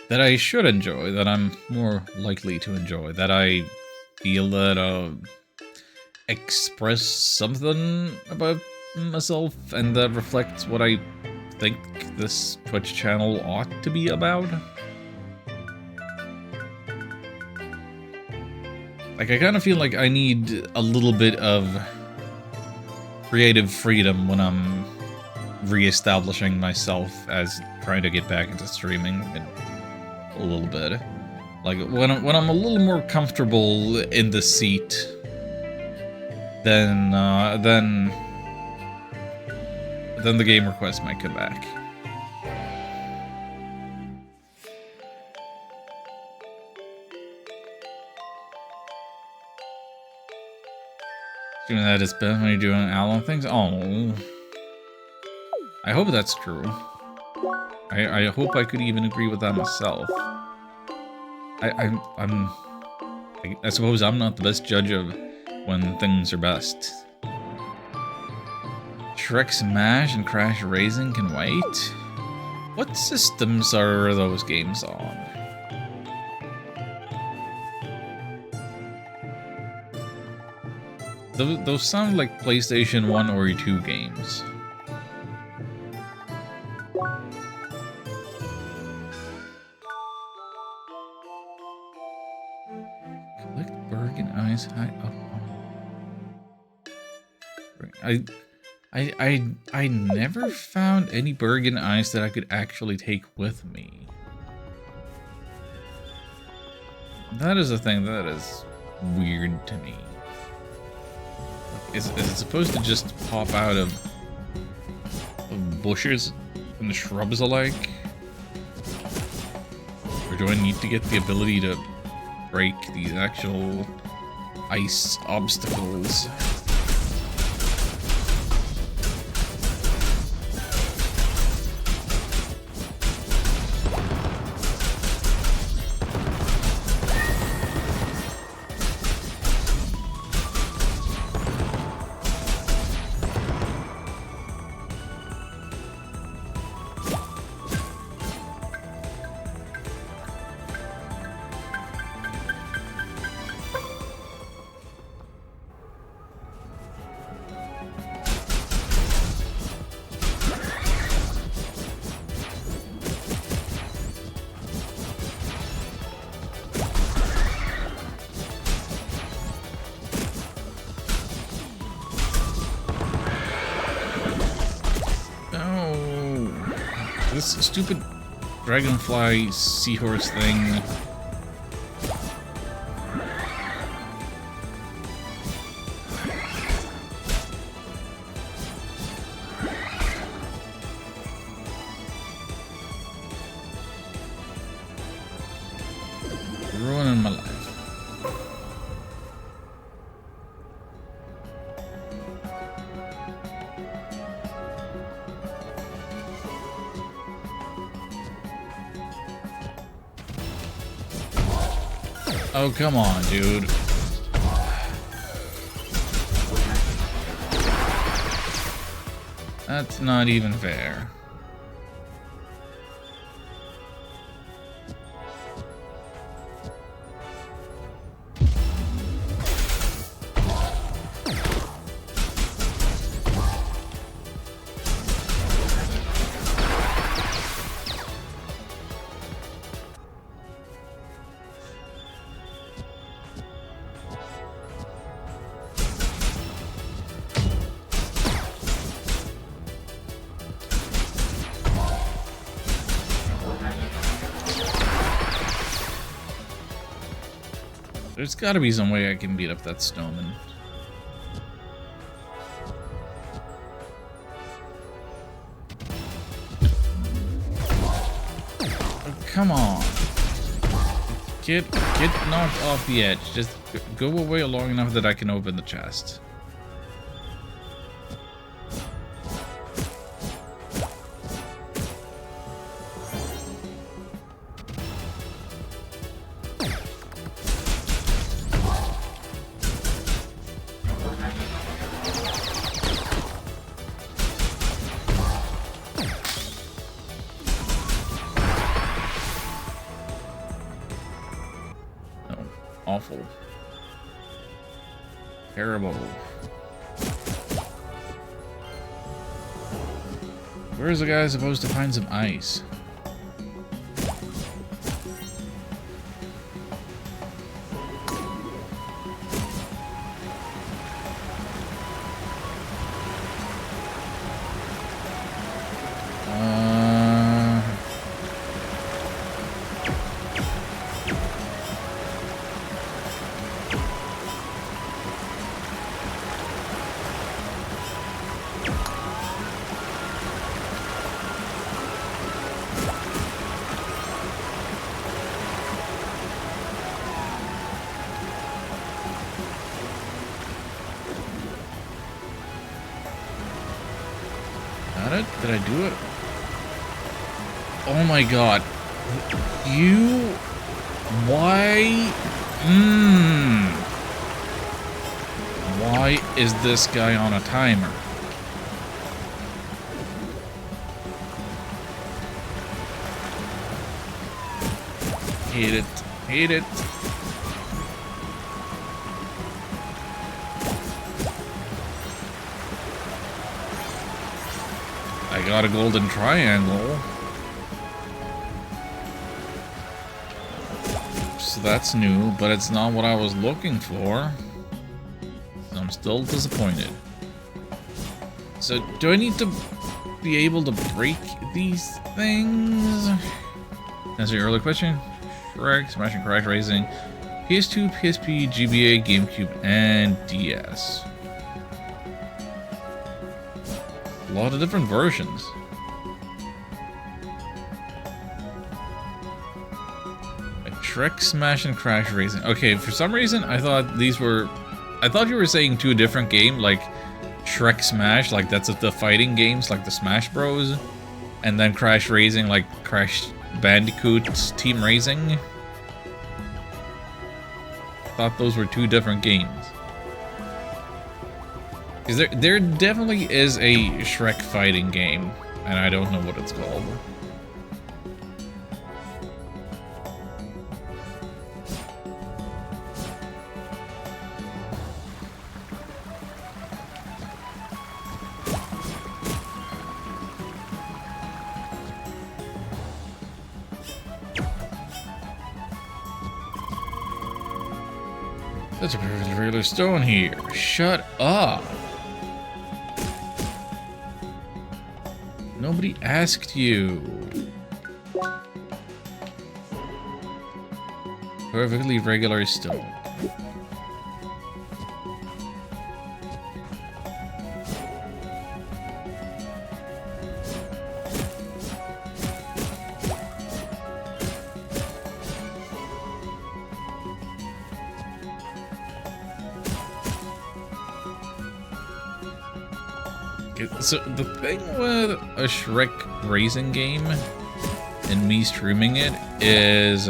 that I should enjoy, that I'm more likely to enjoy, that I feel that express something about myself and that reflects what I think this Twitch channel ought to be about. Like, I kind of feel like I need a little bit of creative freedom when I'm re-establishing myself as trying to get back into streaming a little bit. Like, when I'm a little more comfortable in the seat, then the game request might come back. Doing that is best when you're doing Allen things. Oh, I hope that's true. I hope I could even agree with that myself. I suppose I'm not the best judge of when things are best. Shrek Smash and Crash Racing can wait? What systems are those games on? Those sound like PlayStation 1 or 2 games. Collect Bergen Eyes high up. I never found any Bergen Eyes that I could actually take with me. That is a thing that is weird to me. Is it supposed to just pop out of bushes and shrubs alike? Or do I need to get the ability to break these actual ice obstacles? This stupid dragonfly seahorse thing. Oh, come on, dude. That's not even fair. There's gotta be some way I can beat up that snowman. Oh, come on. Get knocked off the edge. Just go away long enough that I can open the chest. Awful. Terrible. Where is the guy supposed to find some ice? Got it? Did I do it? Oh my god. You... Why? Why is this guy on a timer? Hate it. Hate it. I got a golden triangle. So that's new, but it's not what I was looking for. I'm still disappointed. So, do I need to be able to break these things? Answer your earlier question. Shrek, Smash and Crash Racing, PS2, PSP, GBA, GameCube, and DS. A lot of different versions. Like Shrek, Smash, and Crash Racing. Okay, for some reason I thought these were... I thought you were saying two different games, like Shrek Smash, like that's the fighting games, like the Smash Bros. And then Crash Racing, like Crash Bandicoot's Team Racing. I thought those were two different games. Because there definitely is a Shrek fighting game, and I don't know what it's called. That's a perfectly regular stone here. Shut up. Nobody asked you. Perfectly regular stone. So the thing with a Shrek racing game and me streaming it is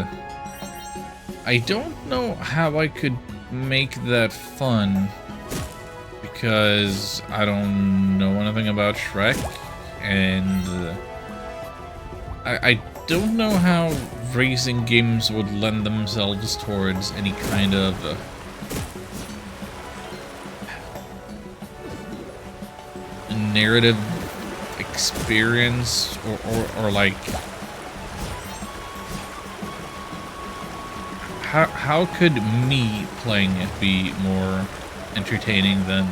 I don't know how I could make that fun, because I don't know anything about Shrek, and I don't know how racing games would lend themselves towards any kind of narrative experience, or like how could me playing it be more entertaining than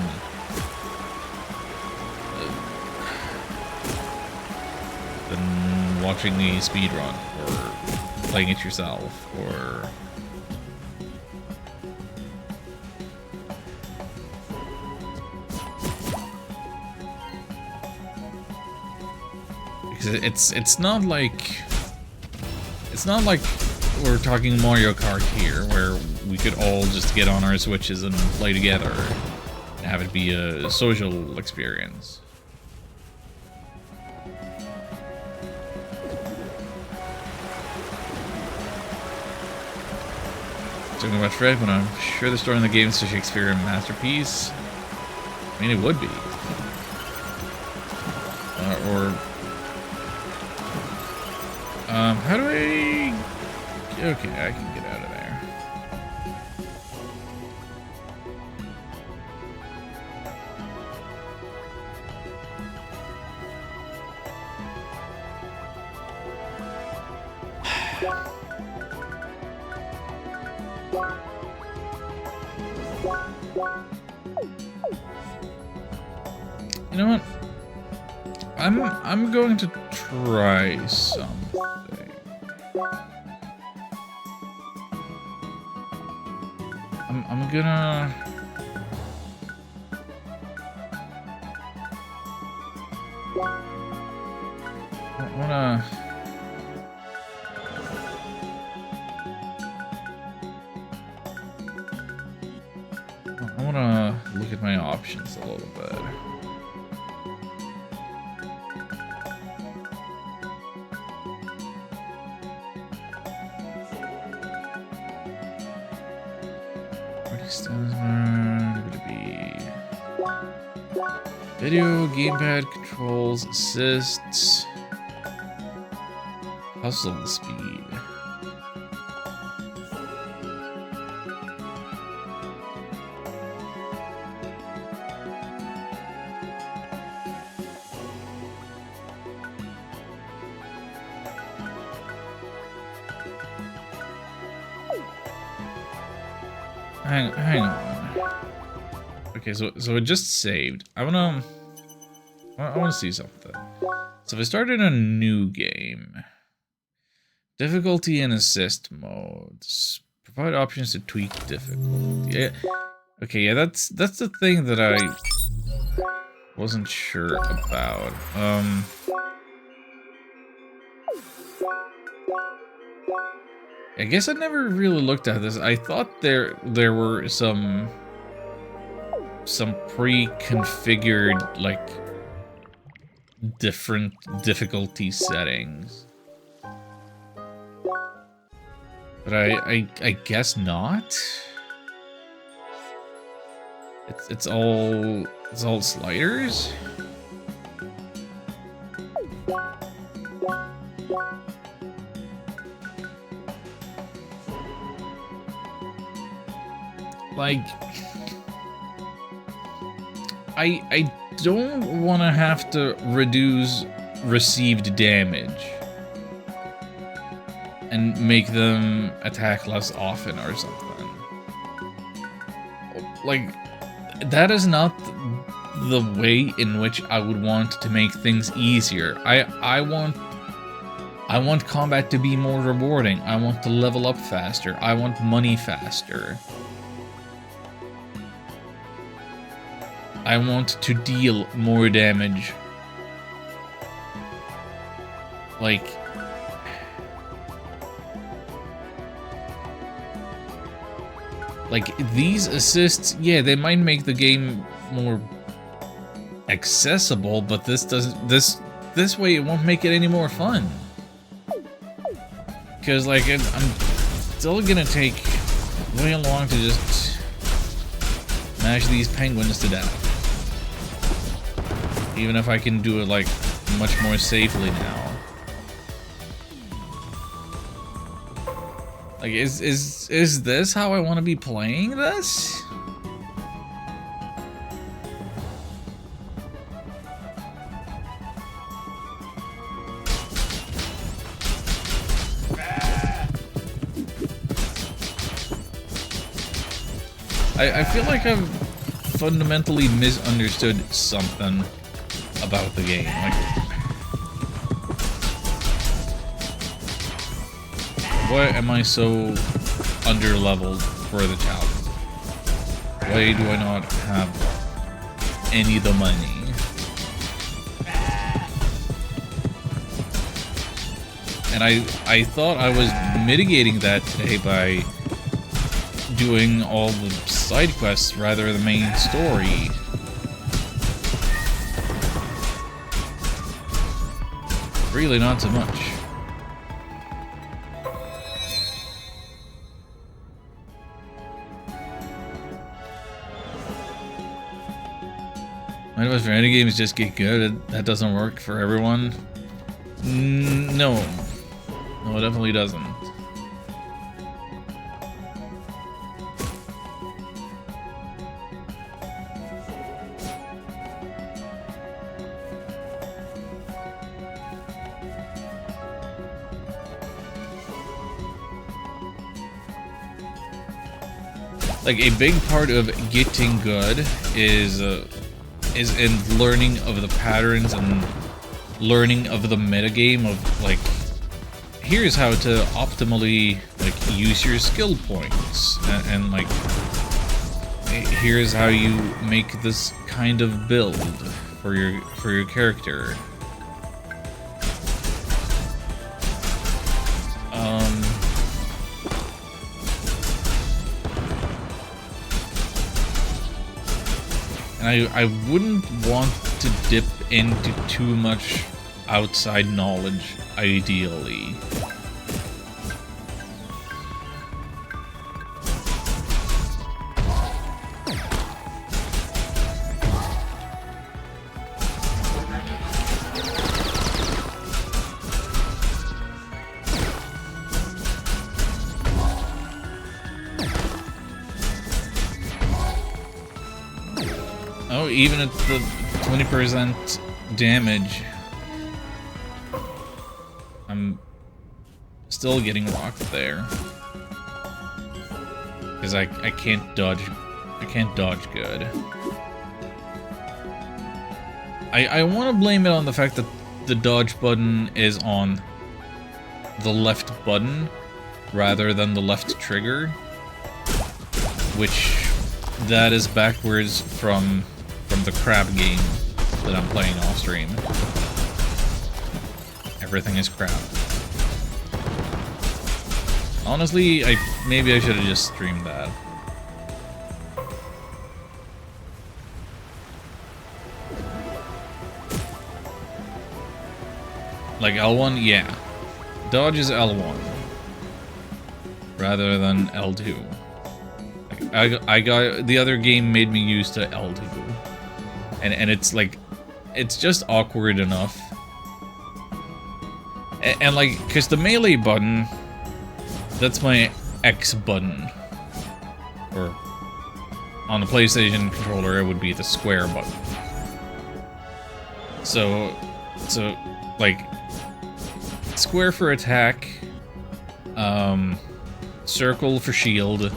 watching a speedrun or playing it yourself, or because it's not like we're talking Mario Kart here, where we could all just get on our Switches and play together and have it be a social experience. Talking about Shrek, but I'm sure the story in the game is a Shakespearean masterpiece. I mean, it would be. How do I... Okay, I can get out of there. You know what? I'm going to try something. I'm gonna... I wanna... look at my options a little bit. Video, gamepad, controls, assists, puzzle speed. Hang on. Okay, so it just saved. I wanna see something. So if I started a new game, difficulty and assist modes, provide options to tweak difficulty. Yeah. Okay, yeah, that's the thing that I wasn't sure about. I guess I never really looked at this. I thought there were some pre-configured, like, different difficulty settings. But I guess not. It's all sliders. Like, I don't want to have to reduce received damage and make them attack less often or something. Like, that is not the way in which I would want to make things easier. I want combat to be more rewarding. I want to level up faster. I want money faster. I want to deal more damage. Like... these assists, yeah, they might make the game more accessible, but this doesn't... This way it won't make it any more fun. Because, like, still gonna take way long to just mash these penguins to death. Even if I can do it, like, much more safely now. Like, is this how I want to be playing this? I feel like I've fundamentally misunderstood something about the game. Like, why am I so under-leveled for the challenge? Why do I not have any of the money? And I thought I was mitigating that today by doing all the side quests rather than the main story. Really not so much. Might as well for any games just get good. That doesn't work for everyone. No. No, it definitely doesn't. Like, a big part of getting good is in learning of the patterns and learning of the metagame of, like, here's how to optimally, like, use your skill points, and like, here's how you make this kind of build for your character. And I wouldn't want to dip into too much outside knowledge, ideally. Oh, even at the 20% damage, I'm still getting locked there. Because I can't dodge. I can't dodge good. I want to blame it on the fact that the dodge button is on the left button rather than the left trigger, which that is backwards from the crab game that I'm playing off stream. Everything is crab. Honestly, maybe I should have just streamed that. Like L1, yeah. Dodge is L1 rather than L2. I got the other game made me used to L2, and it's like, it's just awkward enough, and like, cause the melee button, that's my X button, or on the PlayStation controller it would be the square button. So like, square for attack, circle for shield.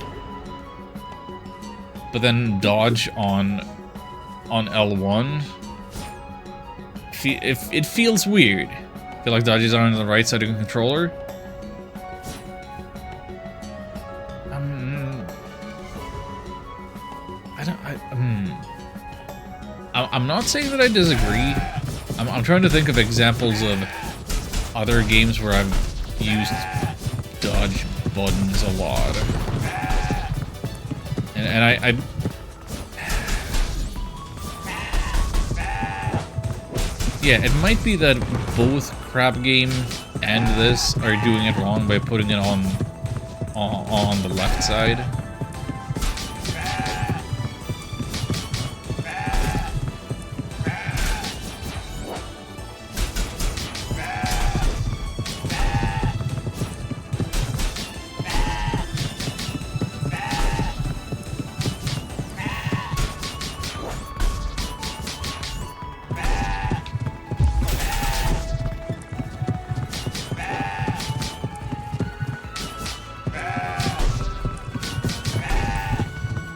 But then dodge on L1, it feels weird. I feel like dodges are on the right side of the controller. I'm not saying that I disagree. I'm trying to think of examples of other games where I've used dodge buttons a lot. And I yeah, it might be that both Crab Game and this are doing it wrong by putting it on on the left side.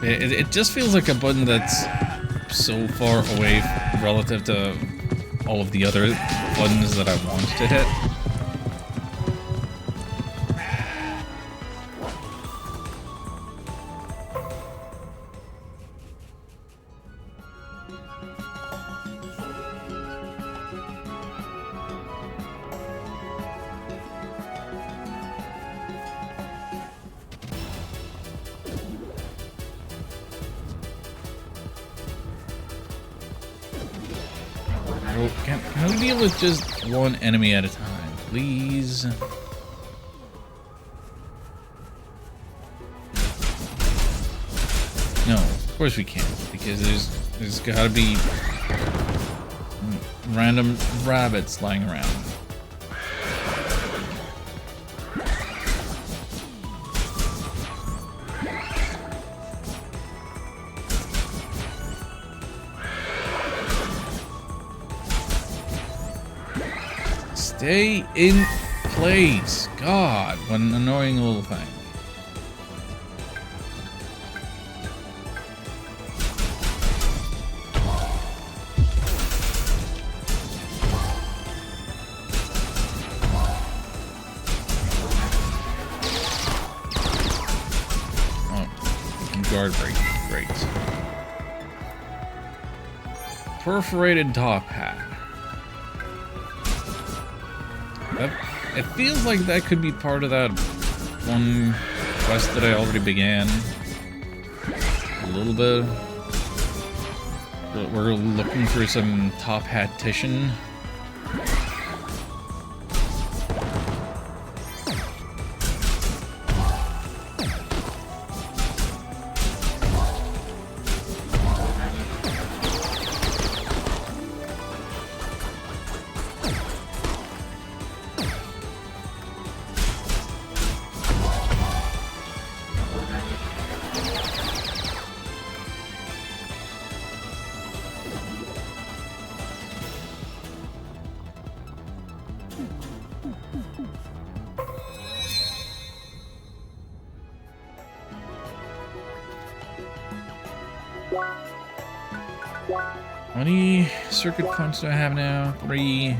It just feels like a button that's so far away relative to all of the other buttons that I want to hit. Can we deal with just one enemy at a time, please? No, of course we can't, because there's gotta be random rabbits lying around. Stay in place. God, what an annoying little thing. Oh, guard break. Great. Perforated top hat. It feels like that could be part of that one quest that I already began. A little bit. We're looking for some top hat-tician. How many circuit points do I have now? 3.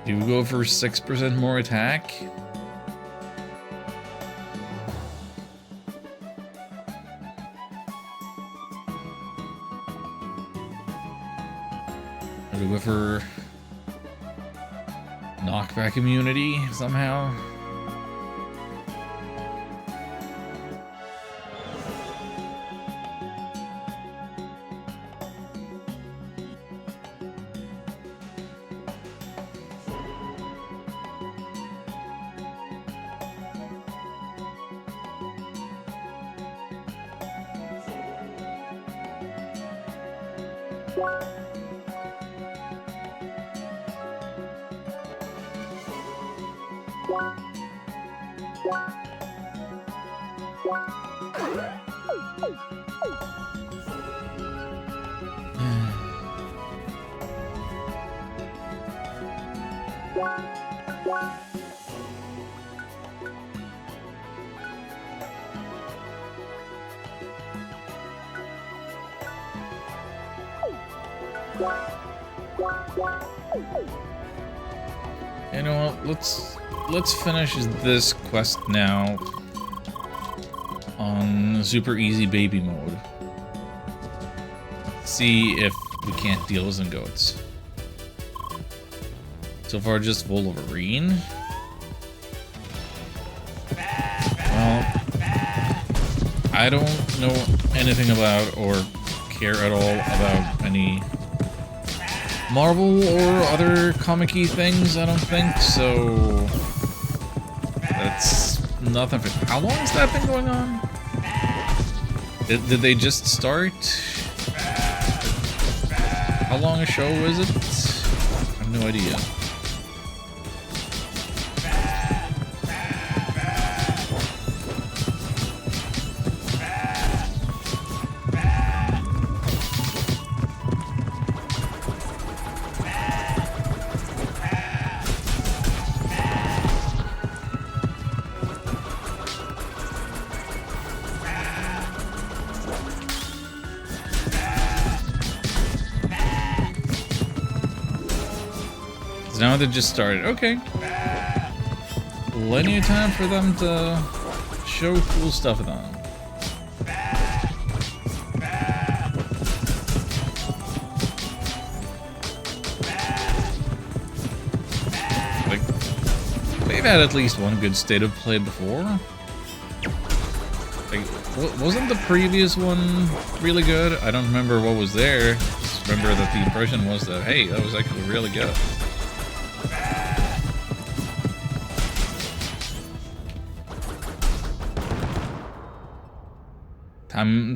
Do we go for 6% more attack? Or do we go for knockback immunity somehow? You know what? Let's finish this quest now on super easy baby mode. See if we can't deal with some goats. So far, just Wolverine. Well, I don't know anything about or care at all about any Marvel or other comic-y things, I don't think, so that's nothing for... How long has that been going on? Did they just start? How long a show is it? I have no idea. Now they just started. Okay. Plenty of time for them to show cool stuff at them. Like, they've had at least one good state of play before. Like, wasn't the previous one really good? I don't remember what was there. Just remember that the impression was that, hey, that was actually really good.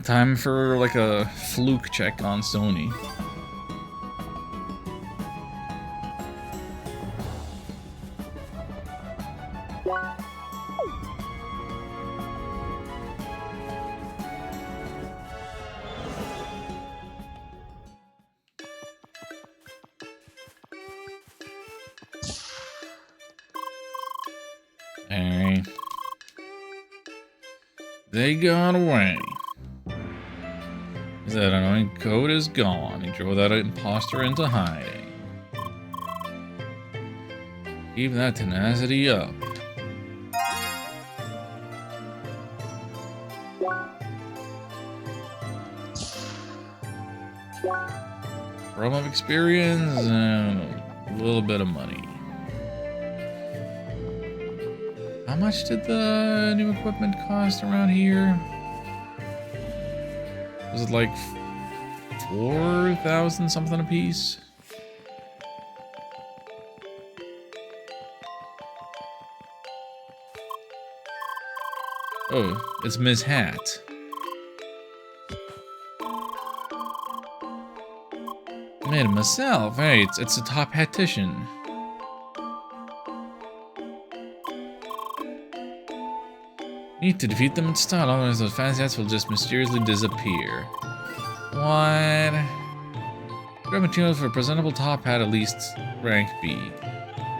Time for like a fluke check on Sony. Alright. They got away. That annoying code is gone. He drove that imposter into hiding. Keep that tenacity up. Realm of experience and a little bit of money. How much did the new equipment cost around here? Was it like 4,000 something a piece? Oh, it's Miss Hat. I made it myself. Hey, it's a top hatician. Need to defeat them in style, otherwise those fancy hats will just mysteriously disappear. What? Grab materials for a presentable top hat, at least rank B.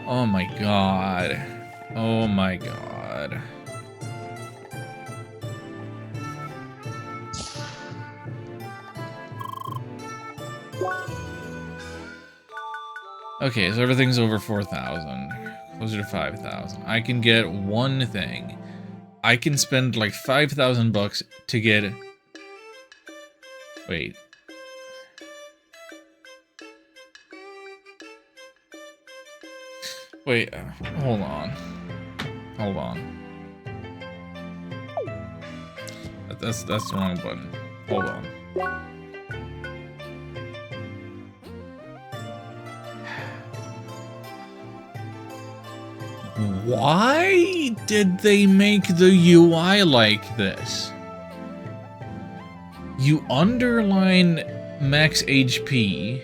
Oh my god. Oh my god. Okay, so everything's over 4,000. Closer to 5,000. I can get one thing. I can spend like 5,000 bucks to get... Wait. Wait, hold on. Hold on. That's the wrong button. Hold on. Why did they make the UI like this? You underline max HP,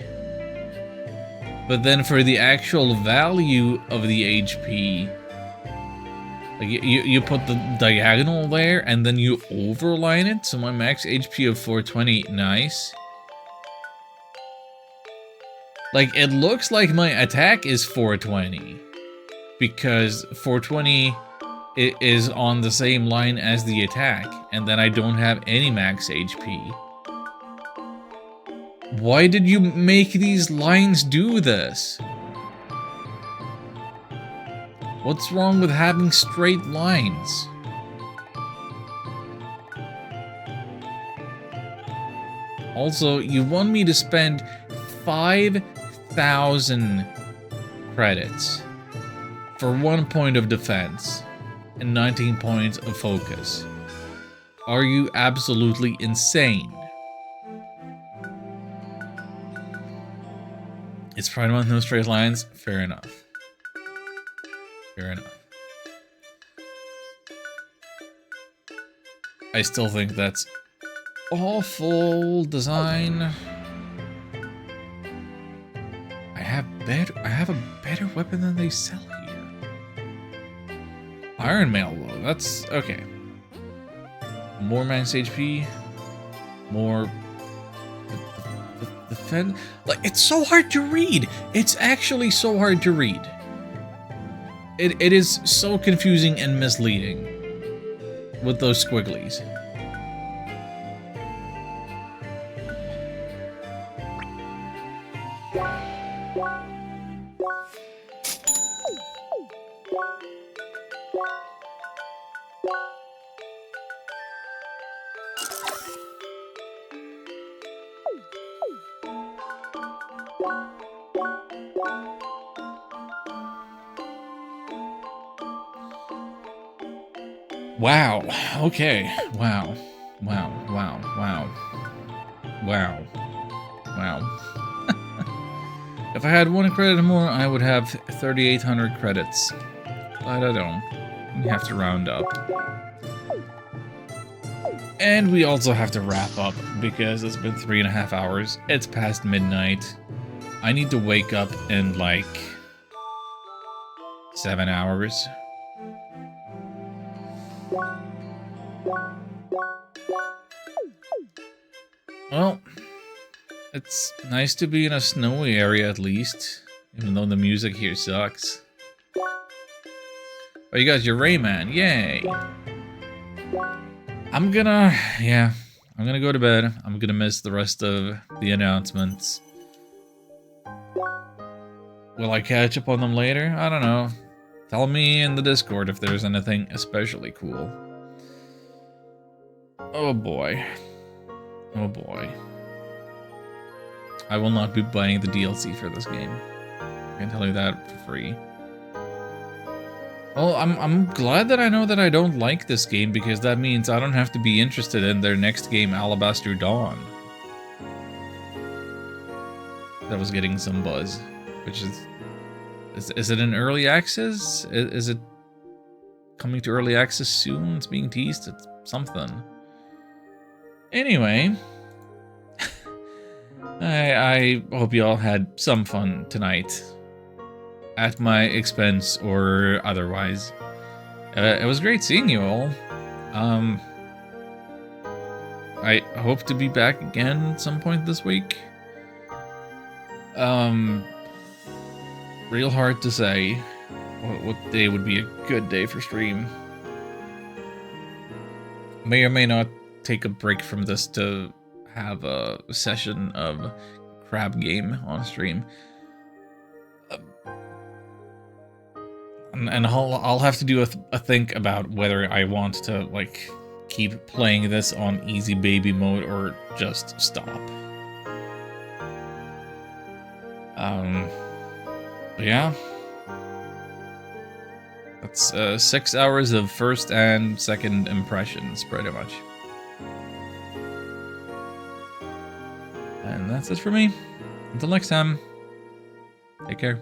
but then for the actual value of the HP, like you put the diagonal there and then you overline it. So my max HP of 420, nice. Like it looks like my attack is 420. Because 420 is on the same line as the attack, and then I don't have any max HP. Why did you make these lines do this? What's wrong with having straight lines? Also, you want me to spend 5,000 credits for 1 point of defense and 19 points of focus. Are you absolutely insane? It's Pride Month, no straight lines. Fair enough. Fair enough. I still think that's awful design. I have a better weapon than they sell here. Iron Mail though, that's okay. More max HP, more defend. Like, it's so hard to read. It's actually so hard to read. It is so confusing and misleading with those squigglies. Wow. Okay. Wow. Wow. Wow. Wow. Wow. Wow. If I had 1 credit more, I would have 3,800 credits. But I don't. We have to round up. And we also have to wrap up because it's been 3.5 hours. It's past midnight. I need to wake up in like 7 hours. Well, it's nice to be in a snowy area at least, even though the music here sucks. Oh, you got your Rayman, yay! I'm gonna go to bed. I'm gonna miss the rest of the announcements. Will I catch up on them later? I don't know. Tell me in the Discord if there's anything especially cool. Oh boy. Oh boy. I will not be buying the DLC for this game. I can tell you that for free. Well, I'm glad that I know that I don't like this game because that means I don't have to be interested in their next game, Alabaster Dawn. That was getting some buzz, which is it in early access? Is it coming to early access soon? It's being teased. It's something. Anyway, I hope you all had some fun tonight, at my expense or otherwise. It was great seeing you all. I hope to be back again at some point this week. Real hard to say what day would be a good day for stream. May or may not take a break from this to have a session of crab game on stream. And I'll have to do a think about whether I want to like keep playing this on easy baby mode or just stop. But yeah. That's 6 hours of first and second impressions, pretty much. And that's it for me. Until next time, take care.